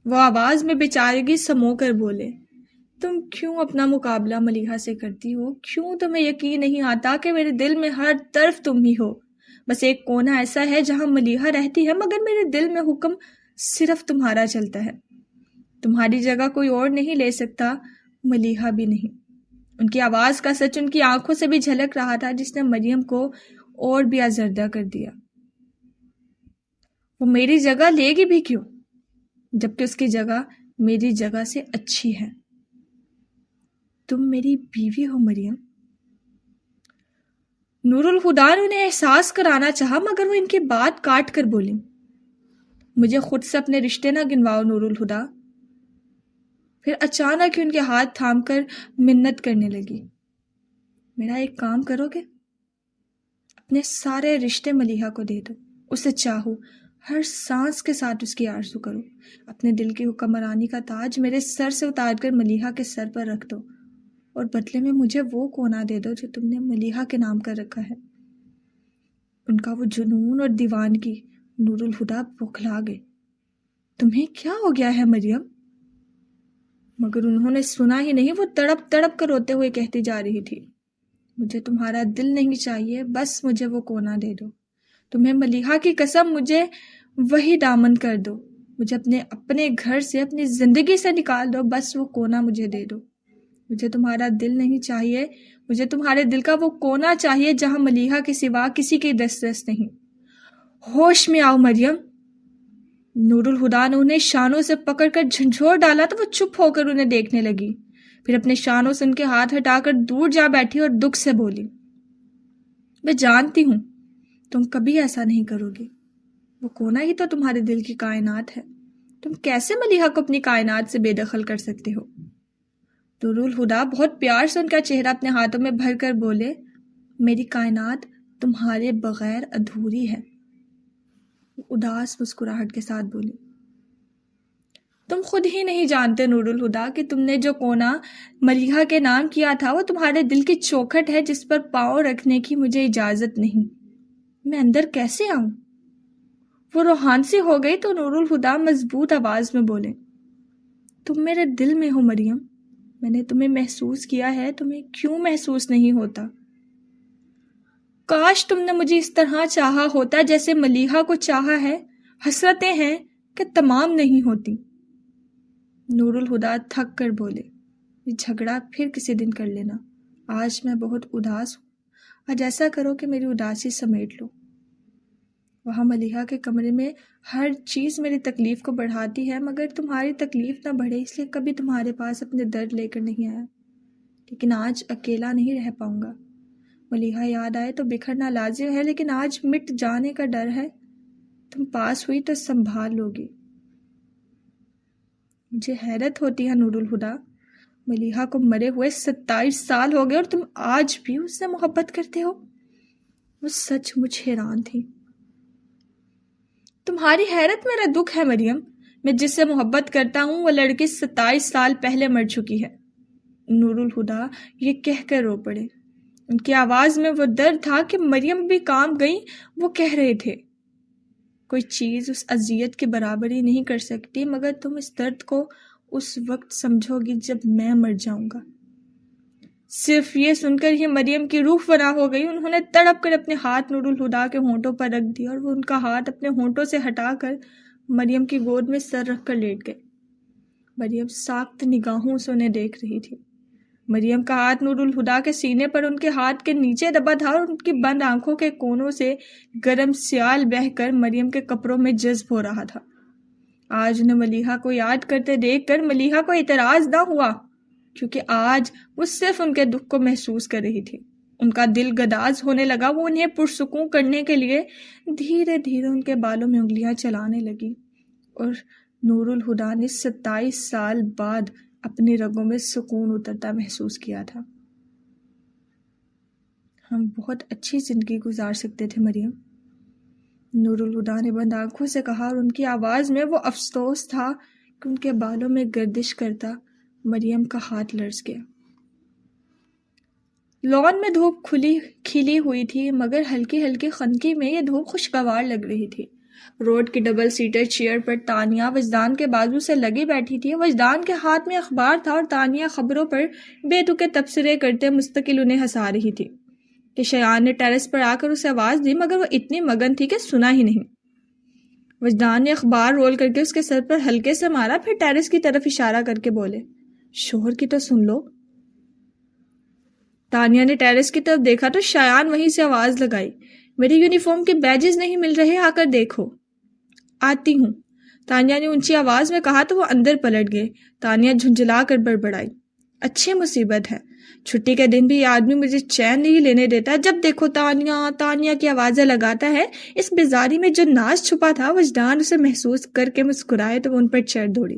وہ آواز میں بیچارگی سمو کر بولے، تم کیوں اپنا مقابلہ ملیحہ سے کرتی ہو؟ کیوں تمہیں یقین نہیں آتا کہ میرے دل میں ہر طرف تم ہی ہو؟ بس ایک کونا ایسا ہے جہاں ملیحہ رہتی ہے، مگر میرے دل میں حکم صرف تمہارا چلتا ہے. تمہاری جگہ کوئی اور نہیں لے سکتا، ملیحہ بھی نہیں. ان کی آواز کا سچ ان کی آنکھوں سے بھی جھلک رہا تھا، جس نے مریم کو اور بھی آزردہ کر دیا. وہ میری جگہ لے گی بھی کیوں، جبکہ اس کی جگہ میری جگہ سے اچھی ہے. تم میری بیوی ہو مریم. نور الہدیٰ نے انہیں احساس کرانا چاہا، مگر وہ ان کی بات کاٹ کر بولی، مجھے خود سے اپنے رشتے نہ گنواؤ نور الہدیٰ. پھر اچانک ان کے ہاتھ تھام کر منت کرنے لگی، میرا ایک کام کرو گے؟ اپنے سارے رشتے ملیحہ کو دے دو، اسے چاہو، ہر سانس کے ساتھ اس کی آرزو کرو. اپنے دل کی حکمرانی کا تاج میرے سر سے اتار کر ملیحہ کے سر پر رکھ دو، اور بدلے میں مجھے وہ کونا دے دو جو تم نے ملیحہ کے نام کر رکھا ہے. ان کا وہ جنون اور دیوانگی. نور الہدیٰ بوکھلا گئے. تمہیں کیا ہو گیا ہے مریم؟ مگر انہوں نے سنا ہی نہیں. وہ تڑپ تڑپ کر روتے ہوئے کہتی جا رہی تھی، مجھے تمہارا دل نہیں چاہیے، بس مجھے وہ کونا دے دو. تمہیں ملیحہ کی قسم مجھے وہی دامن کر دو. مجھے اپنے گھر سے، اپنی زندگی سے نکال دو، بس وہ کونا مجھے دے دو. مجھے تمہارا دل نہیں چاہیے، مجھے تمہارے دل کا وہ کونا چاہیے جہاں ملیحہ کے سوا کسی کی دسترس نہیں. ہوش میں آؤ مریم. نور الہدیٰ نے انہیں شانوں سے پکڑ کر جھنجھوڑ ڈالا تو وہ چپ ہو کر انہیں دیکھنے لگی. پھر اپنے شانوں سے ان کے ہاتھ ہٹا کر دور جا بیٹھی اور دکھ سے بولی، میں جانتی ہوں تم کبھی ایسا نہیں کرو گی. وہ کونا ہی تو تمہارے دل کی کائنات ہے. تم کیسے ملیحہ کو اپنی کائنات سے بے دخل کر سکتے ہو؟ نور الہدیٰ بہت پیار سے ان کا چہرہ اپنے ہاتھوں میں بھر کر بولے، میری کائنات تمہارے بغیر ادھوری ہے. اداس مسکراہٹ کے ساتھ بولی، تم خود ہی نہیں جانتے نور الہدیٰ کہ تم نے جو کونا ملیحہ کے نام کیا تھا وہ تمہارے دل کی چوکھٹ ہے جس پر پاؤں رکھنے کی مجھے اجازت نہیں. میں اندر کیسے آؤں؟ وہ روحان سی ہو گئی تو نور الہدیٰ مضبوط آواز میں بولے، تم میرے دل میں ہو مریم. میں نے تمہیں محسوس کیا ہے، تمہیں کیوں محسوس نہیں ہوتا؟ کاش تم نے مجھے اس طرح چاہا ہوتا جیسے ملیحہ کو چاہا ہے. حسرتیں ہیں کہ تمام نہیں ہوتی. نور الہدیٰ تھک کر بولے، یہ جھگڑا پھر کسی دن کر لینا، آج میں بہت اداس ہوں. آج ایسا کرو کہ میری اداسی سمیٹ لو. وہاں ملیحہ کے کمرے میں ہر چیز میری تکلیف کو بڑھاتی ہے، مگر تمہاری تکلیف نہ بڑھے اس لیے کبھی تمہارے پاس اپنے درد لے کر نہیں آیا. لیکن آج اکیلا نہیں رہ پاؤں گا. ملیحہ یاد آئے تو بکھرنا لازم ہے، لیکن آج مٹ جانے کا ڈر ہے. تم پاس ہوئی تو سنبھال لوگی. مجھے حیرت ہوتی ہے نور الہدا، ملیحہ کو مرے ہوئے 27 سال ہو گئے اور تم آج بھی اس سے محبت کرتے ہو۔ وہ سچ مچ حیران تھی۔ تمہاری حیرت میرا دکھ ہے مریم، میں جس سے محبت کرتا ہوں وہ لڑکی 27 سال پہلے مر چکی ہے۔ نور الہدا یہ کہہ کر رو پڑے۔ ان کی آواز میں وہ درد تھا کہ مریم بھی کام گئی۔ وہ کہہ رہے تھے، کوئی چیز اس اذیت کے برابر ہی نہیں کر سکتی، مگر تم اس درد کو اس وقت سمجھو گی جب میں مر جاؤں گا۔ صرف یہ سن کر ہی مریم کی روح فنا ہو گئی۔ انہوں نے تڑپ کر اپنے ہاتھ نور الہدا کے ہونٹوں پر رکھ دیا اور وہ ان کا ہاتھ اپنے ہونٹوں سے ہٹا کر مریم کی گود میں سر رکھ کر لیٹ گئے۔ مریم ساکت نگاہوں سے انہیں دیکھ رہی تھی۔ مریم کا ہاتھ نور الہدا کے سینے پر ان کے ہاتھ کے نیچے دبا تھا اور ان کی بند آنکھوں کے کونوں سے گرم سیال بہہ کر مریم کے کپڑوں میں جذب ہو رہا تھا۔ آج انہیں ملیحہ کو یاد کرتے دیکھ کر ملیحہ کو اعتراض نہ ہوا، کیونکہ آج وہ صرف ان کے دکھ کو محسوس کر رہی تھی۔ ان کا دل گداز ہونے لگا۔ وہ انہیں پرسکون کرنے کے لیے دھیرے دھیرے ان کے بالوں میں انگلیاں چلانے لگی، اور نور الہدا نے 27 سال بعد اپنی رگوں میں سکون اترتا محسوس کیا تھا۔ ہم بہت اچھی زندگی گزار سکتے تھے مریم، نور الہدا نے بند آنکھوں سے کہا، اور ان کی آواز میں وہ افسوس تھا کہ ان کے بالوں میں گردش کرتا مریم کا ہاتھ لرز گیا۔ لان میں دھوپ کھلی ہوئی تھی، مگر ہلکی ہلکی خنکی میں یہ دھوپ خوشگوار لگ رہی تھی۔ روڈ کی ڈبل سیٹر چیئر پر تانیہ وجدان کے بازو سے لگی بیٹھی تھی۔ وجدان کے ہاتھ میں اخبار تھا اور تانیہ خبروں پر بے تکے تبصرے کرتے مستقل انہیں ہنسا رہی تھی کہ شایان نے ٹیرس پر آ کر اسے آواز دی، مگر وہ اتنی مگن تھی کہ سنا ہی نہیں۔ وجدان نے اخبار رول کر کے اس کے سر پر ہلکے سے مارا، پھر ٹیرس کی طرف اشارہ کر کے بولے، شوہر کی تو سن لو۔ تانیہ نے ٹیرس کی طرف دیکھا تو شایان وہیں سے آواز لگائی، میری یونیفارم کے بیجز نہیں مل رہے، آ کر دیکھو۔ آتی ہوں، تانیہ نے اونچی آواز میں کہا تو وہ اندر پلٹ گئے۔ تانیہ جھنجھلا کر بڑبڑائی، اچھی مصیبت ہے، چھٹی کے دن بھی یہ آدمی مجھے چین نہیں لینے دیتا، جب دیکھو تانیہ تانیہ کی آوازیں لگاتا ہے۔ اس بیزاری میں جو ناز چھپا تھا وجدان اسے محسوس کر کے مسکرائے تو وہ ان پر چڑھ دوڑی۔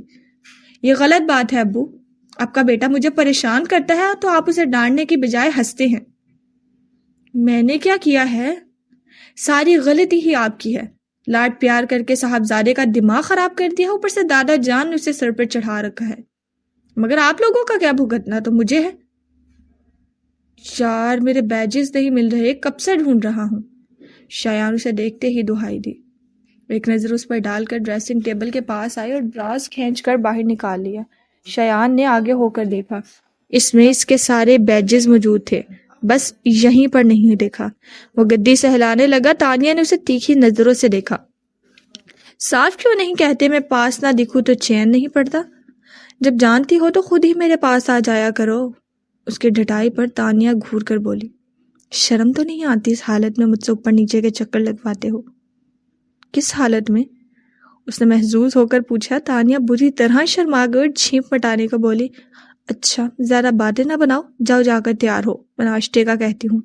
یہ غلط بات ہے ابو، آپ کا بیٹا مجھے پریشان کرتا ہے تو آپ اسے ڈانٹنے کی بجائے ہنستے ہیں۔ میں نے کیا کیا ہے؟ ساری غلطی ہی آپ کی ہے، لاڈ پیار کر کے صاحبزادے کا دماغ خراب کر دیا، اوپر سے دادا جان نے اسے سر پر چڑھا رکھا ہے، مگر آپ لوگوں کا کیا بھگتنا تو مجھے ہے۔ یار میرے بیجز نہیں مل رہے، کب سے ڈھونڈ رہا ہوں۔ شایان اسے دیکھتے ہی دہائی دی، ایک نظر اس پر ڈال کر ڈریسنگ ٹیبل کے پاس آئی اور ڈراز کھینچ کر باہر نکال لیا۔ شایان نے آگے ہو کر دیکھا، اس میں اس کے سارے بیجز موجود تھے، بس یہیں پر نہیں دیکھا۔ وہ گدی سے ہلانے لگا۔ تانیہ نے اسے تیکھی نظروں سے دیکھا۔ صاف کیوں نہیں کہتے میں پاس نہ دکھوں تو چین نہیں پڑتا؟ جب جانتی ہو تو خود ہی میرے پاس آ جایا کرو۔ اس کی ڈھٹائی پر تانیہ گھور کر بولی، شرم تو نہیں آتی اس حالت میں مجھ سے اوپر نیچے کے چکر لگواتے ہو؟ کس حالت میں؟ اس نے محظوظ ہو کر پوچھا۔ تانیہ بری طرح شرما گئی اور چھینپ مٹانے کو بولی، اچھا زیادہ باتیں نہ بناؤ، جاؤ جا کر تیار ہو، میں ناشتے کا کہتی ہوں۔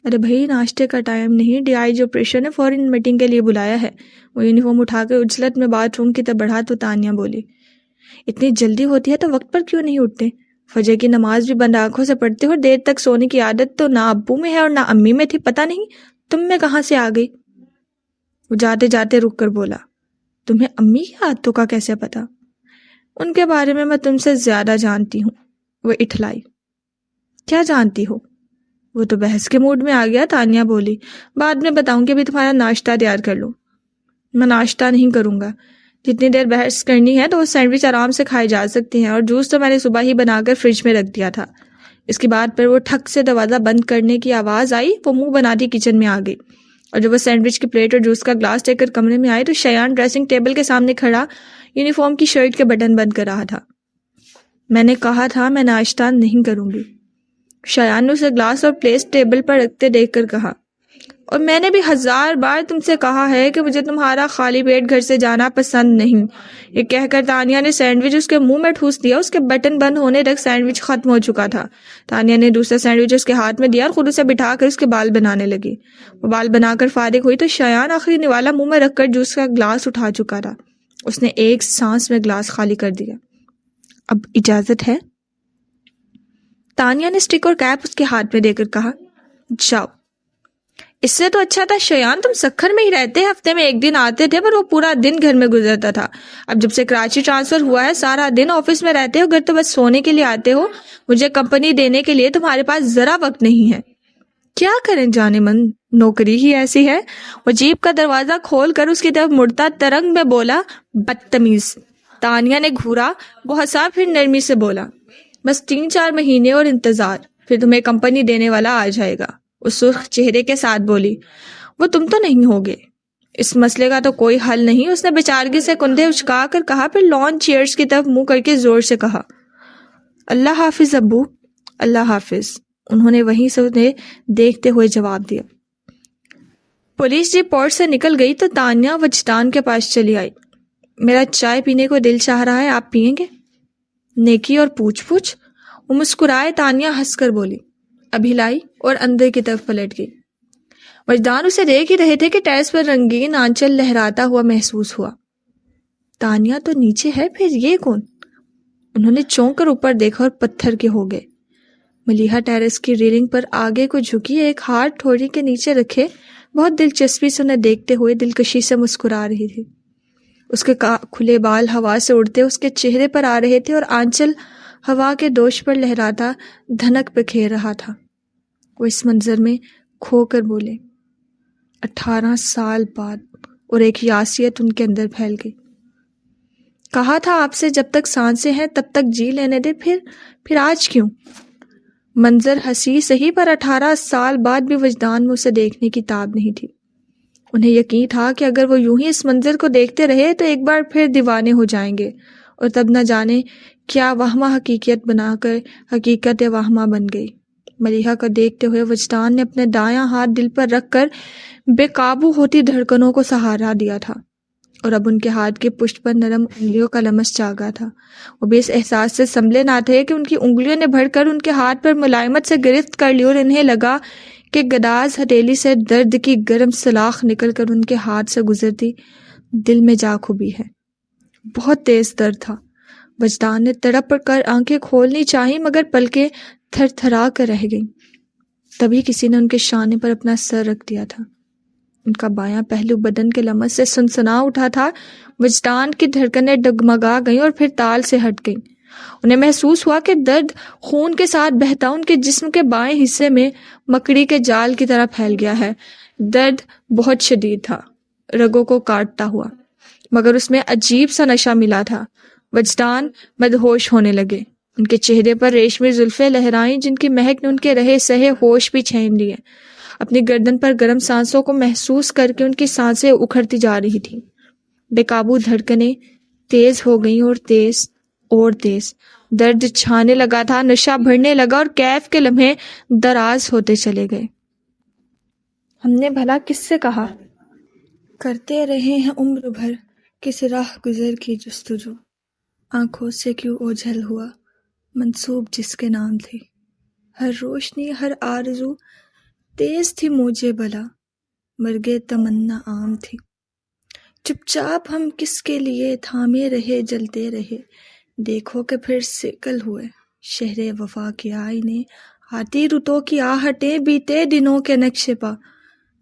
ارے بھائی ناشتے کا ٹائم نہیں، ڈی آئی جی آپریشن نے فوراً میٹنگ کے لیے بلایا ہے۔ وہ یونیفارم اٹھا کر اجلت میں باتھ روم کی طرف بڑھا تو تانیہ بولی، اتنی جلدی ہوتی ہے تو وقت پر کیوں نہیں اٹھتے؟ فجر کی نماز بھی بند آنکھوں سے پڑھتے ہو، دیر تک سونے کی عادت تو نہ ابو میں ہے اور نہ امی میں تھی، پتہ نہیں تم میں کہاں سے آ گئی؟ وہ جاتے جاتے رک کر بولا، تمہیں امی کی عادتوں کا کیسے پتا؟ ان کے بارے میں تم سے زیادہ جانتی ہوں۔ وہ اٹھلائی، کیا جانتی ہو؟ وہ تو بحث کے موڈ میں آ گیا۔ تانیہ بولی، بعد میں بتاؤں گی، ابھی تمہارا ناشتہ تیار کر لوں۔ میں ناشتہ نہیں کروں گا، جتنی دیر بحث کرنی ہے تو وہ سینڈوچ آرام سے کھائے جا سکتے ہیں، اور جوس تو میں نے صبح ہی بنا کر فریج میں رکھ دیا تھا۔ اس کی بات پر وہ ٹھک سے دروازہ بند کرنے کی آواز آئی۔ وہ منہ بناتی کچن میں آ گئی، اور جب وہ سینڈوچ کی پلیٹ اور جوس کا گلاس لے کر کمرے میں آئی تو شایان ڈریسنگ ٹیبل کے سامنے کھڑا یونیفارم کی شرٹ کے بٹن بند کر رہا تھا۔ میں نے کہا تھا میں ناشتہ نہیں کروں گی، شایان نے اسے گلاس اور پلیٹ ٹیبل پر رکھتے دیکھ کر کہا، اور میں نے بھی 1000 بار تم سے کہا ہے کہ مجھے تمہارا خالی پیٹ گھر سے جانا پسند نہیں۔ یہ کہہ کر تانیہ نے سینڈوچ اس کے منہ میں ٹھوس دیا۔ اس کے بٹن بند ہونے تک سینڈوچ ختم ہو چکا تھا۔ تانیہ نے دوسرا سینڈوچ اس کے ہاتھ میں دیا اور خود اسے بٹھا کر اس کے بال بنانے لگی۔ وہ بال بنا کر فارغ ہوئی تو شایان آخری نوالا منہ میں رکھ کر جوس کا گلاس اٹھا چکا تھا اس نے ایک سانس میں گلاس خالی کر دیا۔ اب اجازت ہے؟ تانیہ نے اسٹک اور کیپ اس کے ہاتھ میں دے کر کہا، جاؤ۔ اس سے تو اچھا تھا شیان تم سکھر میں ہی رہتے، ہفتے میں ایک دن آتے تھے، پر وہ پورا دن گھر میں گزرتا تھا۔ اب جب سے کراچی ٹرانسفر ہوا ہے سارا دن آفس میں رہتے ہو، گھر تو بس سونے کے لیے آتے ہو۔ مجھے کمپنی دینے کے لیے تمہارے پاس ذرا وقت نہیں ہے۔ کیا کریں جانے من، نوکری ہی ایسی ہے۔ وہ جیپ کا دروازہ کھول کر اس کی طرف مڑتا ترنگ میں بولا، بدتمیز۔ تانیہ نے گھورا، وہ ہنسا، پھر نرمی سے بولا، بس 3-4 مہینے اور انتظار، پھر تمہیں کمپنی دینے والا آ جائے گا۔ اس سرخ چہرے کے ساتھ بولی، وہ تم تو نہیں ہوگے۔ اس مسئلے کا تو کوئی حل نہیں، اس نے بیچارگی سے کندھے اچکا کر کہا، پھر لان چیئرز کی طرف منہ کر کے زور سے کہا، اللہ حافظ ابو، اللہ حافظ۔ انہوں نے وہیں سے انہیں دیکھتے ہوئے جواب دیا۔ پولیس جیپ پورٹ سے نکل گئی تو تانیہ وجدان کے پاس چلی آئی۔ میرا چائے پینے کو دل چاہ رہا ہے، آپ پئیں گے؟ نیکی اور پوچھ پوچھ۔ وہ مسکرائے، تانیہ ہنس کر بولی، ابھی لائی، اور اندر کی طرف پلٹ گئی۔ وجدان اسے دیکھ ہی رہے تھے کہ ٹیرس پر رنگین آنچل لہراتا ہوا محسوس ہوا۔ تانیہ تو نیچے ہے، پھر یہ کون؟ انہوں نے چونک کر اوپر دیکھا اور پتھر کے ہو گئے۔ ملیحہ ٹیرس کی ریلنگ پر آگے کو جھکی، ایک ہاتھ ٹھوڑی کے نیچے رکھے، بہت دلچسپی سے انہیں دیکھتے ہوئے دلکشی سے مسکرا رہی تھی۔ اس کے کھلے بال ہوا سے اڑتے اس کے چہرے پر آ رہے تھے اور آنچل ہوا کے دوش پر لہراتا دھنک بکھیر رہا تھا۔ وہ اس منظر میں کھو کر بولے، 18 سال بعد، اور ایک یاسیت ان کے اندر پھیل گئی۔ کہا تھا آپ سے جب تک سانسیں ہیں تب تک جی لینے دے، پھر آج کیوں؟ منظر ہنسی صحیح، پر 18 سال بعد بھی وجدان میں اسے دیکھنے کی تاب نہیں تھی۔ انہیں یقین تھا کہ اگر وہ یوں ہی اس منظر کو دیکھتے رہے تو ایک بار پھر دیوانے ہو جائیں گے، اور تب نہ جانے کیا وہمہ حقیقت بنا کر حقیقت وہمہ بن گئی۔ ملیحہ کو دیکھتے ہوئے وجدان نے اپنے دایاں ہاتھ دل پر رکھ کر بے قابو ہوتی دھڑکنوں کو سہارا دیا تھا، اور اب ان کے ہاتھ کی پشت پر نرم انگلیوں کا لمس جاگا تھا۔ وہ بھی اس احساس سے سنبھلے نہ تھے کہ ان کی انگلیوں نے بڑھ کر ان کے ہاتھ پر ملائمت سے گرفت کر لی، اور انہیں لگا کہ گداز ہتھیلی سے درد کی گرم سلاخ نکل کر ان کے ہاتھ سے گزرتی دل میں جا کھبی ہے۔ بہت تیز درد تھا۔ وجدان نے تڑپ کر آنکھیں کھولنی چاہی، مگر پلکیں تھر تھرا کر رہ گئیں۔ تبھی کسی نے ان کے شانے پر اپنا سر رکھ دیا تھا۔ ان کا بایاں پہلو بدن کے لمس سے سنسنا اٹھا تھا۔ وجدان کی دھڑکنیں ڈگمگا گئیں اور پھر تال سے ہٹ گئیں۔ انہیں محسوس ہوا کہ درد خون کے ساتھ بہتا ان کے جسم کے بائیں حصے میں مکڑی کے جال کی طرح پھیل گیا ہے۔ درد بہت شدید تھا، رگوں کو کاٹتا ہوا، مگر اس میں عجیب سا نشہ ملا تھا۔ وجدان مدہوش ہونے لگے۔ ان کے چہرے پر ریشمی زلفیں لہرائیں جن کی مہک نے ان کے رہے سہے ہوش بھی چھین لیے۔ اپنی گردن پر گرم سانسوں کو محسوس کر کے ان کی سانسیں اکھڑتی جا رہی تھیں۔ بے قابو دھڑکنیں تیز ہو گئیں اور تیز اور تیز۔ درد چھانے لگا تھا، نشہ بڑھنے لگا، اور کیف کے لمحے دراز ہوتے چلے گئے۔ ہم نے بھلا کس سے کہا؟ کرتے رہے ہیں عمر بھر کس راہ گزر کی جستجو، آنکھوں سے کیوں اوجھل ہوا منسوب جس کے نام تھے، ہر روشنی ہر آرزو تیز تھی موجے بلا، مرگے تمنا عام تھی، چپ چاپ ہم کس کے لیے تھامے رہے جلتے رہے، دیکھو کہ پھر سکل ہوئے شہر وفا کے آئینے، آتی رتوں کی آہٹیں بیتے دنوں کے نقشے پا،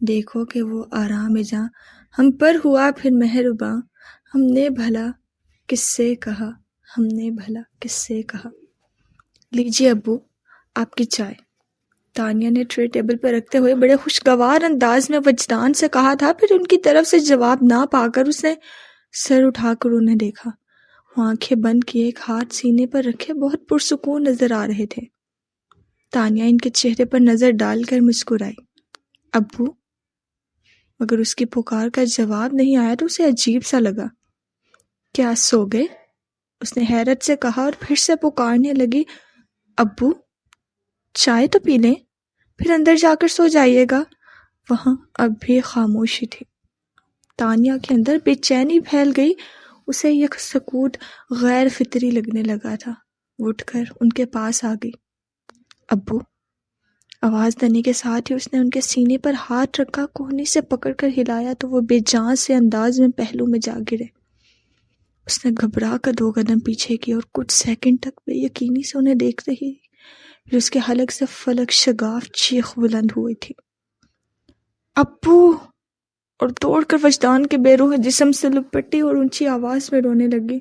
دیکھو کہ وہ آرام جاں ہم پر ہوا پھر مہرباں، ہم نے بھلا کس سے کہا، ہم نے بھلا کس سے کہا۔ لیجیے ابو آپ کی چائے، تانیہ نے ٹرے ٹیبل پر رکھتے ہوئے بڑے خوشگوار انداز میں وجدان سے کہا تھا۔ پھر ان کی طرف سے جواب نہ پا کر اس نے سر اٹھا کر انہیں دیکھا۔ وہ آنکھیں بند کیے ایک ہاتھ سینے پر رکھے بہت پرسکون نظر آ رہے تھے۔ تانیہ ان کے چہرے پر نظر ڈال کر مسکرائی، ابو، مگر اس کی پکار کا جواب نہیں آیا تو اسے عجیب سا لگا۔ کیا سو گئے؟ اس نے حیرت سے کہا اور پھر سے پکارنے لگی، ابو چائے تو پی لیں، پھر اندر جا کر سو جائیے گا۔ وہاں اب بھی خاموشی تھی۔ تانیہ کے اندر بے چینی پھیل گئی، اسے یک سکوت غیر فطری لگنے لگا تھا۔ وہ اٹھ کر ان کے پاس آ گئی۔ ابو، آواز دینے کے ساتھ ہی اس نے ان کے سینے پر ہاتھ رکھا، کوہنی سے پکڑ کر ہلایا تو وہ بے جان سے انداز میں پہلو میں جا گرے۔ اس نے گھبرا کر 2 قدم پیچھے کی اور کچھ سیکنڈ تک بے یقینی سے انہیں دیکھ رہی، پھر اس کے حلق سے فلک شگاف چیخ بلند ہوئی تھی، ابو! اور دوڑ کر وجدان کے بے روح جسم سے لپٹی اور اونچی آواز میں رونے لگی۔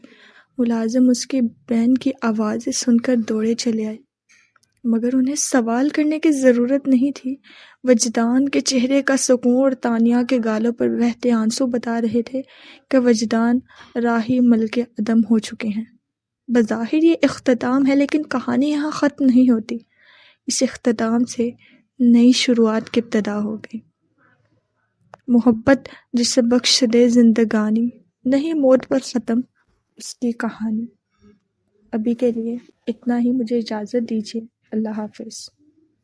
ملازم اس کی بہن کی آوازیں سن کر دوڑے چلے آئے، مگر انہیں سوال کرنے کی ضرورت نہیں تھی۔ وجدان کے چہرے کا سکون اور تانیہ کے گالوں پر بہتے آنسو بتا رہے تھے کہ وجدان راہی ملک عدم ہو چکے ہیں۔ بظاہر یہ اختتام ہے، لیکن کہانی یہاں ختم نہیں ہوتی۔ اس اختتام سے نئی شروعات کی ابتدا ہو گئی۔ محبت جسے بخش دے زندگانی، نہیں موت پر ختم اس کی کہانی۔ ابھی کے لیے اتنا ہی، مجھے اجازت دیجیے۔ اللہ حافظ۔